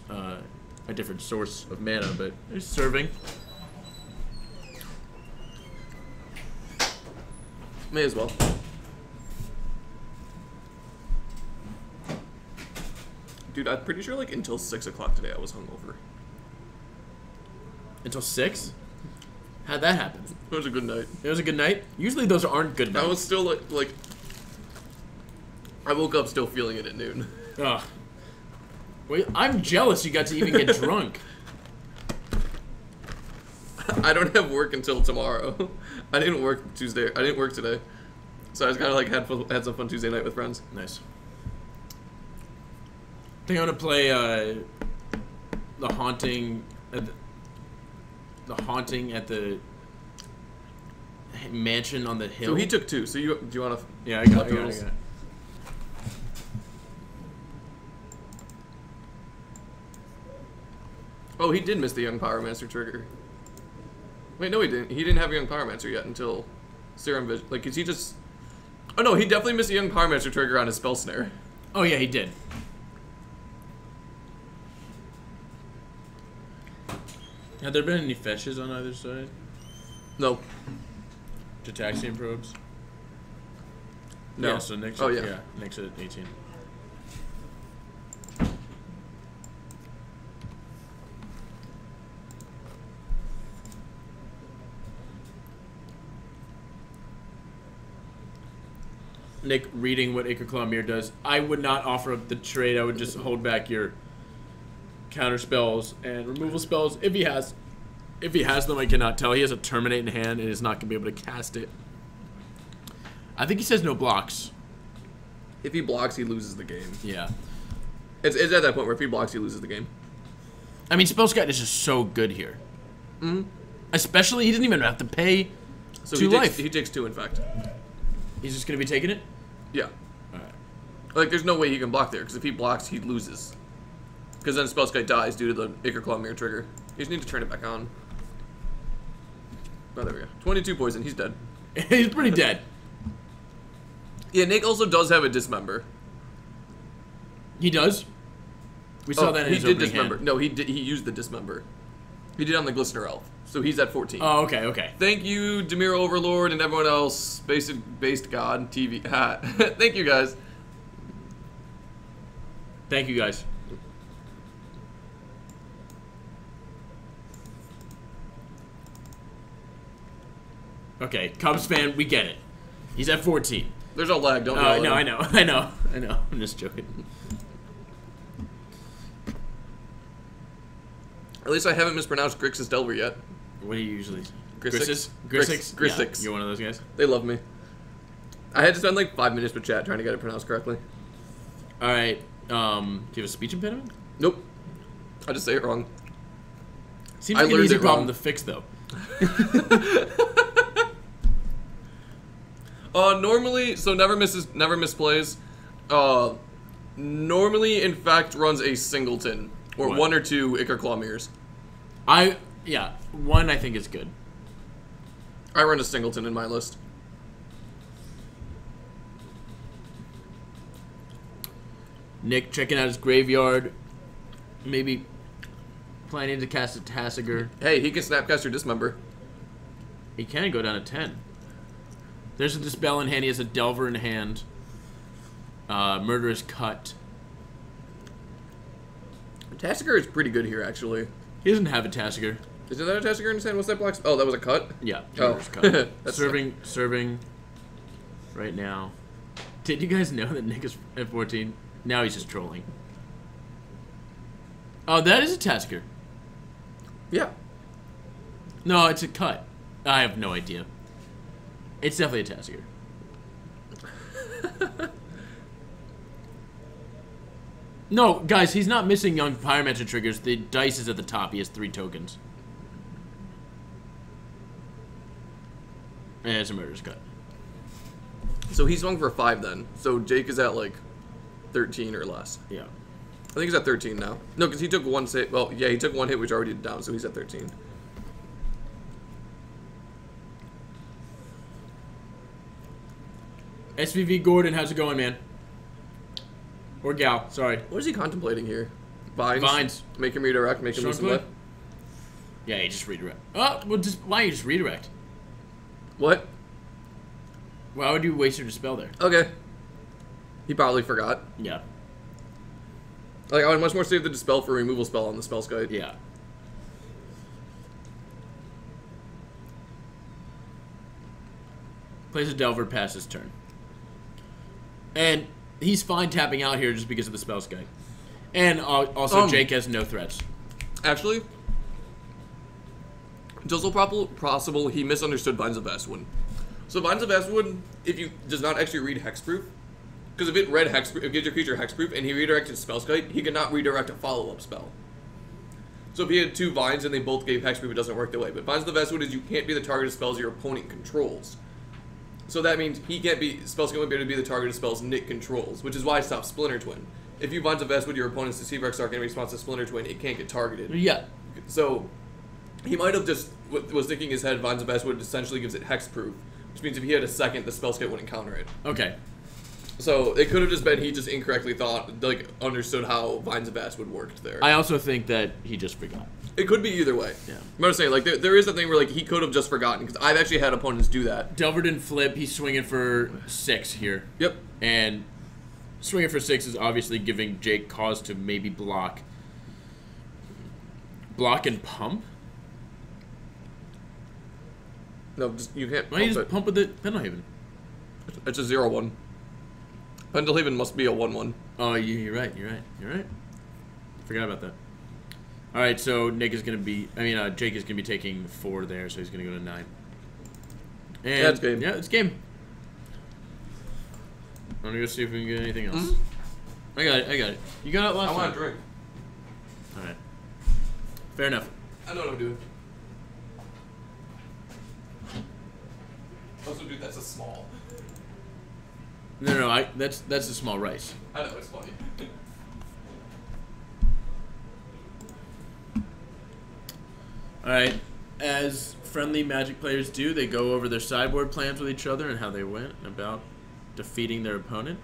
a different source of mana, but he's serving. May as well. Dude, I'm pretty sure like until 6 o'clock today I was hungover. Until 6? How'd that happen? It was a good night. It was a good night? Usually those aren't good nights. I was still like I woke up still feeling it at noon. Ugh. Wait, I'm jealous you got to even get drunk. I don't have work until tomorrow. I didn't work Tuesday. I didn't work today. So I just kind of like had some fun Tuesday night with friends. Nice. I think I'm gonna play the haunting at the mansion on the hill. So he took 2. So do you want to? Yeah, I got it. Oh, he did miss the Young Power Master trigger. Wait, no, he didn't. He didn't have a Young Power Master yet until Serum Vision. Like, is he just? Oh no, he definitely missed the Young Power Master trigger on his Spell Snare. Oh yeah, he did. Have there been any fetches on either side? No. Jataxian probes? No. Yeah, so Nick's Oh, at, yeah. Nick's at 18. Nick reading what Acre Claw Mirror does. I would not offer up the trade. I would just hold back your counter spells and removal spells if he has. If he has them, I cannot tell. He has a Terminate in hand and is not going to be able to cast it. I think he says no blocks. If he blocks, he loses the game. Yeah. It's at that point where if he blocks, he loses the game. I mean, Spellskite is just so good here. Mm-hmm. Especially, he didn't even have to pay So 2 life. he takes 2, in fact. He's just going to be taking it? Yeah. Alright. Like, there's no way he can block there, because if he blocks, he loses. Because then Spellskite dies due to the Acre Claw Mirror trigger. You just need to turn it back on. Oh, there we go. 22 poison. He's dead. He's pretty dead. Yeah, Nick also does have a Dismember. He does? We saw that in his he did opening Dismember. hand. No, he used the Dismember. He did on the Glistener Elf. So he's at 14. Oh, okay, okay. Thank you, Demir Overlord, and everyone else. Based God TV. Thank you, guys. Thank you, guys. Okay, Cubs fan, we get it. He's at 14. There's no lag, don't No, yell at him. I know. I'm just joking. At least I haven't mispronounced Grixis Delver yet. What do you usually... Grixis? Grixis? Grixis. Yeah, you're one of those guys? They love me. I had to spend like 5 minutes with chat trying to get it pronounced correctly. Alright, do you have a speech impediment? Nope. I just say it wrong. Seems I like an learned easy it problem wrong. to fix, though. Normally, so never misplays. Normally, in fact, runs a singleton or What? 1 or 2 Ichor Claw Mirrors. Yeah, 1 I think is good. I run a singleton in my list. Nick checking out his graveyard. Maybe planning to cast a Tassiger. Hey, he can Snapcaster Dismember. He can go down to 10. There's a Dispel in hand. He has a Delver in hand. Murderous Cut. Tassiger is pretty good here, actually. He doesn't have a Tassiger. Isn't that a Tassiger in his hand? What's that block? Oh, that was a cut? Yeah. Oh. Murderous Cut. That's serving right now. Did you guys know that Nick is at 14? Now he's just trolling. Oh, that is a Tassiger. Yeah. No, it's a cut. I have no idea. It's definitely a Tassiger. No, guys, he's not missing young Pyromancer triggers. The dice is at the top. He has 3 tokens. And it's a Murderous Cut. So he swung for 5 then. So Jake is at like 13 or less. Yeah. I think he's at 13 now. No, because he took 1 save. Well, yeah, he took 1 hit, which already did down, so he's at 13. SVV Gordon, how's it going, man? Or gal, sorry. What is he contemplating here? Vines? Vines. Make him redirect, make him lose some Strong life. Yeah, you just redirect. Oh, well, why you just redirect? What? Why would you waste your Dispel there? Okay. He probably forgot. Yeah. Like, I would much more save the Dispel for removal spell on the spell skite. Yeah. Plays a Delver, passes turn. And he's fine tapping out here just because of the spell skite. And also, Jake has no threats. Actually, it's also possible he misunderstood Vines of Vastwood. So Vines of Vastwood, if you does not actually read Hexproof, because if it read Hexproof, it gives your creature Hexproof, and he redirected Spellskite, he cannot redirect a follow-up spell. So if he had 2 Vines and they both gave Hexproof, it doesn't work that way. But Vines of the Vastwood is you can't be the target of spells your opponent controls. So that means he can't be, Spellskite won't be able to be the target of spells Nick controls, which is why I stopped Splinter Twin. If you Vines of Vastwood your opponent's Deceiver Exarch in response to Splinter Twin, it can't get targeted. Yeah. So he might have just was thinking in his head Vines of Vastwood essentially gives it Hexproof, which means if he had a second, the Spellskite wouldn't counter it. Okay. So it could have just been he just incorrectly thought, like, understood how Vines of Vastwood worked there. I also think that he just forgot. It could be either way. Yeah. I'm just saying, like, there is a thing where, like, he could have just forgotten, because I've actually had opponents do that. Delver didn't flip. He's swinging for 6 here. Yep. And swinging for 6 is obviously giving Jake cause to maybe block. Block and pump? No, just, you can't Why don't you just pump with the Pendelhaven? It's a 0-1. Pendelhaven must be a 1-1. Oh, you're right. You're right. Forgot about that. All right, so Nick is gonna be. Jake is gonna be taking 4 there, so he's gonna go to 9. And Yeah, it's game. Yeah, it's game. I'm gonna go see if we can get anything else. Mm-hmm. I got it. You got it last I time. want a drink. All right. Fair enough. I know what I'm doing. Also, dude, that's a small. No. That's a small rice. I know, it's funny. All right. As friendly Magic players do, they go over their sideboard plans with each other and how they went about defeating their opponent.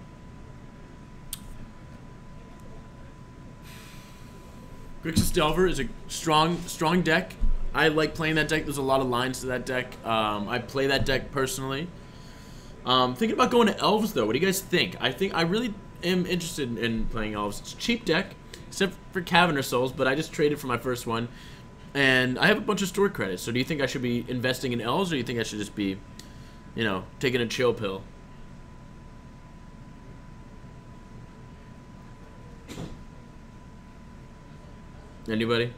Grixis Delver is a strong deck. I like playing that deck. There's a lot of lines to that deck. I play that deck personally. Thinking about going to Elves, though. What do you guys think? I really am interested in playing Elves. It's a cheap deck, except for Caverner Souls, but I just traded for my first one. And I have a bunch of store credits. So do you think I should be investing in Elves, or do you think I should just be, taking a chill pill? Anybody?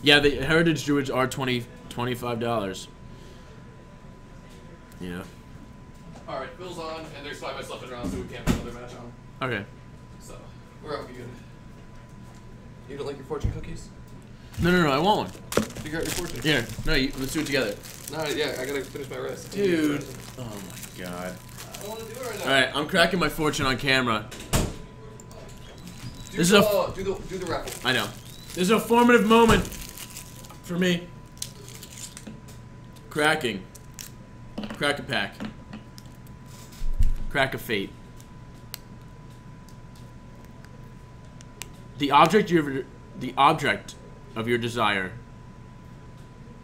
Yeah, the Heritage Druids are $25. Yeah. Alright, Phil's on, and there's 5 left around, so we can't put another match on. Okay. So, we're all good. You don't like your fortune cookies? No, I want one. Figure out your fortune. Here, no, let's do it together. No, yeah, I gotta finish my rest. Dude. Oh my god. I don't wanna do it right now. Alright, I'm cracking my fortune on camera. Do This is do the raffle. I know. This is a formative moment for me. Cracking Crack a pack. Crack a fate. The object of your desire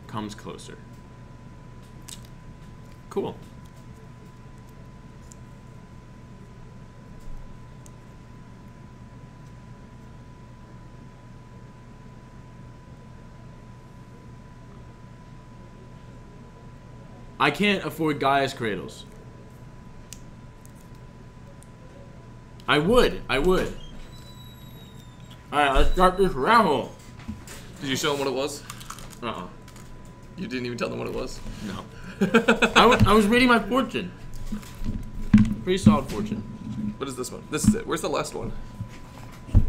comes closer. Cool. I can't afford Gaia's Cradles. I would. Alright, let's start this raffle. Did you show them what it was? Uh-uh. You didn't even tell them what it was? No. I was reading my fortune. Pretty solid fortune. What is this one? This is it. Where's the last one? We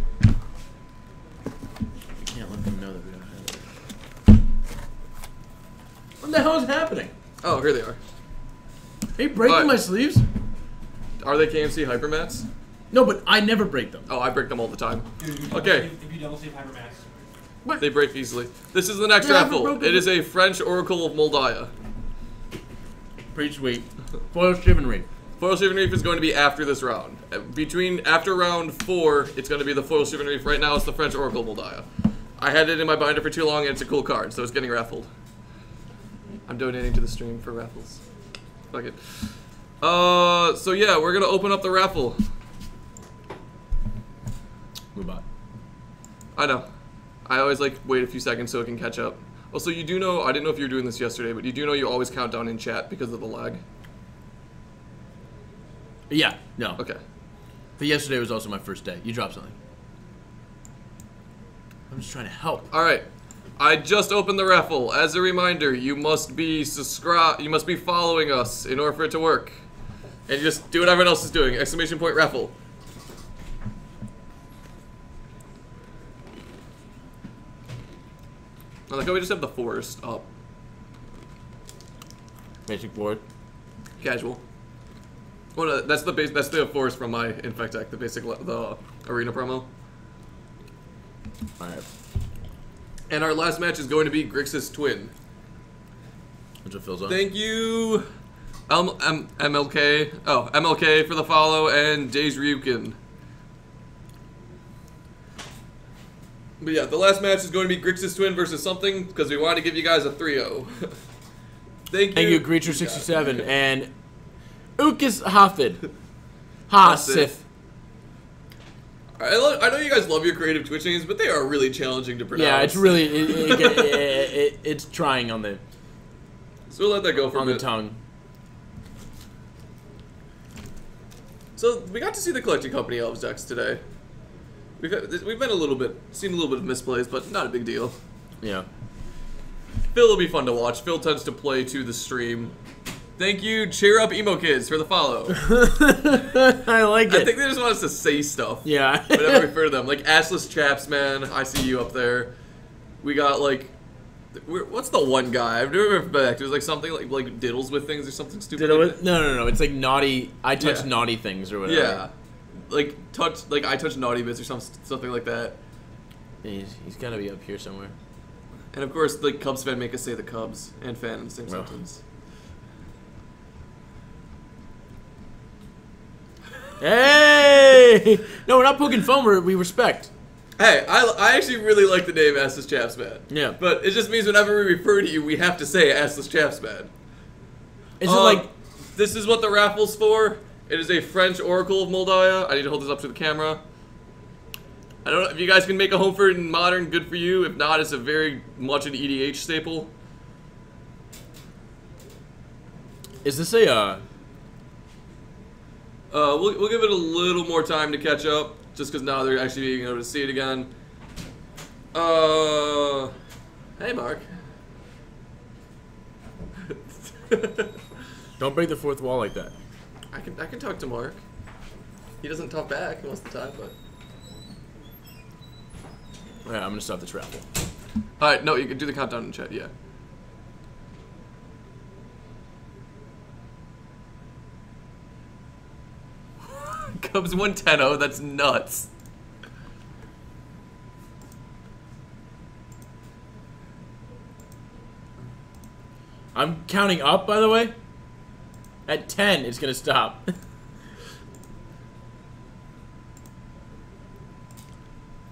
can't let them know that we don't have it. What the hell is happening? Oh, here they are. Are you breaking my sleeves? Are they KMC Hypermats? No, but I never break them. Oh, I break them all the time. Dude, Okay. If you double save Hypermax. They break easily. This is the next Yeah, I haven't raffle. broken It is a French Oracle of Moldiah. Pretty sweet. Foil Chivalry. Foil Shivan Reef is going to be after this round. After round 4, it's going to be the Foil Shivan Reef. Right now, it's the French Oracle of Moldiah. I had it in my binder for too long, and it's a cool card, so it's getting raffled. I'm donating to the stream for raffles. Fuck it. So yeah, we're gonna open up the raffle. Move on. I know. I always like wait a few seconds so it can catch up. Also, you do know, I didn't know if you were doing this yesterday, but you do know you always count down in chat because of the lag. Yeah, no. Okay. But yesterday was also my first day. You dropped something. I'm just trying to help. Alright. I just opened the raffle. As a reminder, you must be following us in order for it to work. And you just do what everyone else is doing. Exclamation point raffle. I like how we just have the forest up. Basic board. Casual. Well, no, that's the base. That's the forest from my Infect deck. The basic, the arena promo. All right. And our last match is going to be Grixis Twin. That's what Phil's on. Thank you, MLK. Oh, MLK for the follow and Days Ryukin. But yeah, the last match is going to be Grixis Twin versus something because we want to give you guys a 3-0. Thank you. Thank you, Greacher67 and Ukis Hafid. Hasif. I know you guys love your creative Twitch names, but they are really challenging to pronounce. Yeah, it's really it's trying on the So we'll let that go for a the bit. tongue. So we got to see the Collecting Company Elves decks today. We've been seen a little bit of misplays, but not a big deal. Yeah. Phil will be fun to watch. Phil tends to play to the stream. Thank you, Cheer Up Emo Kids, for the follow. I like it. I think they just want us to say stuff. Yeah. Whenever we refer to them. Like, Assless Chaps, man. I see you up there. We got, like... What's the one guy? I've never been back. There's, like, something like diddles with things or something stupid. No. It's like naughty... I touch naughty things or whatever. Yeah. Like, I touch naughty bits or something like that. He's gotta be up here somewhere. And, of course, like, Cubs fan make us say the Cubs. And fan in the same sentence. Hey! No, we're not poking fun. We respect. Hey, I actually really like the name Assless Chaps, man. Yeah. But it just means whenever we refer to you, we have to say Assless Chaps, man. Is it like... This is what the raffle's for. It is a French Oracle of Moldiah. I need to hold this up to the camera. I don't know if you guys can make a home for it in Modern, good for you. If not, it's a very much an EDH staple. Is this a, We'll give it a little more time to catch up, just because now they're actually being able to see it again. Hey, Mark. Don't break the fourth wall like that. I can talk to Mark. He doesn't talk back most of the time, but... Alright, I'm gonna stop this raffle. Alright, no, you can do the countdown in chat, yeah. Cubs 110-0, that's nuts. I'm counting up, by the way. At 10, it's gonna stop.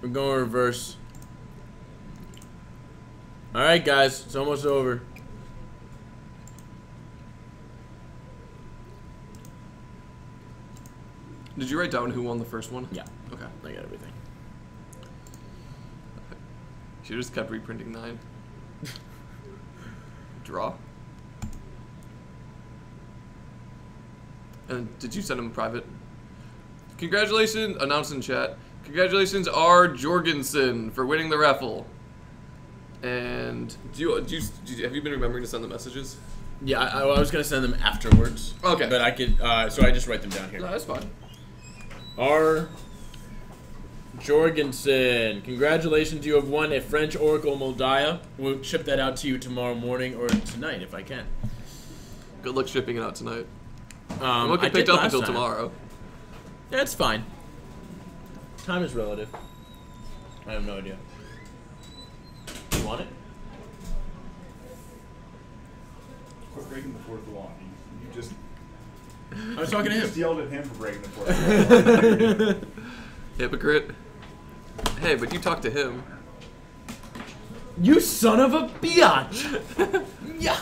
We're going reverse. Alright, guys. It's almost over. Did you write down who won the first one? Yeah. Okay. I got everything. She just kept reprinting 9. Draw. And did you send him a private? Congratulations, announce in chat. Congratulations, R. Jorgensen, for winning the raffle. And have you been remembering to send the messages? Yeah, I was gonna send them afterwards. Okay. But I could, so I just write them down here. No, that's fine. R. Jorgensen, congratulations, you have won a French Oracle Moldiah. We'll ship that out to you tomorrow morning or tonight if I can. Good luck shipping it out tonight. It won't I get did picked up last until time. tomorrow. Yeah, it's fine. Time is relative. I have no idea. You want it? Quit breaking the fourth wall. You just. I was talking to You him. just yelled at him for breaking the fourth wall. Hypocrite. Hey, but you talked to him. You son of a biatch! Yeah.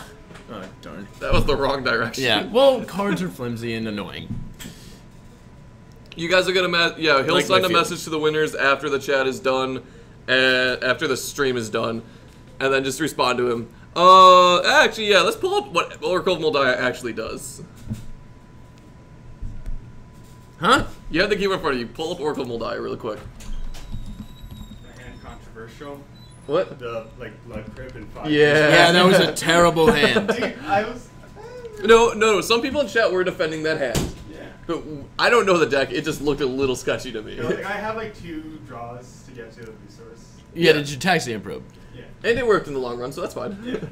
Oh, darn. That was the wrong direction. Yeah, well, cards are flimsy and annoying. You guys are gonna yeah, he'll Like send my a message to the winners after the chat is done, and after the stream is done, and then just respond to him. Actually, yeah, let's pull up what Oracle Moldiah actually does. Huh? You have the keyboard in front of you. Pull up Oracle Moldiah really quick. Hand controversial. What? The blood crib and 5. Yeah, that was a terrible hand. Dude, I was. No. Some people in chat were defending that hand. Yeah. But I don't know the deck. It just looked a little sketchy to me. You know, I have 2 draws to get to the resource. Yeah, did you Taxian probe? Yeah. And it worked in the long run, so that's fine. Yeah.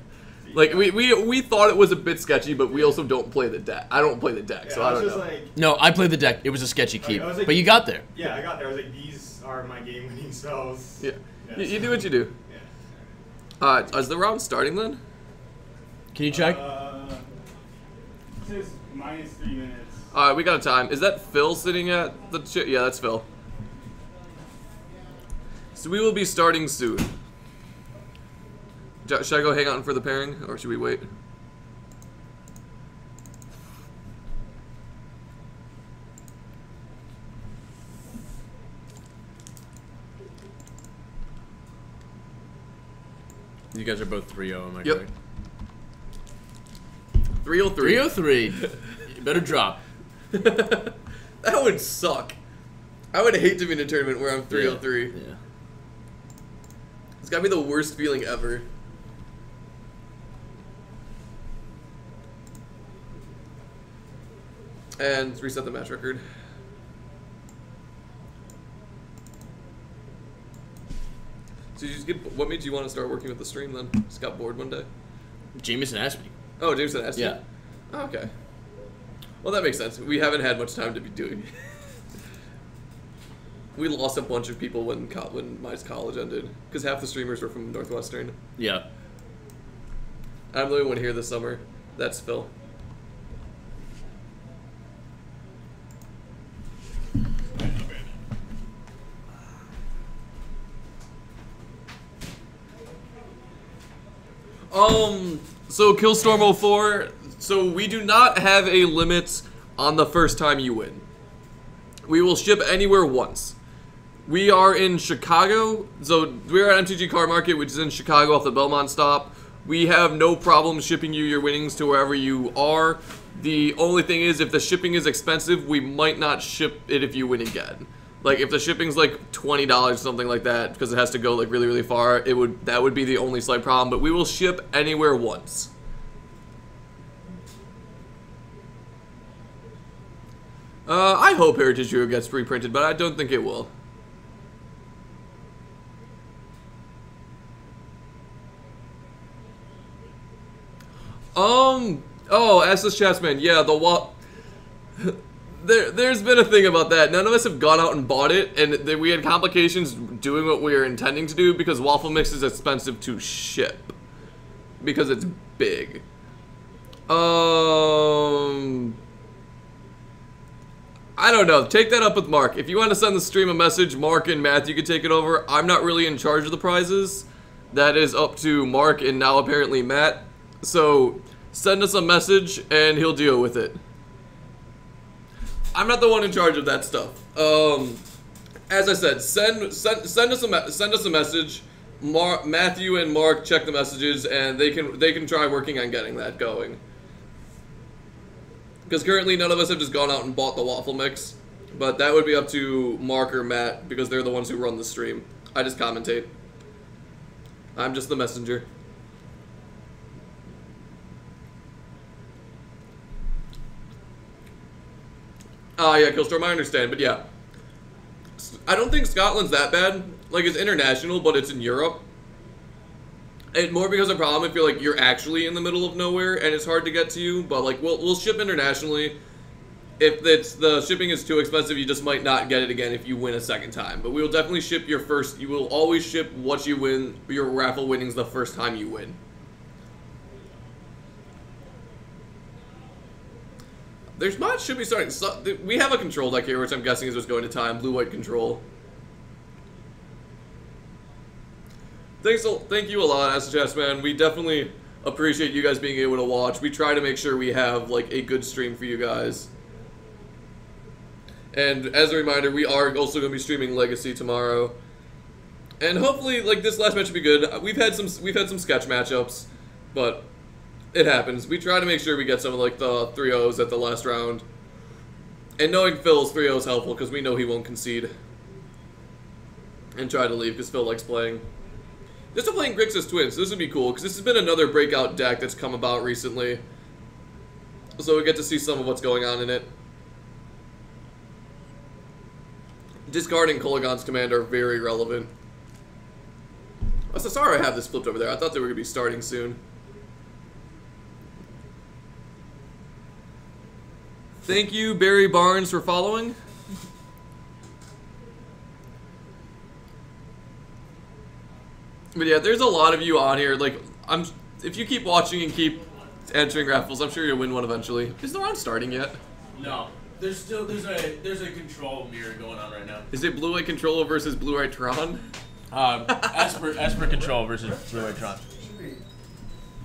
Like we thought it was a bit sketchy, but we also don't play the deck. I don't play the deck, so I don't know. No, I played the deck. It was a sketchy keep. I was like- But you got there. Yeah, I got there. I was like, these are my game-winning spells. Yeah, Yeah, you do what you do. Yeah. Is the round starting then? Can you check? It says minus 3 minutes. All right, we got a time. Is that Phil sitting at the Yeah, that's Phil. So we will be starting soon. Should I go hang out for the pairing, or should we wait? You guys are both 3-0, am I Yep. correct? 303. 303. You better drop. That would suck. I would hate to be in a tournament where I'm 303. Yeah. It's gotta be the worst feeling ever. And reset the match record. So you just what made you want to start working with the stream then? Just got bored one day? Jameson asked me. Oh, Jameson asked you? Yeah. Oh, okay. Well, that makes sense. We haven't had much time to be doing. We lost a bunch of people when my college ended because half the streamers were from Northwestern. Yeah. I'm the only one here this summer. That's Phil. So Killstorm 04, so we do not have a limit on the first time you win. We will ship anywhere once. We are in Chicago, so we're at MTG Card Market, which is in Chicago off the Belmont stop. We have no problem shipping you your winnings to wherever you are. The only thing is, if the shipping is expensive, we might not ship it if you win again. Like, if the shipping's like $20, something like that, because it has to go like really, really far, that would be the only slight problem. But we will ship anywhere once. I hope Heritage Hero gets reprinted, but I don't think it will. Oh, Assless Chatsman, yeah, There's been a thing about that. None of us have gone out and bought it, and we had complications doing what we were intending to do because Waffle Mix is expensive to ship. Because it's big. I don't know. Take that up with Mark. If you want to send the stream a message, Mark and Matthew can take it over. I'm not really in charge of the prizes. That is up to Mark and now apparently Matt. So send us a message and he'll deal with it. I'm not the one in charge of that stuff. As I said, send us a message. Matthew and Mark check the messages and they can try working on getting that going. Because currently none of us have just gone out and bought the waffle mix. But that would be up to Mark or Matt because they're the ones who run the stream. I just commentate. I'm just the messenger. Yeah, Killstorm, I understand, but yeah. I don't think Scotland's that bad. Like, it's international, but it's in Europe. And more because of the problem if you're actually in the middle of nowhere and it's hard to get to you. But like we'll ship internationally. If the shipping is too expensive, you just might not get it again if you win a second time. But we will definitely ship your first. You will always ship what you win, your raffle winnings the first time you win. There's mods should be starting. So, we have a control deck here, which I'm guessing is what's going to time. Blue-white control. Thank you a lot, SHS, man. We definitely appreciate you guys being able to watch. We try to make sure we have like a good stream for you guys. And as a reminder, we are also going to be streaming Legacy tomorrow. And hopefully, like this last match will be good. We've had some sketch matchups, but it happens. We try to make sure we get some of like the 3-0s at the last round. And knowing Phil's 3-0 is helpful because we know he won't concede. And try to leave because Phil likes playing. They're still playing Grixis Twins, so this would be cool, because this has been another breakout deck that's come about recently. So we get to see some of what's going on in it. Discard and Kolagon's command are very relevant. I'm so sorry I have this flipped over there. I thought they were going to be starting soon. Thank you, Barry Barnes, for following. But yeah, there's a lot of you on here. Like, if you keep watching and keep entering raffles, I'm sure you'll win one eventually. Is the round starting yet? No. There's a control mirror going on right now. Is it blue-white controller versus blue-white Tron? Esper control versus blue-white Tron.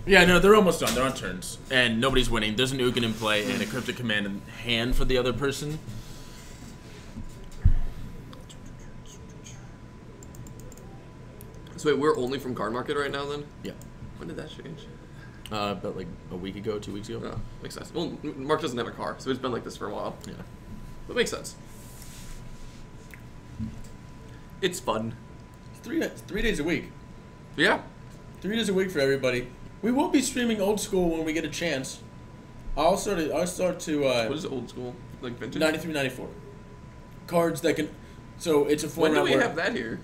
Yeah, no, they're almost done. They're on turns, and nobody's winning. There's an Ugin in play and a cryptic command in hand for the other person. So wait, we're only from Card Market right now then? Yeah. When did that change? About like a week ago, 2 weeks ago. Oh, makes sense. Well, Mark doesn't have a car, so it's been like this for a while. Yeah. But makes sense. It's fun. 3 days a week. Yeah. 3 days a week for everybody. We will be streaming old school when we get a chance. I'll start to what is old school? Like vintage? 93, 94. Cards that can. So it's a format. When do we have that here?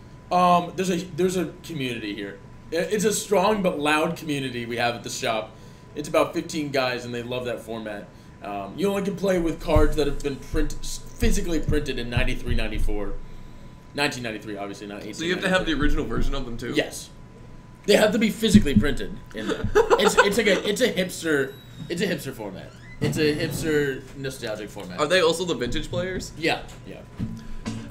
There's a community here. It's a strong but loud community we have at the shop. It's about 15 guys, and they love that format. You only can play with cards that have been physically printed in 93, 94. 1993, obviously, not 18. So you have to have the original version of them, too? Yes. They have to be physically printed in there. It's a hipster format. It's a hipster nostalgic format. Are they also the vintage players? Yeah, yeah.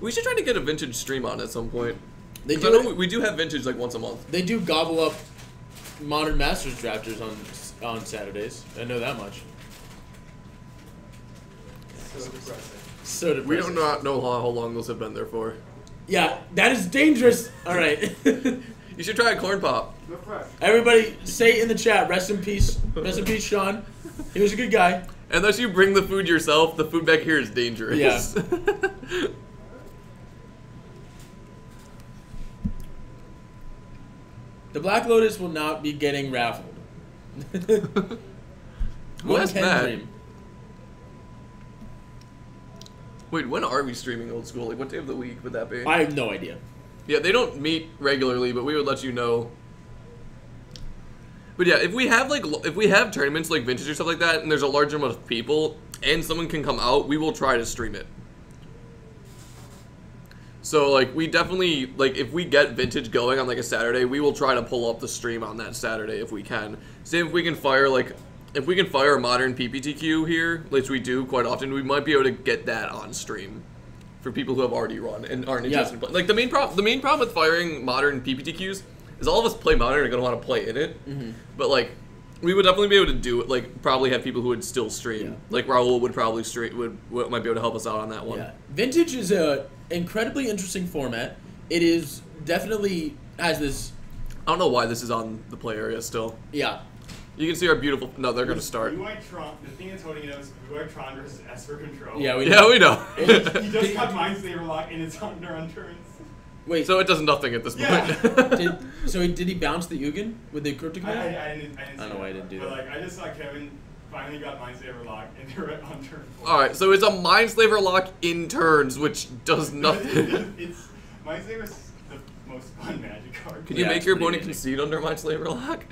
We should try to get a vintage stream on at some point. They I do. know we do have vintage like once a month. They do gobble up Modern Masters drafters on Saturdays. I know that much. So depressing. So depressing. We do not know how long those have been there for. Yeah, that is dangerous. All right. You should try a corn pop. They're fresh. Everybody, say in the chat, rest in peace. Rest in peace, Sean. He was a good guy. Unless you bring the food yourself, the food back here is dangerous. Yeah. The Black Lotus will not be getting raffled. Who has that? Dream. Wait, when are we streaming Old School? Like, what day of the week would that be? I have no idea. Yeah, they don't meet regularly, but we would let you know. But yeah, if we have tournaments like vintage or stuff like that, and there's a large amount of people, and someone can come out, we will try to stream it. So like we definitely like if we get vintage going on like a Saturday, we will try to pull up the stream on that Saturday if we can. Same if we can fire like if we can fire modern PPTQ here, which we do quite often, we might be able to get that on stream for people who have already run and aren't interested in playing. Like the main problem with firing modern PPTQs is all of us play modern and are gonna want to play in it. But like, we would definitely be able to do it. Like, probably have people who would still stream. Yeah. Like Raul would probably might be able to help us out on that one. Yeah. Vintage is a incredibly interesting format. It is definitely has this. I don't know why this is on the play area still. Yeah. You can see our beautiful. No, they're gonna start. We went Tron. The thing that's holding it up is we went Tron versus S for control. Yeah, we Yeah, we know. He just got Mind Saber Lock and it's under on turns. Wait. So it does nothing at this point. Yeah. Did he bounce the Ugin with the cryptic I command? didn't I don't know why I didn't do but that. like, I just saw Kevin finally got Mind Saber Lock and they're on turn 4. All right, so it's a Mind Slaver lock in turns, which does nothing. It's Mind Saber's the most fun Magic card. Can you Yeah, make it's your pretty opponent amazing. concede under Mind Slaver lock?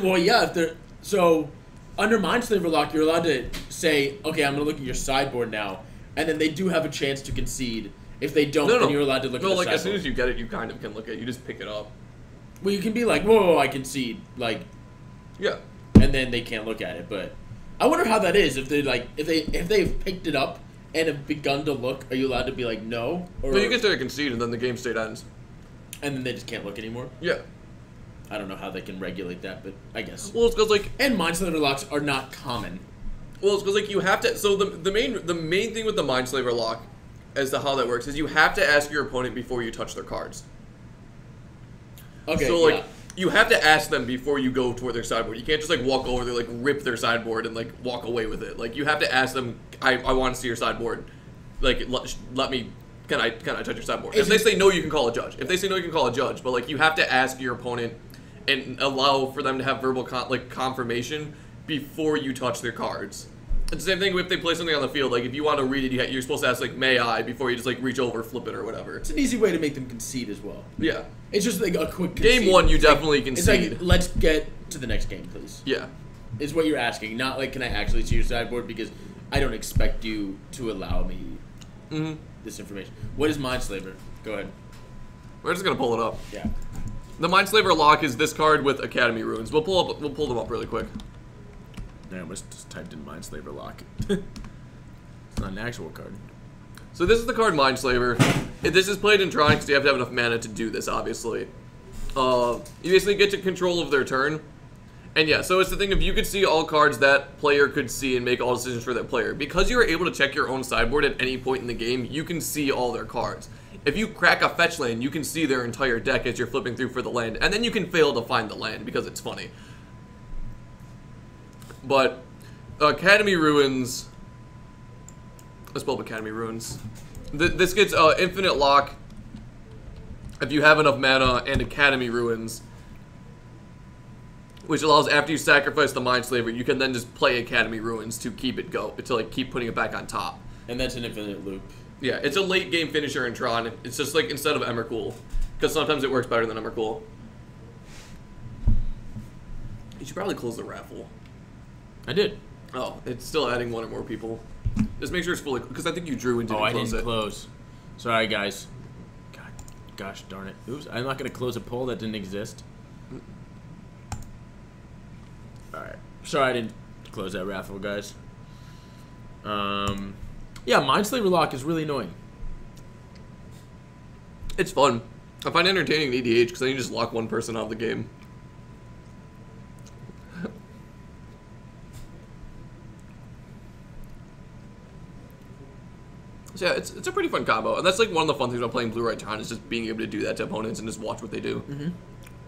Well, yeah. If they're so under Mind Slaver Lock, you're allowed to say, "Okay, I'm gonna look at your sideboard now," and then they do have a chance to concede. If they don't, then you're allowed to look at the like sideboard. as soon as you get it, you kind of can look at it. You just pick it up. Well, you can be like, "Whoa, I concede," like, Yeah. and then they can't look at it. But I wonder how that is. If they like, if they've picked it up and have begun to look, are you allowed to be like, "No," or No, you can start to concede, and then the game state ends. and then they just can't look anymore? Yeah. I don't know how they can regulate that, but I guess. Well, it's because like And Mind Slaver locks are not common. Well, it's because like you have to. So the main thing with the Mind Slaver lock, as to how that works, is you have to ask your opponent before you touch their cards. Okay. So like yeah. you have to ask them before you go toward their sideboard. You can't just like walk over there, like rip their sideboard and like walk away with it. Like you have to ask them. I want to see your sideboard. Like let me. Can I touch your sideboard? If they say no, you can call a judge. If they say no, you can call a judge. But like you have to ask your opponent and allow for them to have verbal confirmation before you touch their cards. It's the same thing if they play something on the field. Like if you want to read it, you're supposed to ask like "May I" before you just like reach over, flip it, or whatever. It's an easy way to make them concede as well. Yeah. It's just like a quick concede. Game 1, you It's definitely like, concede. It's like, let's get to the next game, please. Yeah. Is what you're asking. Not like, can I actually see your sideboard? Because I don't expect you to allow me this information. What is Mind Slaver? Go ahead. We're just gonna pull it up. Yeah. The Mind Slaver lock is this card with Academy Runes. We'll pull them up really quick. I almost just typed in Mind Slaver lock. It's not an actual card. So this is the card Mind Slaver. This is played in Tron because you have to have enough mana to do this, obviously. You basically get to control of their turn. And yeah, so it's the thing of you could see all cards that player could see and make all decisions for that player. Because you're able to check your own sideboard at any point in the game, you can see all their cards. If you crack a fetch land, you can see their entire deck as you're flipping through for the land. And then you can fail to find the land because it's funny. But Academy Ruins... Let's pull up Academy Ruins. This gets Infinite Lock if you have enough mana, and Academy Ruins, which allows after you sacrifice the Mind Slaver, you can then just play Academy Ruins to keep it to like keep putting it back on top. And that's an infinite loop. Yeah, it's a late game finisher in Tron. It's just like instead of Emrakul, because sometimes it works better than Emrakul. You should probably close the raffle. I did. Oh, it's still adding one or more people. Just make sure it's fully, because I think you drew and didn't I close didn't it. close. Sorry, guys. God, gosh darn it. Oops, I'm not going to close a poll that didn't exist. Alright. Sorry I didn't close that raffle, guys. Yeah, Mind Slaver Lock is really annoying. It's fun. I find it entertaining in EDH because then you just lock one person out of the game. So yeah, it's a pretty fun combo, and that's like one of the fun things about playing Blue-Red Tron is just being able to do that to opponents and just watch what they do.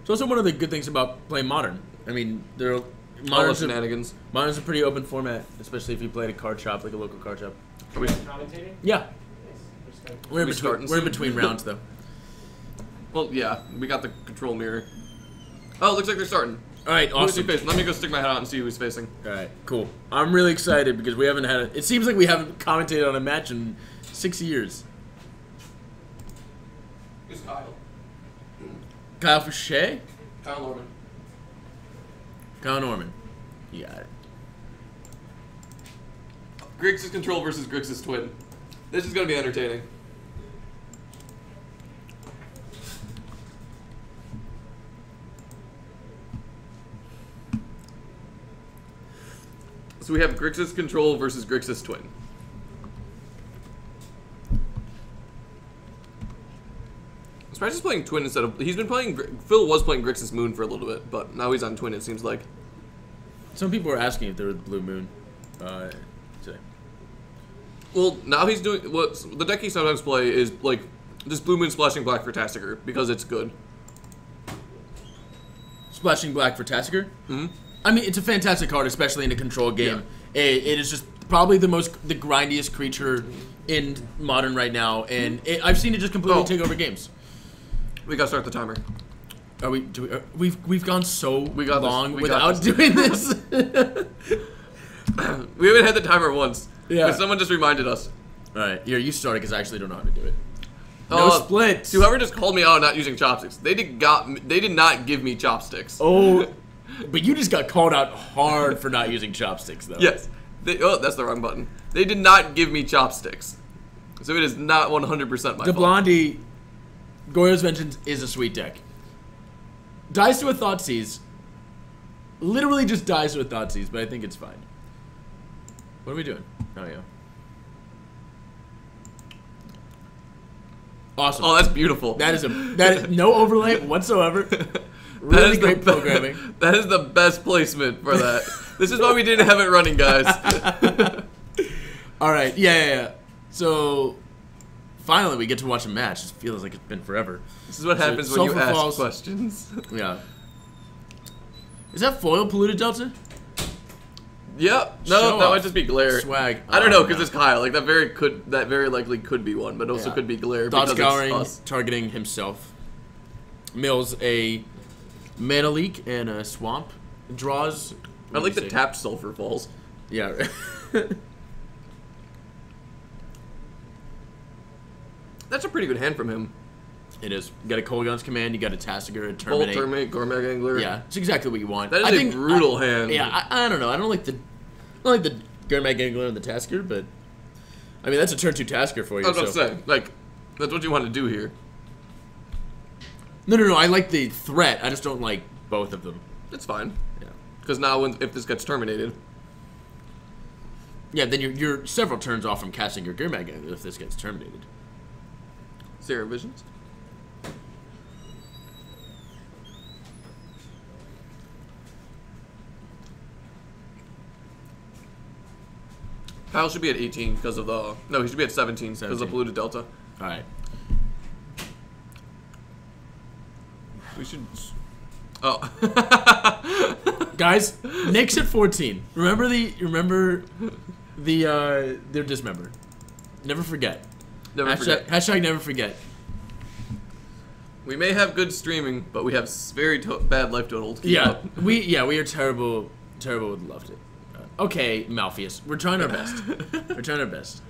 It's also one of the good things about playing Modern. I mean, All the Modern's shenanigans. Modern's a pretty open format, especially if you play at a card shop, like a local card shop. Are we, Commentating? Yeah. We're in we between, starting we're in soon? between rounds, though. well, yeah, we got the control mirror. Oh, it looks like they're starting. All right, Who's he awesome. facing? Let me go stick my head out and see who he's facing. All right, cool. I'm really excited because we haven't had it seems like we haven't commentated on a match in 6 years. Who's Kyle? Kyle Fouché? Kyle Norman. Kyle Norman. You got it. Grixis Control versus Grixis Twin. This is going to be entertaining. So we have Grixis Control versus Grixis Twin. Surprised he's playing Twin instead of... He's been playing... Phil was playing Grixis Moon for a little bit, but now he's on Twin, it seems like. Some people are asking if there was Blue Moon today. Well, now he's doing... What the deck he sometimes play is, like, just Blue Moon Splashing Black for Tastiger, because it's good. Splashing Black for Tastiger? Mm-hmm. I mean, it's a fantastic card, especially in a control game. Yeah. It is just probably the grindiest creature in Modern right now, and I've seen it just completely take over games. We gotta start the timer. Are we? We've gone so long without this. doing this. We haven't had the timer once. Yeah. But someone just reminded us. All right, here you started because I actually don't know how to do it. No splits. Whoever just called me out on not using chopsticks, they did not give me chopsticks. Oh, but you just got called out hard for not using chopsticks, though. Yes. Oh, that's the wrong button. They did not give me chopsticks, so it is not 100% my fault. Blondie, Goyo's Vengeance is a sweet deck. Dies to a Thoughtseize. Literally just dies to a Thoughtseize, but I think it's fine. What are we doing? Oh, yeah. Awesome. Oh, that's beautiful. That is no overlay whatsoever. Really great programming. That is the best placement for that. This is why we didn't have it running, guys. All right. Yeah. So, finally, we get to watch a match. It feels like it's been forever. This is what happens when you ask questions. Yeah. Is that foil polluted Delta? Yep. No, that might just be glare. Swag. I don't know, because it's Kyle. Like that very likely could be one, but also could be glare. Thought because scouring, it's us. targeting himself. Mills a mana leak and a swamp. Draws. I like the tapped sulfur falls. Yeah. That's a pretty good hand from him. It is. You got a Kolaghan's Command, you got a Tastiger, a Terminate. Bolt, Terminate, Gourmet Angler. Yeah, it's exactly what you want. That is a brutal hand. Yeah, I don't know. I don't like the Gourmet Angler and the Tasker, but I mean that's a turn 2 Tasker for you. I was about to say, like, that's what you want to do here. No. I like the threat. I just don't like both of them. It's fine. Yeah. Because now, if this gets terminated. Yeah, then you're several turns off from casting your Gourmet Angler if this gets terminated. Sarah Visions. Kyle should be at 18 because of the... No, he should be at 17 because of the polluted delta. Alright. We should... Oh. Guys, Nick's at 14. Remember their dismember. Never forget. Never forget. Hashtag never forget. We may have good streaming, but we have very bad life total to keep up. We are terrible with left it. Okay, Malpheus, we're trying our best. We're trying our best.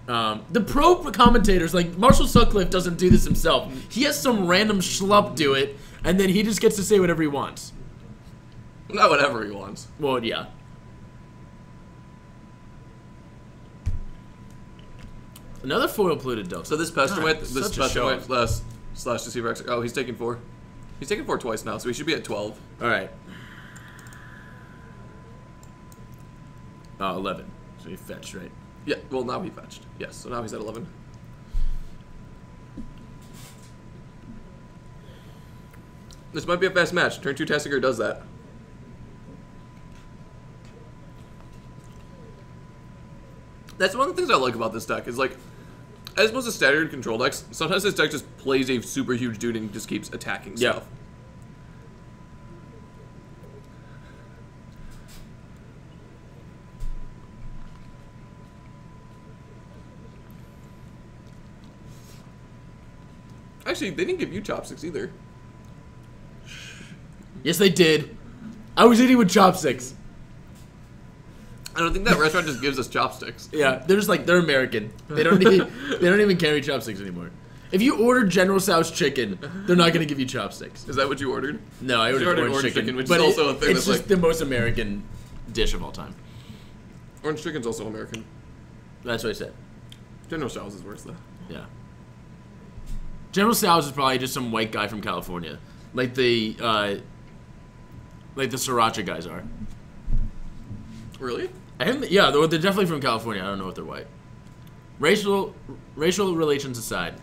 The pro commentators, like Marshall Sutcliffe, doesn't do this himself. He has some random schlup do it, and then he just gets to say whatever he wants. Not whatever he wants. Well, yeah. Another foil polluted Delta. So this Pestilence, slash Deceiver X. Oh, he's taking 4. He's taken 4 twice now, so he should be at 12. All right. 11. So he fetched, right? Yeah. Well, now he fetched. Yes. So now he's at 11. This might be a fast match. Turn 2 Tastiger does that. That's one of the things I like about this deck is like, as opposed to standard control decks, sometimes this deck just plays a super huge dude and just keeps attacking stuff. Actually, they didn't give you chopsticks either. Yes, they did. I was eating with chopsticks. I don't think that restaurant just gives us chopsticks. Yeah, they're just like, they're American. They don't even carry chopsticks anymore. If you order General Tso's chicken, they're not gonna give you chopsticks. Is that what you ordered? No, I ordered orange chicken, which but is also a thing it's that's just the most American dish of all time. Orange chicken's also American. That's what I said. General Tso's is worse though. Yeah. General Tso's is probably just some white guy from California, like the Sriracha guys are. Really? Yeah, they're definitely from California. I don't know if they're white. Racial relations aside,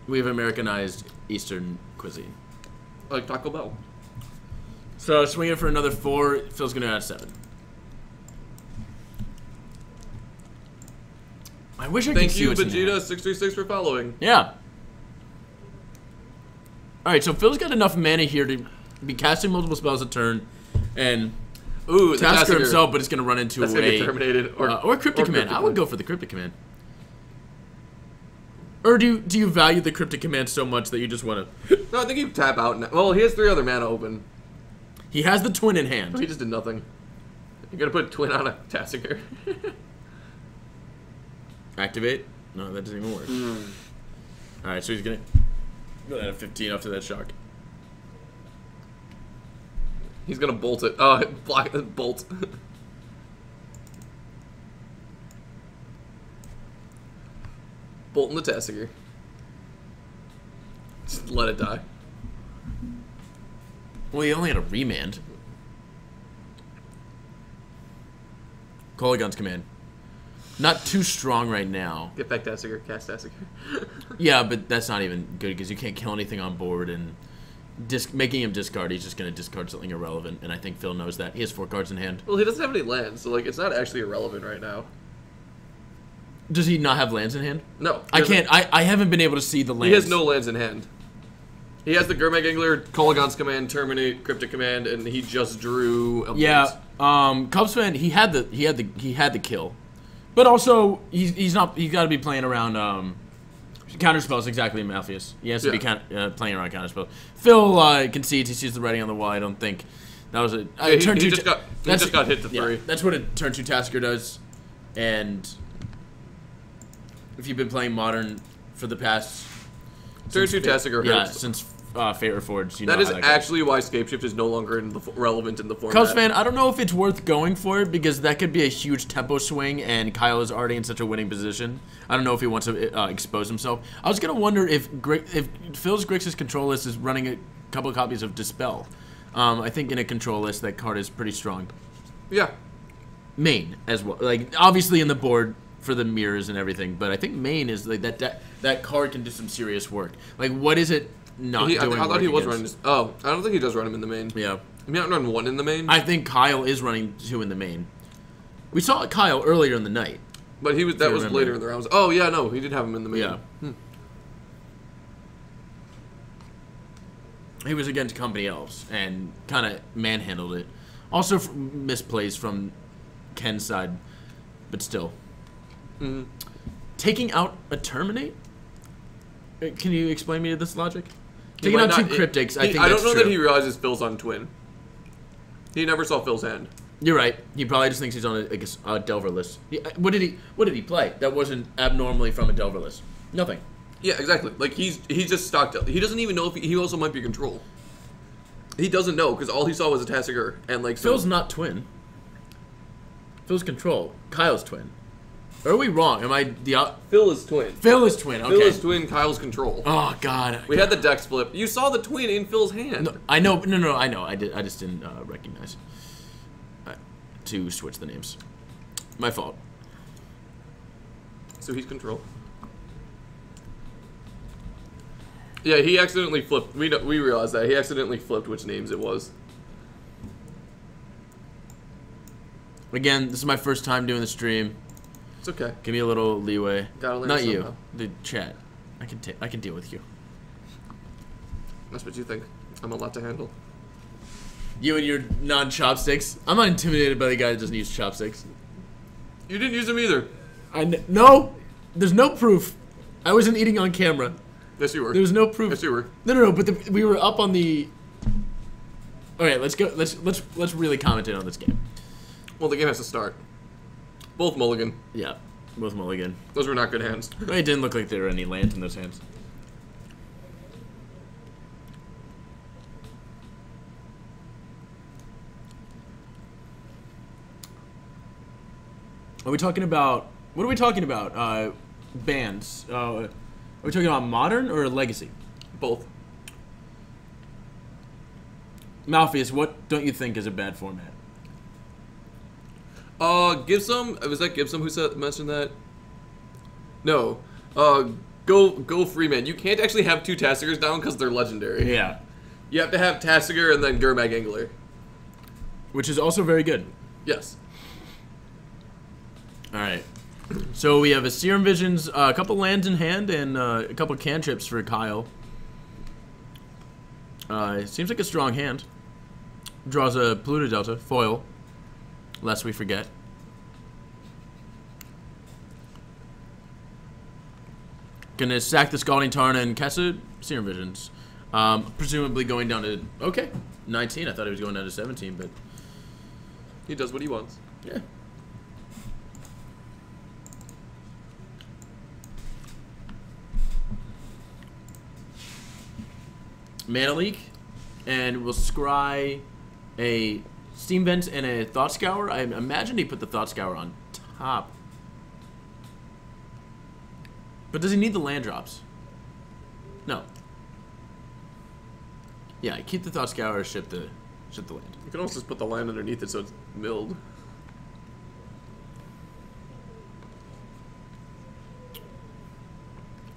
we've Americanized Eastern cuisine. Like Taco Bell. So swinging for another 4. Phil's gonna add 7. I wish I could Thank see you, what's in there. Vegeta636 for following. Yeah. Alright, so Phil's got enough mana here to be casting multiple spells a turn, and Ooh, the Tasker Tasker himself, but it's going to run into That's gonna be Terminated or Cryptic Command. I would go for the Cryptic Command. Or do you value the Cryptic Command so much that you just want to... No, I think you tap out now. Well, he has 3 other mana open. He has the Twin in hand. Oh, he just did nothing. You're going to put Twin on a Tasker. Activate? No, that doesn't even work. Alright, so he's going to add a 15 after that shock. He's going to bolt it. Oh, block bolt. Bolting the Tasker. Just let it die. Well, he only had a remand. Kolaghan's command. Not too strong right now. Get back Tasker, cast Tasker. Yeah, but that's not even good because you can't kill anything on board, and making him discard, he's just going to discard something irrelevant, and I think Phil knows that. He has 4 cards in hand. Well, he doesn't have any lands, so like it's not actually irrelevant right now. Does he not have lands in hand? No. I can't. I haven't been able to see the lands. He has no lands in hand. He has the Gurmag Angler, Kolaghan's command, Terminate, Cryptic command, and he just drew a Yeah, Cubs fan, he had the kill, but also he's got to be playing around counter spells. Exactly, Malpheus. He has to be playing around counter spells. Phil concedes. He sees the writing on the wall. I don't think that was a turn two. He just got hit to 3. That's what a turn 2 Tasker does, and if you've been playing Modern for the past turn 2 Tasker hurts. Yeah, since Fate Reforged, you know that is how actually why Scapeshift is no longer relevant in the format. Cubs fan, I don't know if it's worth going for it because that could be a huge tempo swing, and Kyle is already in such a winning position. I don't know if he wants to expose himself. I was gonna wonder if Phil's Grixis control list is running a couple of copies of Dispel. I think in a control list that card is pretty strong. Yeah. Main as well, like obviously in the board for the mirrors and everything, but I think main is like that card can do some serious work. Like what is it? I thought he was running. I don't think he does run him in the main. Yeah. He might run 1 in the main. I think Kyle is running 2 in the main. We saw Kyle earlier in the night. But that was later in the rounds. Oh, yeah, no, he did have him in the main. Yeah. He was against Company Elves and kind of manhandled it. Also misplays from Ken's side, but still. Taking out a Terminate? Can you explain me this logic? Taking out 2 Cryptics, I think I don't that's know true. that he realizes Phil's on Twin. He never saw Phil's hand. You're right. He probably just thinks he's on a Delver list. What did he play that wasn't abnormally from a Delver list? Nothing. Yeah, exactly. Like he's just stocked up. He doesn't even know if he also might be control. He doesn't know because all he saw was a Tassiger and like Phil's not Twin. Phil's control. Kyle's Twin. Or are we wrong? Am I the Phil is Twin. Phil is Twin. Okay. Phil is Twin. Kyle's control. Oh God. We had the dex flip. You saw the Twin in Phil's hand. No, I know. No. I know. I just didn't recognize to switch the names. My fault. So he's control. Yeah, he accidentally flipped. We realized that he accidentally flipped which names it was. Again, this is my first time doing the stream. It's okay. Give me a little leeway. Gotta learn Not somehow. you, the chat. I can deal with you. That's what you think. I'm a lot to handle. You and your non-chopsticks. I'm not intimidated by the guy that doesn't use chopsticks. You didn't use them either. No, there's no proof. I wasn't eating on camera. Yes, you were. There's no proof. Yes, you were. No. But we were up on the. All right, let's go. Let's really commentate on this game. Well, the game has to start. Both mulligan. Yeah, both mulligan. Those were not good hands. It didn't look like there were any lands in those hands. Are we talking about? What are we talking about? Bands. Are we talking about Modern or Legacy? Both. Malpheus, what don't you think is a bad format? Gibson, was that Gibson who mentioned that? No. Go Freeman. You can't actually have 2 Tassigers down because they're legendary. Yeah. You have to have Tassiger and then Gurmag Angler. Which is also very good. Yes. Alright. So we have a Serum Visions, a couple lands in hand, and a couple cantrips for Kyle. It seems like a strong hand. Draws a Polluted Delta, foil, lest we forget. Gonna sack the Scalding Tarn and cast a Serum Visions. Presumably going down to, okay, 19. I thought he was going down to 17, but... He does what he wants. Yeah. Mana Leak, and we'll scry a Steam Vent and a Thought Scour. I imagine he put the Thought Scour on top. But does he need the land drops? No. Yeah, keep the Thought Scour, ship the land. You can also just put the land underneath it so it's milled.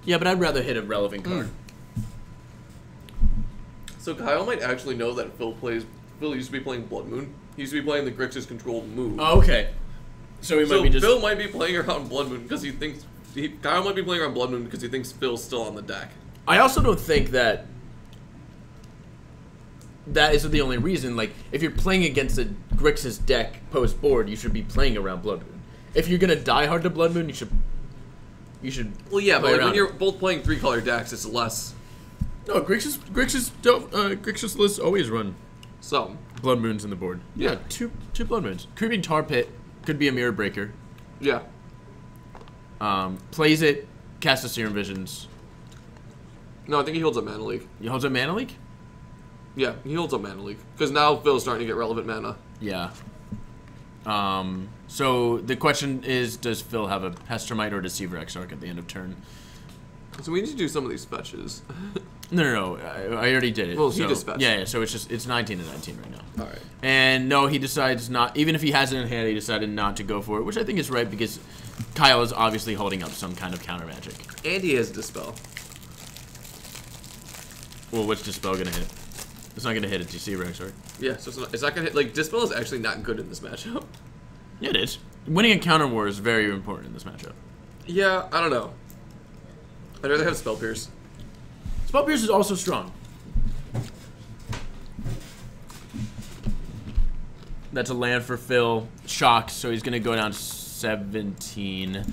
Yeah, but I'd rather hit a relevant card. So Kyle might actually know that Phil used to be playing Blood Moon. He used to be playing the Grixis controlled move. Oh, okay. So he might be just... Phil might be playing around Blood Moon because he thinks... Kyle might be playing around Blood Moon because he thinks Phil's still on the deck. I also don't think that is the only reason. Like, if you're playing against a Grixis deck post-board, you should be playing around Blood Moon. If you're going to die hard to Blood Moon, you should Well, yeah, but like when you're it. both playing 3-color decks, it's less... No, Grixis lists always run some Blood Moons in the board. Yeah, two Blood Moons. Creeping Tar Pit could be a Mirror Breaker. Yeah. Plays it, cast a Serum Visions. No, I think he holds up Mana Leak. He holds up Mana Leak? Yeah, he holds up Mana Leak. Because now Phil's starting to get relevant mana. Yeah. So the question is, does Phil have a Pestermite or Deceiver Exarch at the end of turn? So we need to do some of these fetches. No. I already did it. Well, he just fetched. Yeah, so it's 19 to 19 right now. Alright. And no, he decides not, even if he has it in hand, he decided not to go for it, which I think is right because Kyle is obviously holding up some kind of counter magic. And he has Dispel. Well, what's Dispel gonna hit? It's not gonna hit a Deceiver Exarch. Yeah, so it's not gonna hit. Like, Dispel is actually not good in this matchup. Yeah, it is. Winning a counter war is very important in this matchup. Yeah, I don't know. I'd rather have Spell Pierce. Spell Pierce is also strong. That's a land for Phil. Shock, so he's gonna go down to 17.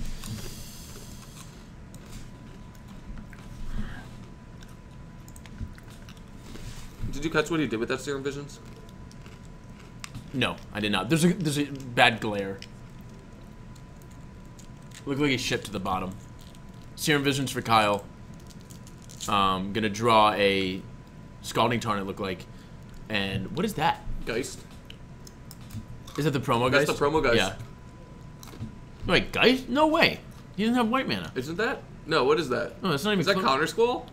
Did you catch what he did with that Serum Visions? No, I did not. There's a bad glare. Looked like he shipped to the bottom. Serum Visions for Kyle. Gonna draw a Scalding Tarn, it looked like. And what is that? Geist. Is that the promo Geist? That's the promo Geist. Yeah. Wait, Geist? No way. He doesn't have white mana. Isn't that? No, what is that? No, it's not even. Is that Counter Squall?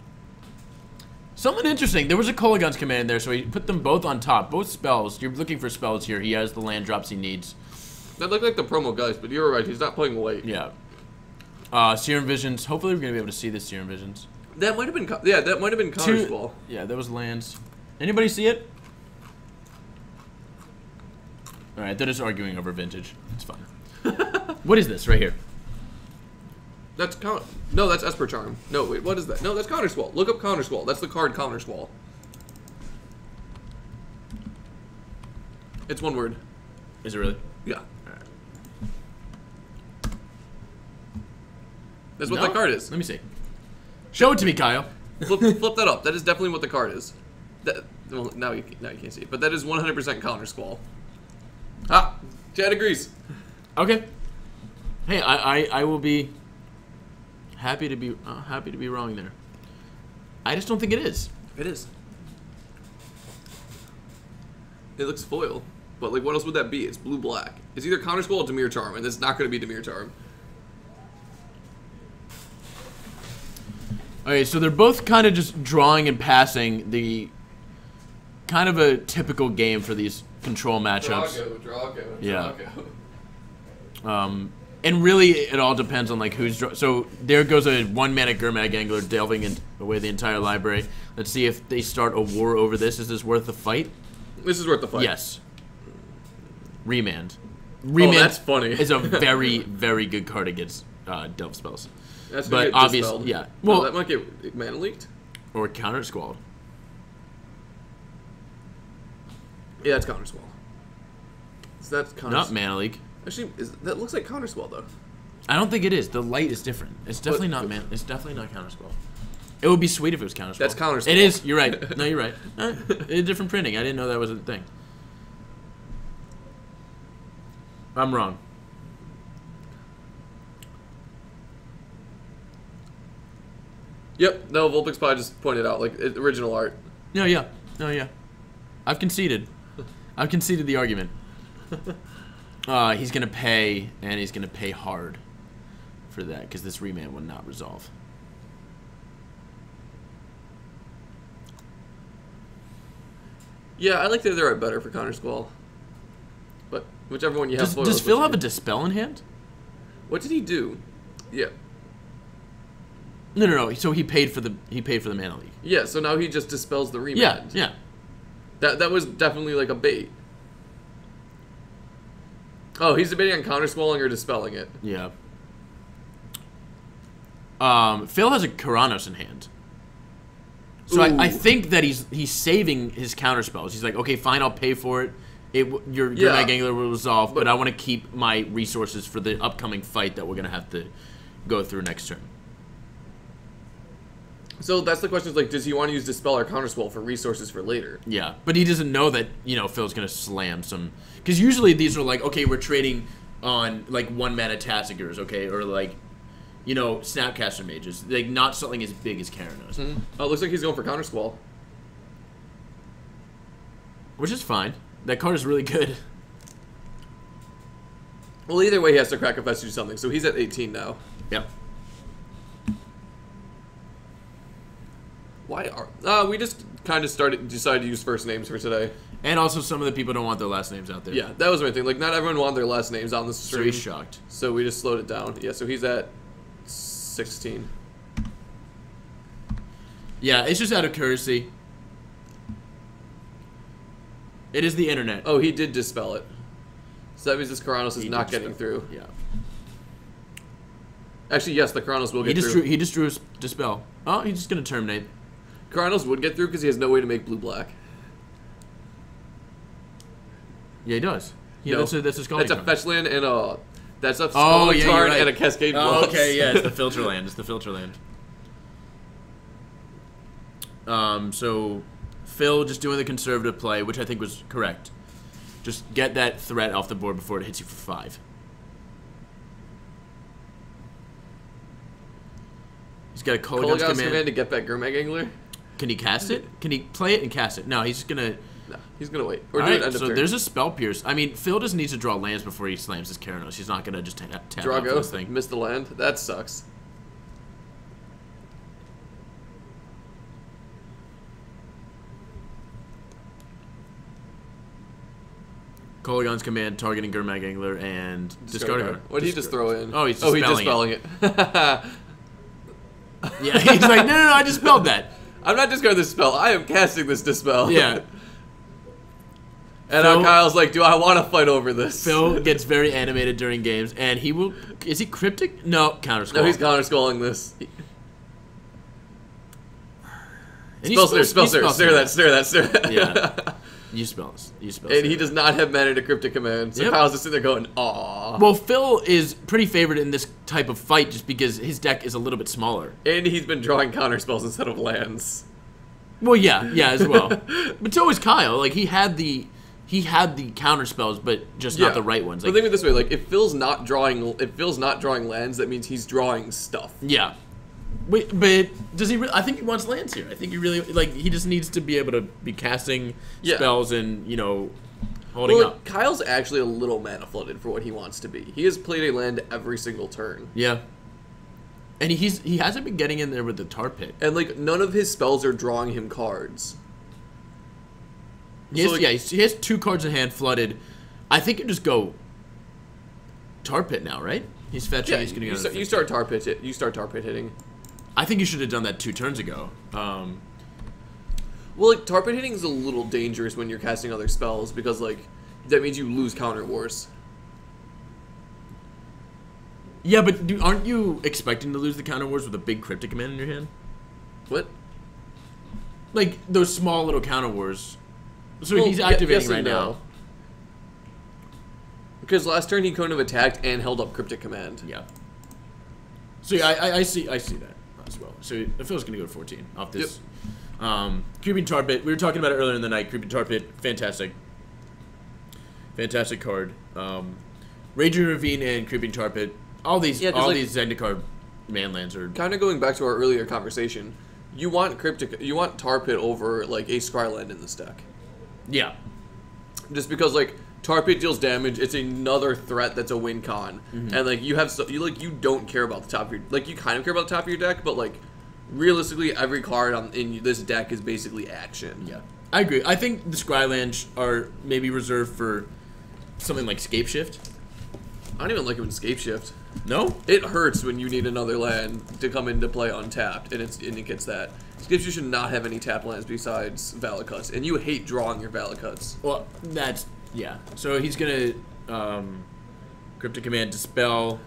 Something interesting. There was a Kolagon's command there, so he put them both on top. Both spells. You're looking for spells here. He has the land drops he needs. That looked like the promo Geist, but you're right. He's not playing white. Yeah. Serum Visions. Hopefully we're going to be able to see this Serum Visions. That might have been... Yeah, that might have been Counter Squall. Yeah, that was lands. Anybody see it? Alright, they're just arguing over vintage. It's fine. What is this right here? That's No, that's Esper Charm. No, wait, what is that? No, that's Counter Squall. Look up Counter Squall. That's the card Counter Squall. It's one word. Is it really? Yeah. That's what that card is. Let me see. Show it to me, Kyle. Flip that up. That is definitely what the card is. Well, now you can't see it, but that is 100% Counter Squall. Ah, Chad agrees. Okay. Hey, I will be happy to be wrong there. I just don't think it is. It is. It looks foil, but like, what else would that be? It's blue-black. It's either Counter Squall or Dimir Charm, and it's not going to be Dimir Charm. Okay, so they're both kind of just drawing and passing the kind of a typical game for these control matchups. Drago. Yeah. And really, it all depends on like who's. So there goes a 1-mana Gurmag Angler delving away the entire library. Let's see if they start a war over this. Is this worth the fight? This is worth the fight. Yes. Remand. Oh, that's funny. Is a very, very good card against delve spells. That's but obviously, yeah. Well, that might get mana leaked. Or counter squalled. Yeah, it's counter squall. So that's counter. Not mana leak. Actually, that looks like counter squall though. I don't think it is. The light is different. It's definitely not man. It's definitely not counter squall. It would be sweet if it was counter squall. That's counter squall. It is. You're right. No, you're right. It's different printing. I didn't know that was a thing. I'm wrong. Yep. No, Vulpix Pie just pointed out like original art. No, yeah. No, yeah. I've conceded. I've conceded the argument. He's gonna pay, and he's gonna pay hard for that because this remand will not resolve. Yeah, I like the other art better for counter squall. But whichever one you have. Does Phil have a Dispel in hand? What did he do? Yeah. No. So he paid for the mana leak. Yeah. So now he just dispels the remand. Yeah. That was definitely like a bait. Oh, he's debating on counter squalling or dispelling it. Yeah. Phil has a Karanos in hand. So I think that he's saving his counter spells. He's like, okay, fine, I'll pay for it. Your Mag Angler will resolve, but I want to keep my resources for the upcoming fight that we're going to have to go through next turn. So that's the question, is like, does he want to use Dispel or Counterspell for resources for later? Yeah, but he doesn't know that, Phil's going to slam some... Because usually these are like, okay, we're trading on, like, 1-mana Tassigers, okay? Or, like, Snapcaster Mages. Like, not something as big as Karanos. Mm-hmm. Oh, it looks like he's going for Countersquall. Which is fine. That card is really good. Well, either way, he has to crack a fest to do something, so he's at 18 now. Yep. Why are... we just kind of decided to use first names for today. And also some of the people don't want their last names out there. Yeah, that was my thing. Like, not everyone wanted their last names on the stream. So he's shocked. So we just slowed it down. Yeah, so he's at 16. Yeah, it's just out of courtesy. It is the internet. Oh, he did dispel it. So that means this Karanos is not getting through. Yeah. Actually, yes, the Karanos will get through. He just drew his dispel. Oh, he's just going to terminate. Karanos would get through because he has no way to make blue-black. Yeah, he does. Yeah, no, that's a Scalding That's a fetch land and a... That's a Scalding Tarn and a Cascade Blast. Oh, okay, yeah, it's the filter land. It's the filter land. So Phil just doing the conservative play, which I think was correct. Just get that threat off the board before it hits you for 5. He's got a Kolaghan's command to get back Gurmag Angler. Can he cast it? Can he play it and cast it? No, he's just gonna... No, he's gonna wait. Or all do right, it end of so turn. there's a Spell Pierce. I mean, Phil just needs to draw lands before he slams his Karanos. He's not gonna just tap out for this thing. Missed the land. That sucks. Kolaghan's command targeting Gurmag Angler and discarding her. What did he just throw in? Oh, he's dispelling it. Yeah, he's like, no, I dispelled that. I'm not discarding this spell. I am casting this dispel. Yeah. And now Kyle's like, do I want to fight over this? Phil gets very animated during games, and he will... Is he cryptic? No, counterscroll. No, he's counterscrolling this. Spell Stare that. Yeah. You spell this. And he does not have mana to Cryptic Command, so Kyle's just sitting there going, aww. Well, Phil is pretty favored in this type of fight just because his deck is a little bit smaller. And he's been drawing counter spells instead of lands. Well, yeah, as well. But so is Kyle. Like, he had the counter spells, but just not the right ones. Like, but think of it this way: like, if Phil's not drawing lands, that means he's drawing stuff. Yeah. Wait, but does he? I think he wants lands here. I think he really he just needs to be able to be casting spells and holding up. Kyle's actually a little mana flooded for what he wants to be. He has played a land every single turn. Yeah. And he hasn't been getting in there with the tar pit. And like none of his spells are drawing him cards. He has 2 cards in hand flooded. I think you just go. tar pit now, right? He's fetching. Yeah, he's gonna go. you start tar pit. You start tar pit hitting. I think you should have done that 2 turns ago. Well, like tar pit hitting is a little dangerous when you're casting other spells because like that means you lose counter wars. Yeah, but aren't you expecting to lose the counter wars with a big cryptic command in your hand? What? Like those small little counter wars. So Well, he's activating yes right and now. no. Because last turn he couldn't have attacked and held up cryptic command. Yeah. So yeah, I see that as well. So Phil's gonna go to 14 off this. Creeping Tar Pit. We were talking about it earlier in the night. Creeping Tar Pit, fantastic card. Raging Ravine and Creeping Tar Pit. All these these Zendikar manlands are Kind of going back to our earlier conversation. You want tar pit over like a Scryland in this deck. yeah. Just because like tar pit deals damage, it's another threat that's a win con, and like you don't care about the top of your you kind of care about the top of your deck, but like realistically every card in this deck is basically action. Yeah, I agree. I think the Scrylands are maybe reserved for something like Scape Shift. I don't even like it in Scape Shift. No, It hurts when you need another land to come into play untapped, and it gets that. Scape Shift should not have any tap lands besides Valid Cuts, and you hate drawing your Valid Cuts. well that's So he's gonna Cryptic Command Dispel.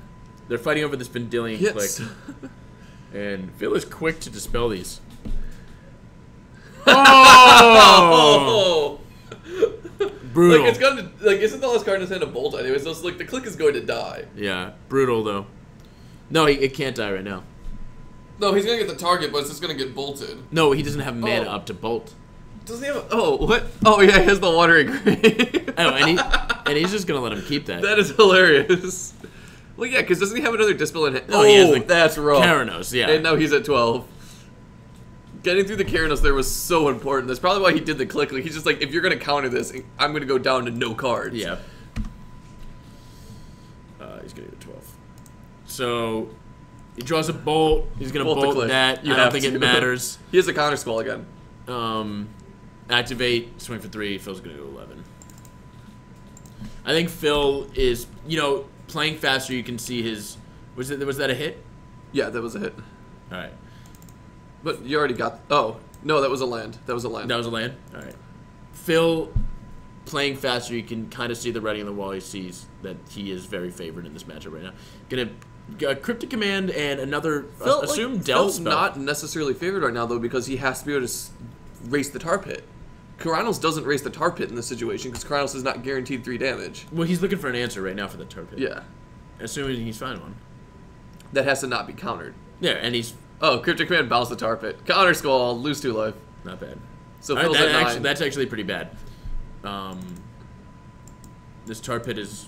They're fighting over this Vendilion Yes. click, and Phil is quick to dispel these. Oh! Brutal. Like it's gonna isn't the last card in his hand a bolt anyway? So it's like the click is going to die. Yeah, brutal though. No, it can't die right now. No, he's gonna get the target, but it's just gonna get bolted. No, he doesn't have mana up to bolt. Doesn't he have? What? Oh yeah, he has the Watering Grave. Oh, and he's just gonna let him keep that. That is hilarious. Well, yeah, because doesn't he have another Dispel in hand? No, he has the that's rough. Keranos, yeah. And now he's at 12. Getting through the Keranos there was so important. That's probably why he did the click. Like he's just like, if you're gonna counter this, I'm gonna go down to no cards. Yeah. He's gonna go 12. So he draws a bolt. He's gonna Bolt the bolt click. that. You I don't have think to. it matters. He has a counter spell again. Activate, swing for 3. Phil's gonna go 11. I think Phil is, playing faster. You can see his. Was that a hit? Yeah, that was a hit. All right. But you already got. Oh no, that was a land. That was a land. That was a land. All right. Phil playing faster. You can kind of see the writing on the wall. He sees that he is very favored in this matchup right now. Gonna Cryptic Command and another assume Delve Phil's spell. not necessarily favored right now though because he has to be able to race the tar pit. Keranos doesn't race the tar pit in this situation because Keranos is not guaranteed 3 damage. Well, he's looking for an answer right now for the tar pit. Yeah, Assuming he's finding one. that has to not be countered. Yeah, and he's Oh, Cryptic Command bounce the tar pit. Counter skull, lose 2 life. not bad. So All right, Phil's at 9. that's actually pretty bad. This tar pit is.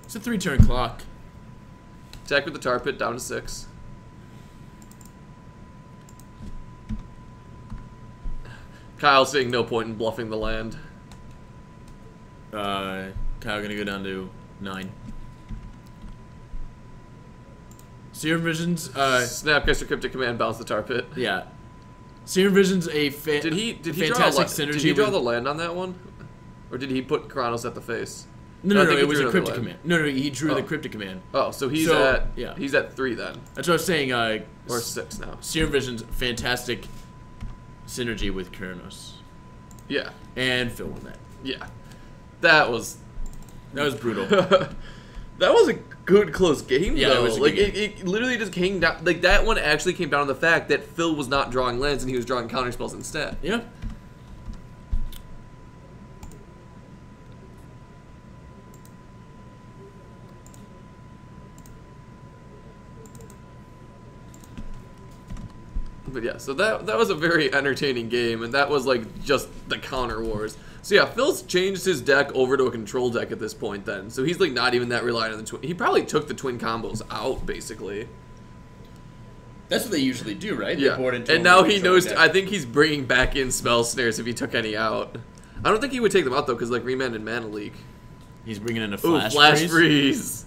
It's a 3-turn clock. Attack with the tar pit down to 6. Kyle seeing no point in bluffing the land. Kyle gonna go down to 9. Serum Visions. Snapcaster Cryptic Command bounce the tar pit. Yeah. Serum Visions a Did he fantastic synergy. Did he draw with- the land on that one, or did he put Keranos at the face? No, I think he it was drew a another Cryptic land. Command. No, he drew the Oh. Cryptic Command. Oh, so he's So, yeah. at 3 then, That's what I was saying. or 6 now. Serum Visions fantastic synergy with Keranos, Yeah, and Phil won that. yeah, that was brutal. that was a good close game. Yeah, though. it was a like good it literally just came down. Like that one actually came down to the fact that Phil was not drawing lands and he was drawing counter spells instead. Yeah. But yeah, so that was a very entertaining game, and that was like just the counter wars. So yeah, Phil's changed his deck over to a control deck at this point then. So he's like not even that reliant on the twin. He probably took the twin combos out basically. That's what they usually do, right? They Yeah, board into and a now he control knows. deck. I think he's bringing back in spell snares if he took any out. I don't think he would take them out though, because like Remand and Mana Leak. He's bringing in a Ooh, flash, Flash freeze. Freeze.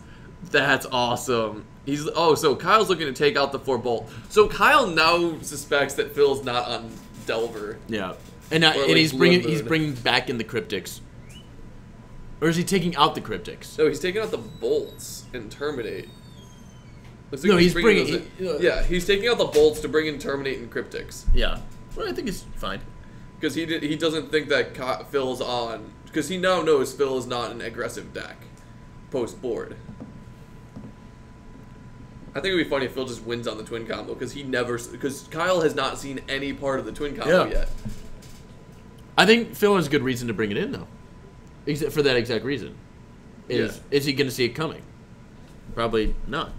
That's awesome. So Kyle's looking to take out the 4 bolt. So Kyle now suspects that Phil's not on Delver. Yeah, and Or, like, he's Blood bringing Moon. back in the cryptics. Or is he taking out the cryptics? No, he's taking out the bolts and terminate. Looks No, he's bringing bringing- those in. Yeah, he's taking out the bolts to bring in terminate and cryptics. Yeah. Well, I think it's fine. Because he doesn't think that Phil's on. Because he now knows Phil is not an aggressive deck post-board. I think it would be funny if Phil just wins on the twin combo because Kyle has not seen any part of the twin combo yet. I think Phil has good reason to bring it in though, except for that exact reason. Is he going to see it coming? Probably not.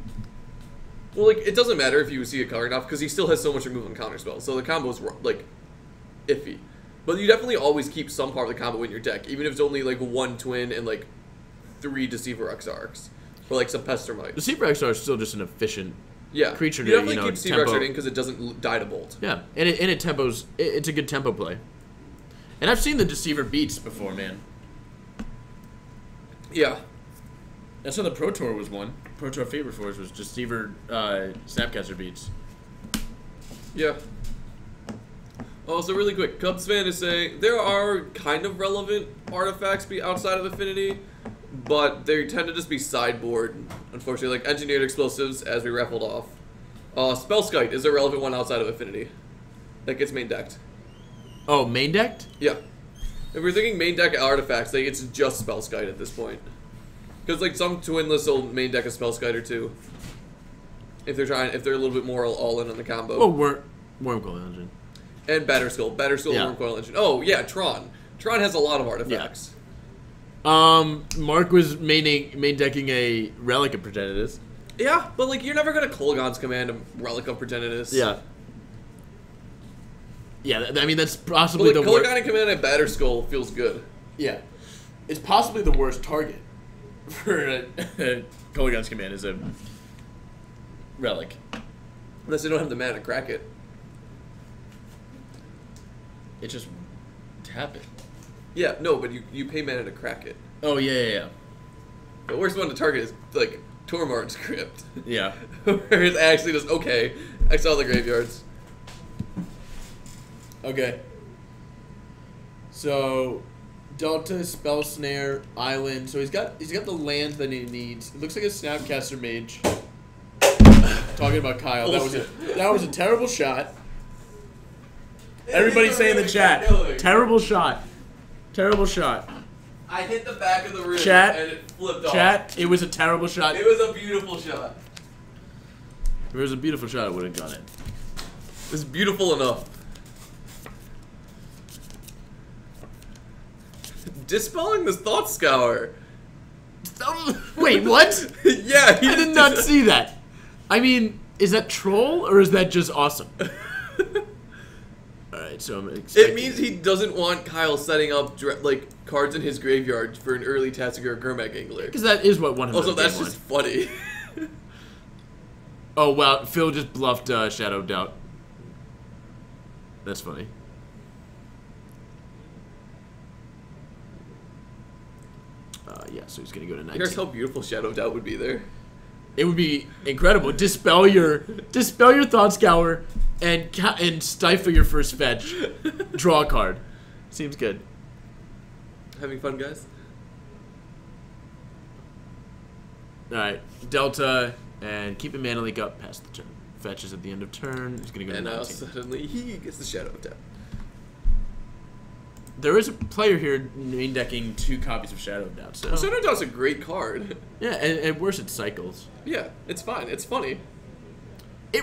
Well, like it doesn't matter if you see it coming off because he still has so much remove on counter spells, so the combo's like iffy. But you definitely always keep some part of the combo in your deck, even if it's only like 1 twin and like 3 Deceiver Exarchs. Or like some Pestermite. Deceiver Exarch is still just an efficient creature to, you definitely keep Deceiver Exarch in because it doesn't die to bolt. Yeah, and it tempos. It's a good tempo play. And I've seen the Deceiver beats before, man. Yeah. That's how the Pro Tour was won. Pro Tour Favorite Force was Deceiver Snapcaster beats. Yeah. Also, really quick, Cubs fan is saying there are kind of relevant artifacts outside of Affinity, but they tend to just be sideboard, unfortunately, like Engineered Explosives, as we raffled off. Spellskite is a relevant one outside of Affinity. That gets main decked. Oh, main decked? Yeah. If we're thinking main deck artifacts, like, it's just Spellskite at this point. Because, like, some twinless will main deck a Spellskite or two. If they're a little bit more all-in on the combo. Oh, Wormcoil Engine. And Batterskull. Batterskull and Wormcoil Engine. Oh, yeah, Tron. Tron has a lot of artifacts. Yeah. Mark was main decking a Relic of Progenitus. Yeah, but like you're never gonna Kolaghan's Command a Relic of Progenitus. Yeah. Yeah, I mean that's possibly but, like, the worst. Kolaghan and Command and Batterskull feels good. Yeah, it's possibly the worst target for Kolaghan's Command is a Relic. Unless they don't have the mana to crack it. It just tap it. Yeah, no, but you pay mana to crack it. Oh yeah. The worst one to target is like Tormard's Crypt. Yeah. Where it's actually just okay. I saw the graveyards. Okay. So Delta, Spell Snare, Island. So he's got the land that he needs. It looks like a Snapcaster Mage. Talking about Kyle. That was a terrible shot. Everybody say in the chat. Terrible shot. Terrible shot. I hit the back of the rim Chat, and it flipped off. Chat, it was a terrible shot. It was a beautiful shot. If it was a beautiful shot, I would have done it. It's beautiful enough. Dispelling this Thought Scour. Wait, what? Yeah, I did not see that. I mean, is that troll or is that just awesome? Alright, so I'm expecting... It means he doesn't want Kyle setting up like cards in his graveyard for an early Tasigur or Gurmag Angler. Because that is what one of them. Also, that's just funny. Oh wow, Phil just bluffed Shadow Doubt. That's funny. Yeah, so he's gonna go to 19. Here's how beautiful Shadow Doubt would be there. It would be incredible. Dispel your Thought Scour and stifle your first fetch. Draw a card. Seems good. Having fun, guys? Alright, Delta, and keep a mana leak up past the turn. Fetches at the end of turn. He's going to go to 19. And now suddenly he gets the Shadow Doubt. There is a player here main decking 2 copies of Shadow Doubt. So. Well, Shadow Doubt's a great card. Yeah, and worse, it cycles. Yeah, it's fine. It's funny.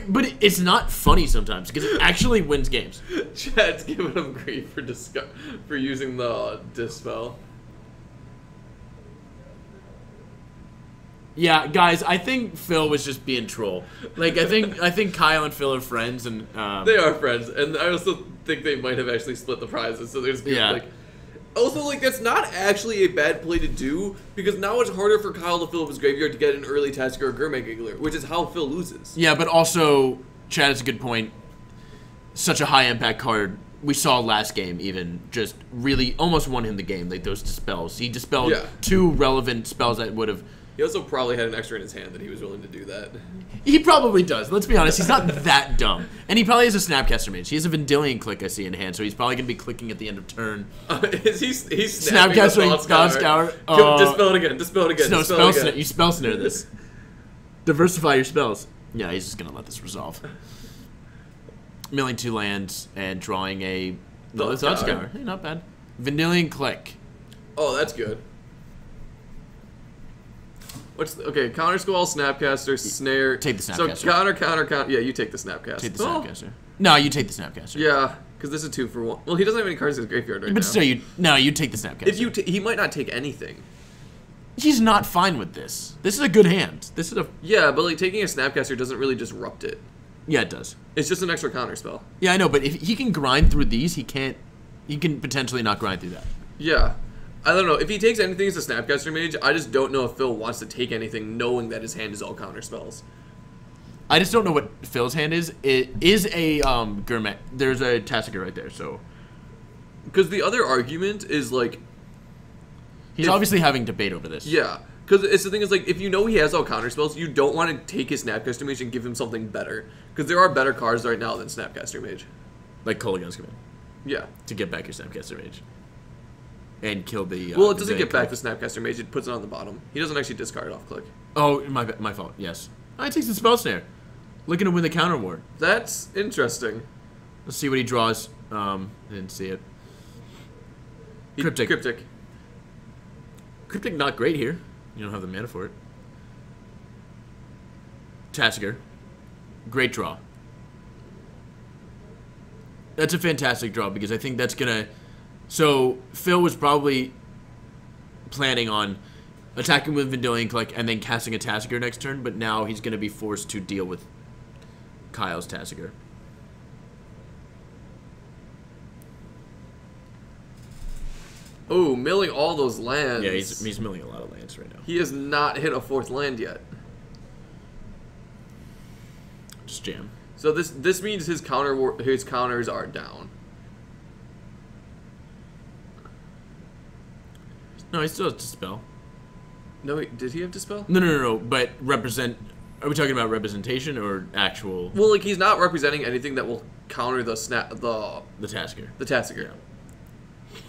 But it's not funny sometimes because it actually wins games. Chad's giving him grief for using the Dispel. Yeah, guys, I think Phil was just being troll. Like, I think Kyle and Phil are friends, and they are friends, and I also think they might have actually split the prizes. So there's like, also like that's not actually a bad play to do because now it's harder for Kyle to fill up his graveyard to get an early Tasigur or Gurmag Angler, which is how Phil loses. Yeah, but also, Chad has a good point. Such a high impact card. We saw last game even just really almost won him the game. Like those dispels, he dispelled 2 relevant spells that would have He also probably had an extra in his hand that he was willing to do that. He probably does. Let's be honest. He's not that dumb. And he probably has a Snapcaster Mage. He has a Vendilion click I see in hand, so he's probably going to be clicking at the end of turn. Is he's snapping Snapcaster, Thought Scour. Dispel it again. Dispel it again. No, Dispel it again. you spell snare this. Diversify your spells. Yeah, he's just going to let this resolve. Milling 2 lands and drawing a Thought Scour. Hey, not bad. Vendilion click. Oh, that's good. Okay, Counter Squall, Snapcaster, Snare. Take the Snapcaster. So counter. Yeah, you take the Snapcaster. Take the Snapcaster. No, you take the Snapcaster. Yeah, because this is 2 for 1. Well, he doesn't have any cards in his graveyard right now. But still, you take the Snapcaster. If he might not take anything. He's not fine with this. This is a good hand. This is a... Yeah, but like taking a Snapcaster doesn't really disrupt it. Yeah, it does. It's just an extra counter spell. Yeah, I know, but if he can grind through these, he can potentially not grind through that. Yeah. I don't know. If he takes anything as a Snapcaster Mage, I just don't know if Phil wants to take anything knowing that his hand is all counter spells. I just don't know what Phil's hand is. It is a Gourmet. There's a Tassiger right there, so... Because the other argument is, like... He's obviously having debate over this. Yeah. Because it's the thing is, like, if you know he has all counter spells, you don't want to take his Snapcaster Mage and give him something better. Because there are better cards right now than Snapcaster Mage. Like Kolaghan's Command. Yeah. To get back your Snapcaster Mage. And kill the... well, it doesn't get back the Snapcaster Mage. It puts it on the bottom. He doesn't actually discard it off click. Oh, my fault. Yes. Oh, he takes the Spell Snare. Looking to win the counter ward. That's interesting. Let's see what he draws. Didn't see it. Cryptic. Cryptic not great here. You don't have the mana for it. Tassiger. Great draw. That's a fantastic draw because I think that's going to... So, Phil was probably planning on attacking with Vendilion Click and then casting a Tassiger next turn, but now he's going to be forced to deal with Kyle's Tassiger. Oh, milling all those lands. Yeah, he's milling a lot of lands right now. He has not hit a 4th land yet. Just jam. So this means his counters are down. No, he still has Dispel. No, wait, did he have Dispel? No. But represent... Are we talking about representation or actual... Well, like, he's not representing anything that will counter the The Tassiger. The Tassiger. Yeah.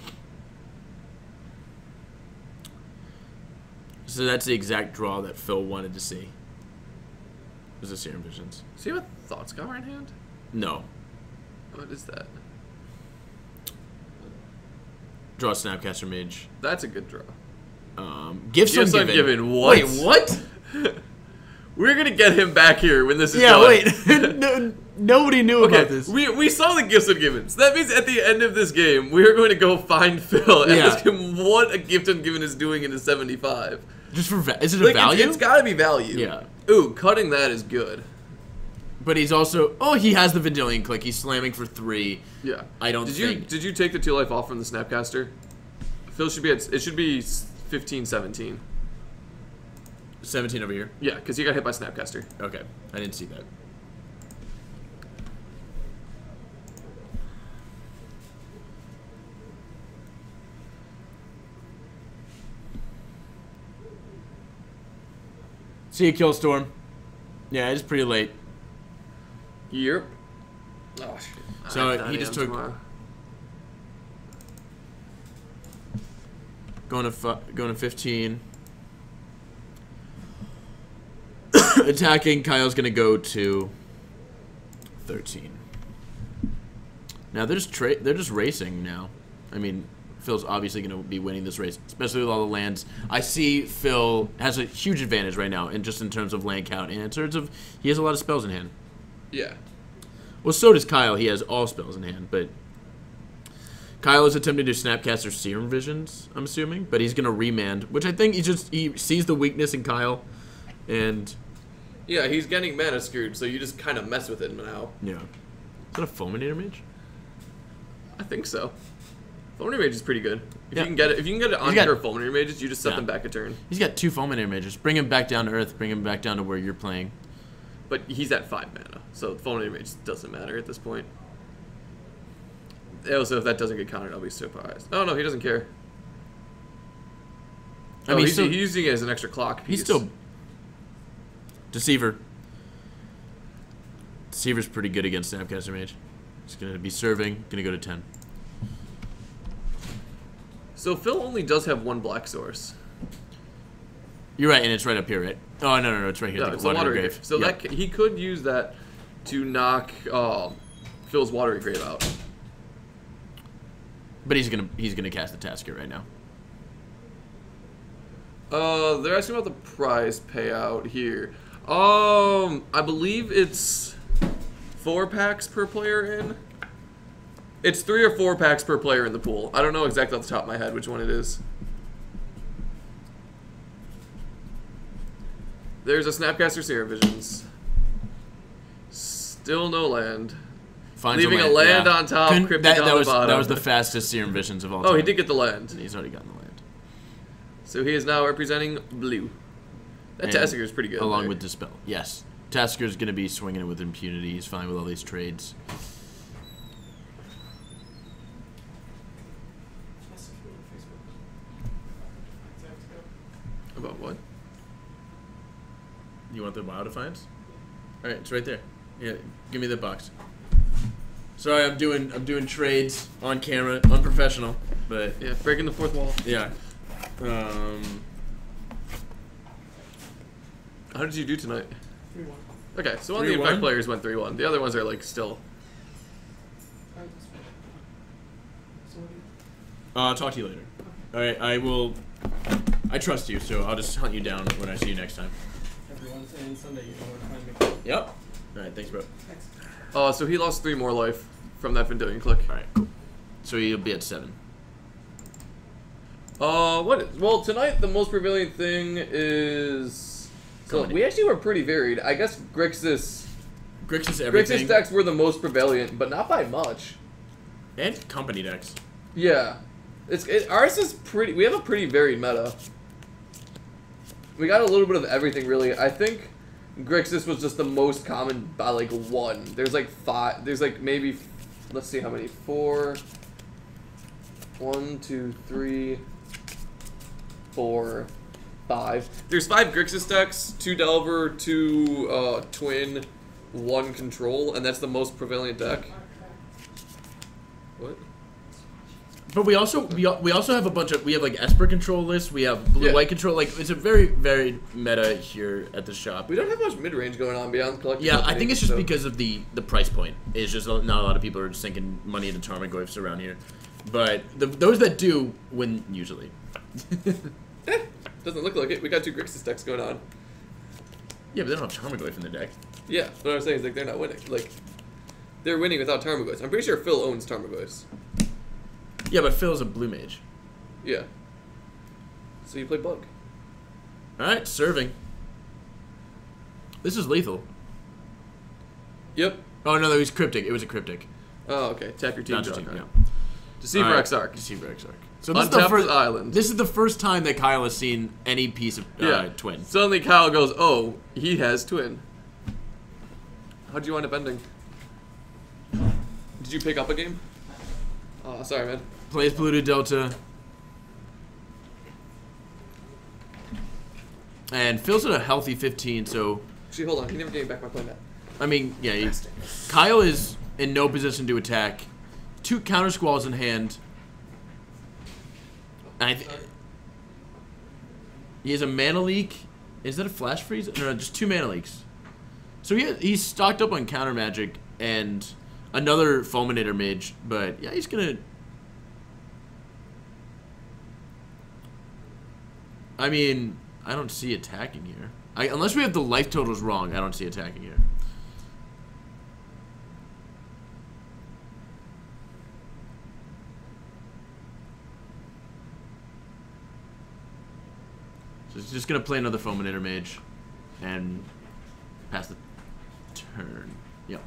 So that's the exact draw that Phil wanted to see. Was the Serum Visions. Does he have a Thought Scour in hand? No. What is that? Draw Snapcaster Mage. That's a good draw. Gifts Ungiven. What? Wait, what? We're gonna get him back here when this is yeah, done. wait. No, nobody knew about this. We saw the Gifts Ungiven. So that means at the end of this game, we are going to go find Phil and ask him what a Gift Ungiven is doing in his 75. Just for is it a value? It's gotta be value. Yeah. Ooh, cutting that is good. But he's also... Oh, he has the Vendilion Click. He's slamming for 3. Yeah. I don't think... Did you take the 2 life off from the Snapcaster? Phil should be at... It should be 15, 17. 17 over here? Yeah, because he got hit by Snapcaster. Okay. I didn't see that. See you, Killstorm. Yeah, it's pretty late. Yep. Oh, shit. So he just took... Going to 15. Attacking, Kyle's going to go to 13. Now, they're just racing now. I mean... Phil's obviously going to be winning this race, especially with all the lands. I see Phil has a huge advantage right now, and just in terms of land count, and in terms of he has a lot of spells in hand. Yeah. Well, so does Kyle. He has all spells in hand, but Kyle is attempting to Snapcaster Serum Visions, I'm assuming, but he's going to remand, which I think he sees the weakness in Kyle, and yeah, he's getting mana screwed, so you just kind of mess with it now. Yeah. Is that a Fulminator Mage? I think so. Fulminator Mage is pretty good. If Yeah. you can get it on your Fulminator Mages, you just set them back a turn. He's got 2 Fulminator Mages. Bring him back down to Earth. Bring him back down to where you're playing. But he's at 5 mana, so Fulminator Mage doesn't matter at this point. Also, if that doesn't get countered, I'll be surprised. Oh no, he doesn't care. I mean, he's using it as an extra clock piece. He's still Deceiver. Deceiver's pretty good against Snapcaster Mage. He's gonna be serving. Gonna go to 10. So Phil only does have one black source. You're right, and it's right up here, right? Oh no, it's right here. No, it's the Watery Grave. So that he could use that to knock Phil's Watery Grave out. But he's gonna cast the Tasker right now. They're asking about the prize payout here. I believe it's 4 packs per player in. It's 3 or 4 packs per player in the pool. I don't know exactly off the top of my head which one it is. There's a Snapcaster Serum Visions. Still no land. Finds Leaving a land on top, Cryptic on the bottom. That was the fastest Serum Visions of all time. Oh, he did get the land. He's already gotten the land. So he is now representing blue. That Tasker is pretty good. Along with Dispel. Yes. Tasker's going to be swinging it with impunity. He's fine with all these trades. About what? You want the WoW Defiance? All right, it's right there. Yeah, give me the box. Sorry, I'm doing trades on camera, unprofessional, but yeah, breaking the fourth wall. Yeah. How did you do tonight? 3-1. Okay, so one of the Infect players went 3-1. The other ones are like still. I'll talk to you later. All right, I trust you, so I'll just hunt you down when I see you next time. Everyone's in Sunday. You know where to find me. Yep. All right, thanks, bro. Thanks. So he lost 3 more life from that Vendilion click. All right, cool. So he'll be at 7. Well, tonight the most prevalent thing is. So we actually were pretty varied. I guess Grixis everything. Grixis decks were the most prevalent, but not by much. And company decks. Yeah, ours is pretty. We have a pretty varied meta. We got a little bit of everything, really. I think Grixis was just the most common by like 1. There's like 5. There's like maybe. Let's see how many. 4. 1, 2, 3, 4, 5. There's 5 Grixis decks, 2 Delver, 2 Twin, 1 Control, and that's the most prevalent deck. What? But we also have a bunch of like Esper control lists. We have blue-white control. Like it's a very varied meta here at the shop. We don't have much mid-range going on beyond collecting. Yeah, I think it's just because of the price point. It's just not a lot of people are just sinking money into Tarmogoyfs around here. But those that do win usually. Doesn't look like it. We got 2 Grixis decks going on. Yeah, but they don't have Tarmogoyf in their deck. Yeah, what I'm saying is like they're not winning. Like they're winning without Tarmogoyfs. I'm pretty sure Phil owns Tarmogoyfs. Yeah, but Phil's a blue mage. Yeah. So you play Bug. Alright, serving. This is lethal. Yep. Oh no, that was cryptic. It was a cryptic. Oh, okay. Tap your team. Yeah. Deceiver Exarch. Deceiver Exarch. So this is the first island. This is the first time that Kyle has seen any piece of twin. Suddenly Kyle goes, "Oh, he has twin." How'd you wind up ending? Did you pick up a game? Oh, sorry, man. Plays Polluted Delta. And Phil's at a healthy 15, so... Actually, hold on. He never gave me back my playmat. I mean, yeah, Kyle is in no position to attack. 2 counter squalls in hand. He has a mana leak. Is that a flash freeze? No, just 2 mana leaks. So he's stocked up on counter magic and another Fulminator mage, but yeah, he's gonna... I mean, I don't see attacking here. Unless we have the life totals wrong, I don't see attacking here. So he's just gonna play another Fulminator mage and pass the turn. Yep.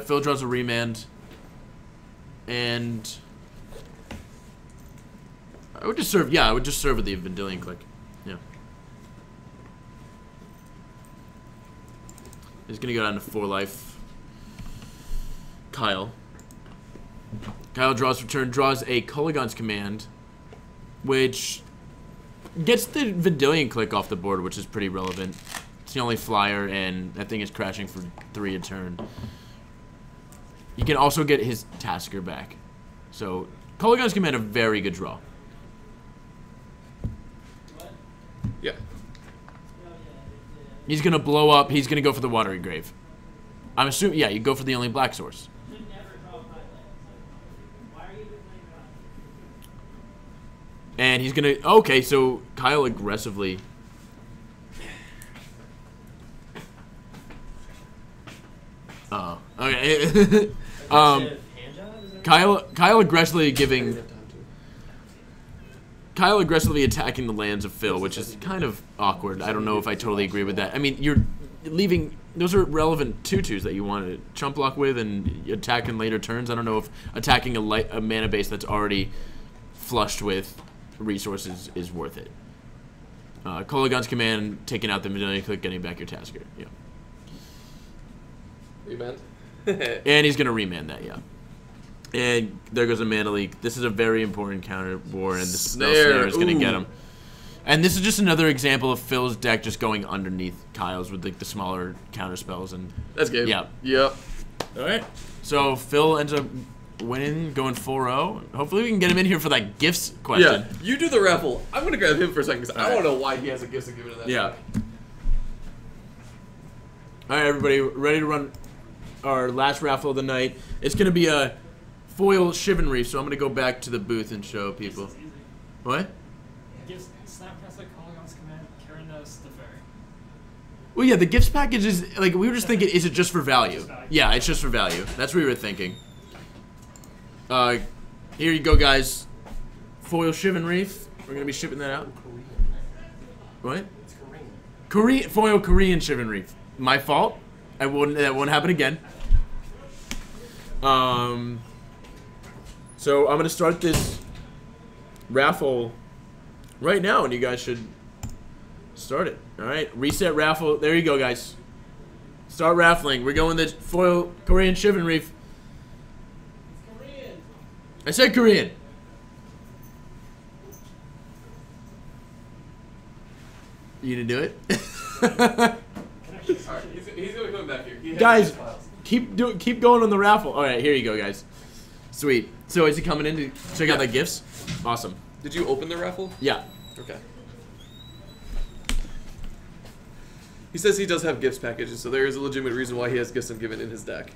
Phil draws a remand, and I would just serve. Yeah, I would just serve with the Vendilion click. Yeah. He's gonna go down to 4 life. Kyle. Kyle draws for turn, draws a Kolaghan's Command, which gets the Vidillion click off the board, which is pretty relevant. It's the only flyer, and that thing is crashing for 3 a turn. You can also get his Tasker back. So, Kolaghan's Command, a very good draw. Yeah. He's going to blow up. He's going to go for the Watery Grave. I'm assuming, yeah, you go for the only black source. And he's going to, okay, so Kyle aggressively. Oh, okay. Kyle aggressively giving. Kyle aggressively attacking the lands of Phil, which is kind of awkward. I don't know if I totally agree with that. I mean, you're leaving. Those are relevant 2/2s that you want to chump block with and attack in later turns. I don't know if attacking a mana base that's already flushed with resources is worth it. Kolaghan's Command, taking out the Vidillion click, getting back your Tasker. Yeah. Remand. And he's going to remand that, yeah. And there goes a mana leak. This is a very important counter war, and the snare is going to get him. And this is just another example of Phil's deck just going underneath Kyle's with like the smaller counter spells. And that's good. Yeah. Yep. All right. So Phil ends up winning, going 4-0. Hopefully we can get him in here for that gifts question. Yeah. You do the raffle. I'm going to grab him for a second because I want to know why he has a gifts to give it to that. Yeah. All right, everybody, ready to run our last raffle of the night. It's going to be a foil Shivan Reef, so I'm going to go back to the booth and show people. What? Gives Snapcaster, Kolaghan's Command, Keranos, Delver. Well, yeah, the gifts package is, like, we were just thinking, is it just for value? Yeah, it's just for value. That's what we were thinking. Here you go, guys. Foil Shivan Reef. We're going to be shipping that out. What? It's Korean. Korean, foil Korean Shivan Reef. My fault. That won't happen again. So I'm gonna start this raffle right now, and you guys should start it. All right, reset raffle. There you go, guys. Start raffling. We're going the foil Korean Shivan Reef. It's Korean. I said Korean. You gonna do it? Alright, he's gonna come back here. Guys, keep going on the raffle. All right, here you go, guys. Sweet. So is he coming in to check out the gifts? Awesome. Did you open the raffle? Yeah. Okay. He says he does have gifts packages, so there is a legitimate reason why he has gifts ungiven in his deck.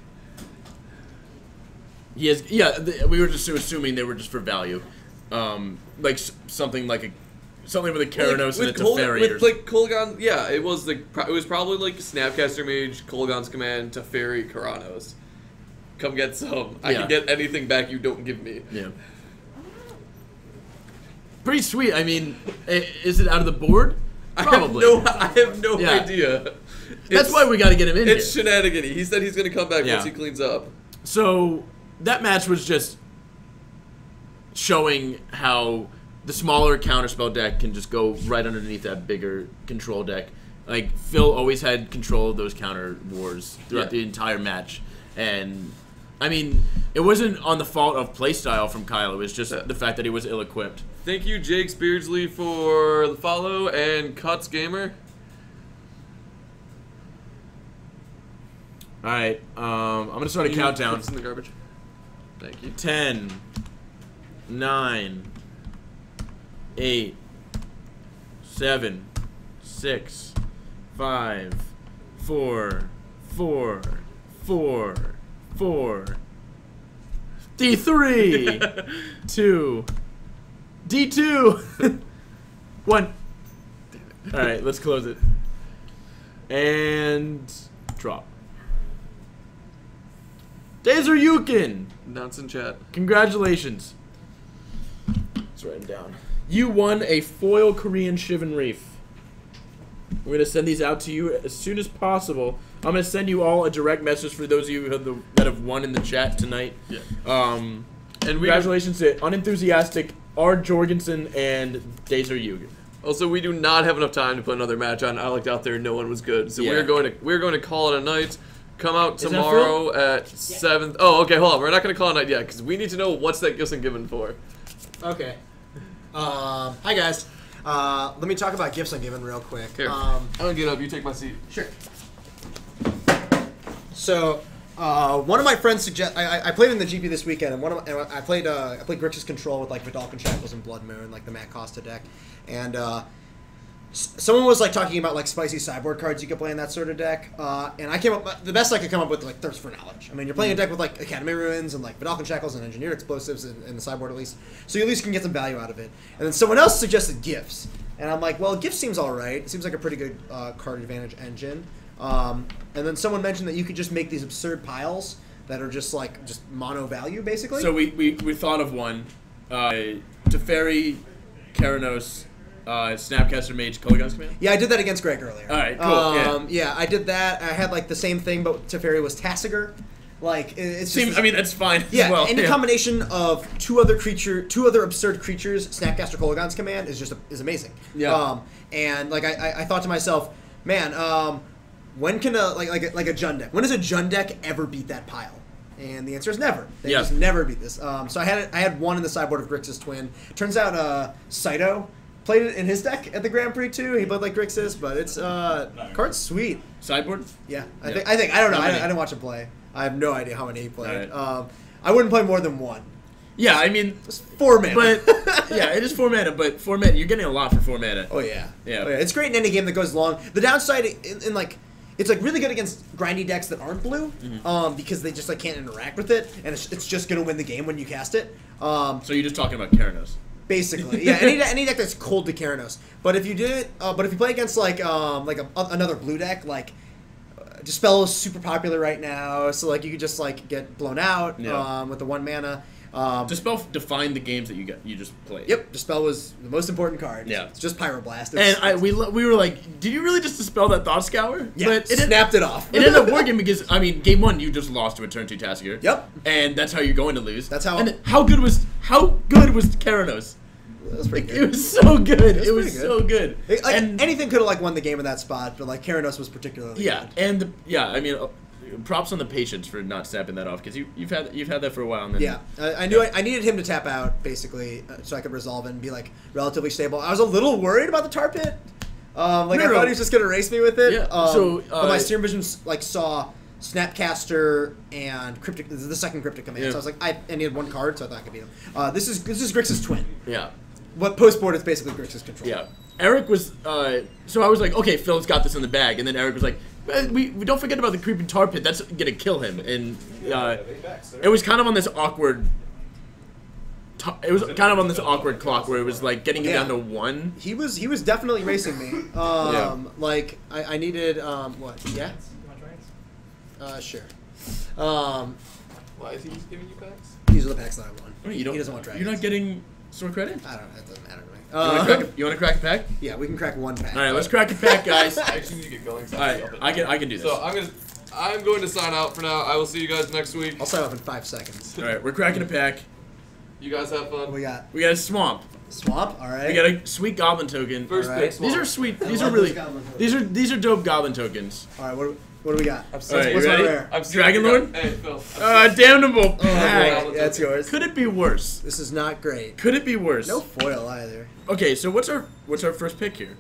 He has. Yeah, we were just assuming they were just for value, like something with a Keranos and a Teferi. With like Kolaghan, yeah, it was probably like Snapcaster Mage, Kolaghan's Command, Teferi, Keranos. Come get some. I can get anything back you don't give me. Yeah. Pretty sweet. I mean, is it out of the board? Probably. I have no idea. That's why we got to get him in. It's shenanigans. He said he's going to come back once he cleans up. So that match was just showing how the smaller counterspell deck can just go right underneath that bigger control deck. Like, Phil always had control of those counter wars throughout the entire match. And, I mean, it wasn't on the fault of playstyle from Kyle. It was just the fact that he was ill-equipped. Thank you, Jake Beardsley, for the follow, and Cuts Gamer. All right, I'm going to start a countdown. It's in the garbage. Thank you. 10, 9, 8, 7, 6, 5, 4, 4, 4, 4, D3, 2, D2, 1. All right, let's close it. And drop. Dazer Nonsense chat. Congratulations. Let's write them down. You won a foil Korean Shivan Reef. We're going to send these out to you as soon as possible. I'm going to send you all a direct message for those of you that have won in the chat tonight. Yeah. And congratulations to Unenthusiastic, R. Jorgensen, and Dazer Yugen. Also, we do not have enough time to put another match on. I looked out there, no one was good, so we're going to call it a night. Come out Is that tomorrow at 7. Oh, okay, hold on. We're not going to call it night yet because we need to know what's that Gifts and Given for. Okay. Hi guys. Let me talk about Gifts Ungiven real quick. Here. I'm going to get up. You take my seat. Sure. So, one of my friends I played in the GP this weekend, and I played Grixis Control with like Vidalcan Shackles and Blood Moon, like the Matt Costa deck, and someone was like talking about like spicy sideboard cards you could play in that sort of deck, and I came up the best I could come up with like Thirst for Knowledge. I mean, you're playing a deck with like Academy Ruins and like Vidalcan Shackles and Engineered Explosives in the sideboard at least, so you at least can get some value out of it. And then someone else suggested Gifts, and I'm like, well, Gifts seems all right. It seems like a pretty good card advantage engine. And then someone mentioned that you could just make these absurd piles that are just mono value basically. So we thought of one, Teferi, Keranos, Snapcaster Mage, Kolaghan's Command. Yeah, I did that against Greg earlier. All right, cool. Yeah, I did that. I had like the same thing, but Teferi was Tassiger. Like it's just, I mean, that's fine. Yeah, as well. any combination of two other absurd creatures, Snapcaster Kolaghan's Command is amazing. Yeah. And like I thought to myself, man, when can a Jund deck? When does a Jund deck ever beat that pile? And the answer is never. They just never beat this. So I had one in the sideboard of Grixis Twin. Turns out Saito played it in his deck at the Grand Prix too. He played like Grixis, but it's card's sweet. Sideboard? Yeah, I think I don't know. I didn't watch him play. I have no idea how many he played. Right. I wouldn't play more than one. Yeah, I mean, it's 4 mana. But yeah, it is 4 mana. But 4 mana, you're getting a lot for 4 mana. Oh yeah, yeah. Oh, yeah. It's great in any game that goes long. The downside in like. It's like really good against grindy decks that aren't blue, because they just like can't interact with it, and it's just gonna win the game when you cast it. So you're just talking about Keranos, basically, yeah. Any deck that's cold to Keranos. But if you did it, but if you play against like another blue deck, like Dispel is super popular right now, so like you could just like get blown out with the 1 mana. Dispel defined the games that you just played. Yep, Dispel was the most important card. Yeah, it's just Pyroblast. And we were like, did you really just dispel that Thought Scour? Yeah, but it snapped it off. It ended up working because I mean, game 1 you just lost to a turn 2 Tassiger. Yep, and that's how you're going to lose. That's how. And how good was Keranos? That was pretty good. It was so good. It was so good. And anything could have like won the game in that spot, but like Keranos was particularly good. And I mean, props on the patience for not snapping that off because you've had that for a while. And then, yeah, I knew I needed him to tap out basically so I could resolve it and be like relatively stable. I was a little worried about the tar pit. I thought he was just gonna race me with it. Yeah. But my Steam Vision like saw Snapcaster and Cryptic. This is the second Cryptic command. So I was like, I needed 1 card, so I thought I could beat him. This is Grixis Twin. Yeah. What post board is basically Grixis Control. Yeah. Eric was so I was like, okay, Phil's got this in the bag, and then Eric was like, we don't forget about the creeping tar pit. That's gonna kill him. And it was kind of on this awkward. It was kind of on this awkward clock where it was like getting him down to 1. He was definitely racing me. Like I needed what? Yeah. Sure. Why is he giving you packs? These are the packs that I won. I mean, he doesn't want dragons. You're not getting sword credit? I don't know. It doesn't matter to me. You want to crack a pack? Yeah, we can crack 1 pack. All right, let's crack a pack, guys. I actually need to get going. All right, I can do this. So I'm going to sign out for now. I will see you guys next week. I'll sign off in 5 seconds. All right, we're cracking a pack. You guys have fun. What we got? We got a swamp. Swamp. All right. We got a sweet goblin token. First pick. These are sweet. These are really. These are dope goblin tokens. All right. What do we got? All right, what's you ready? my rare? Dragon Lord. Hey, Phil. Damnable pack. Yeah, that's yours. Could it be worse? This is not great. Could it be worse? No foil either. Okay, so what's our first pick here?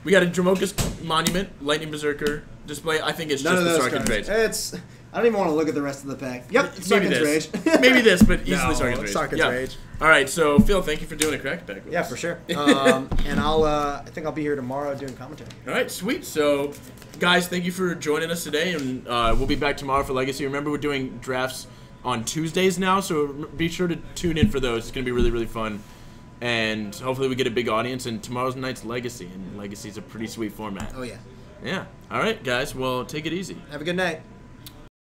We got a Dramoka's Monument, Lightning Berserker display. I think it's None just of the those Sarkhan's Rage. It's. I don't even want to look at the rest of the pack. Yep, Maybe Sarkhan's this. Rage. Maybe this, but easily No, Sarkhan's Rage. Sarkhan's Rage. All right, so Phil, thank you for doing a crack pack with Yeah, us. for sure. And I think I'll be here tomorrow doing commentary. All right, sweet. So, guys, thank you for joining us today, and we'll be back tomorrow for Legacy. Remember, we're doing drafts on Tuesdays now, so be sure to tune in for those. It's going to be really, really fun. And hopefully we get a big audience, and tomorrow's night's Legacy, and Legacy's a pretty sweet format. Oh, yeah. Yeah. All right, guys. Well, take it easy. Have a good night.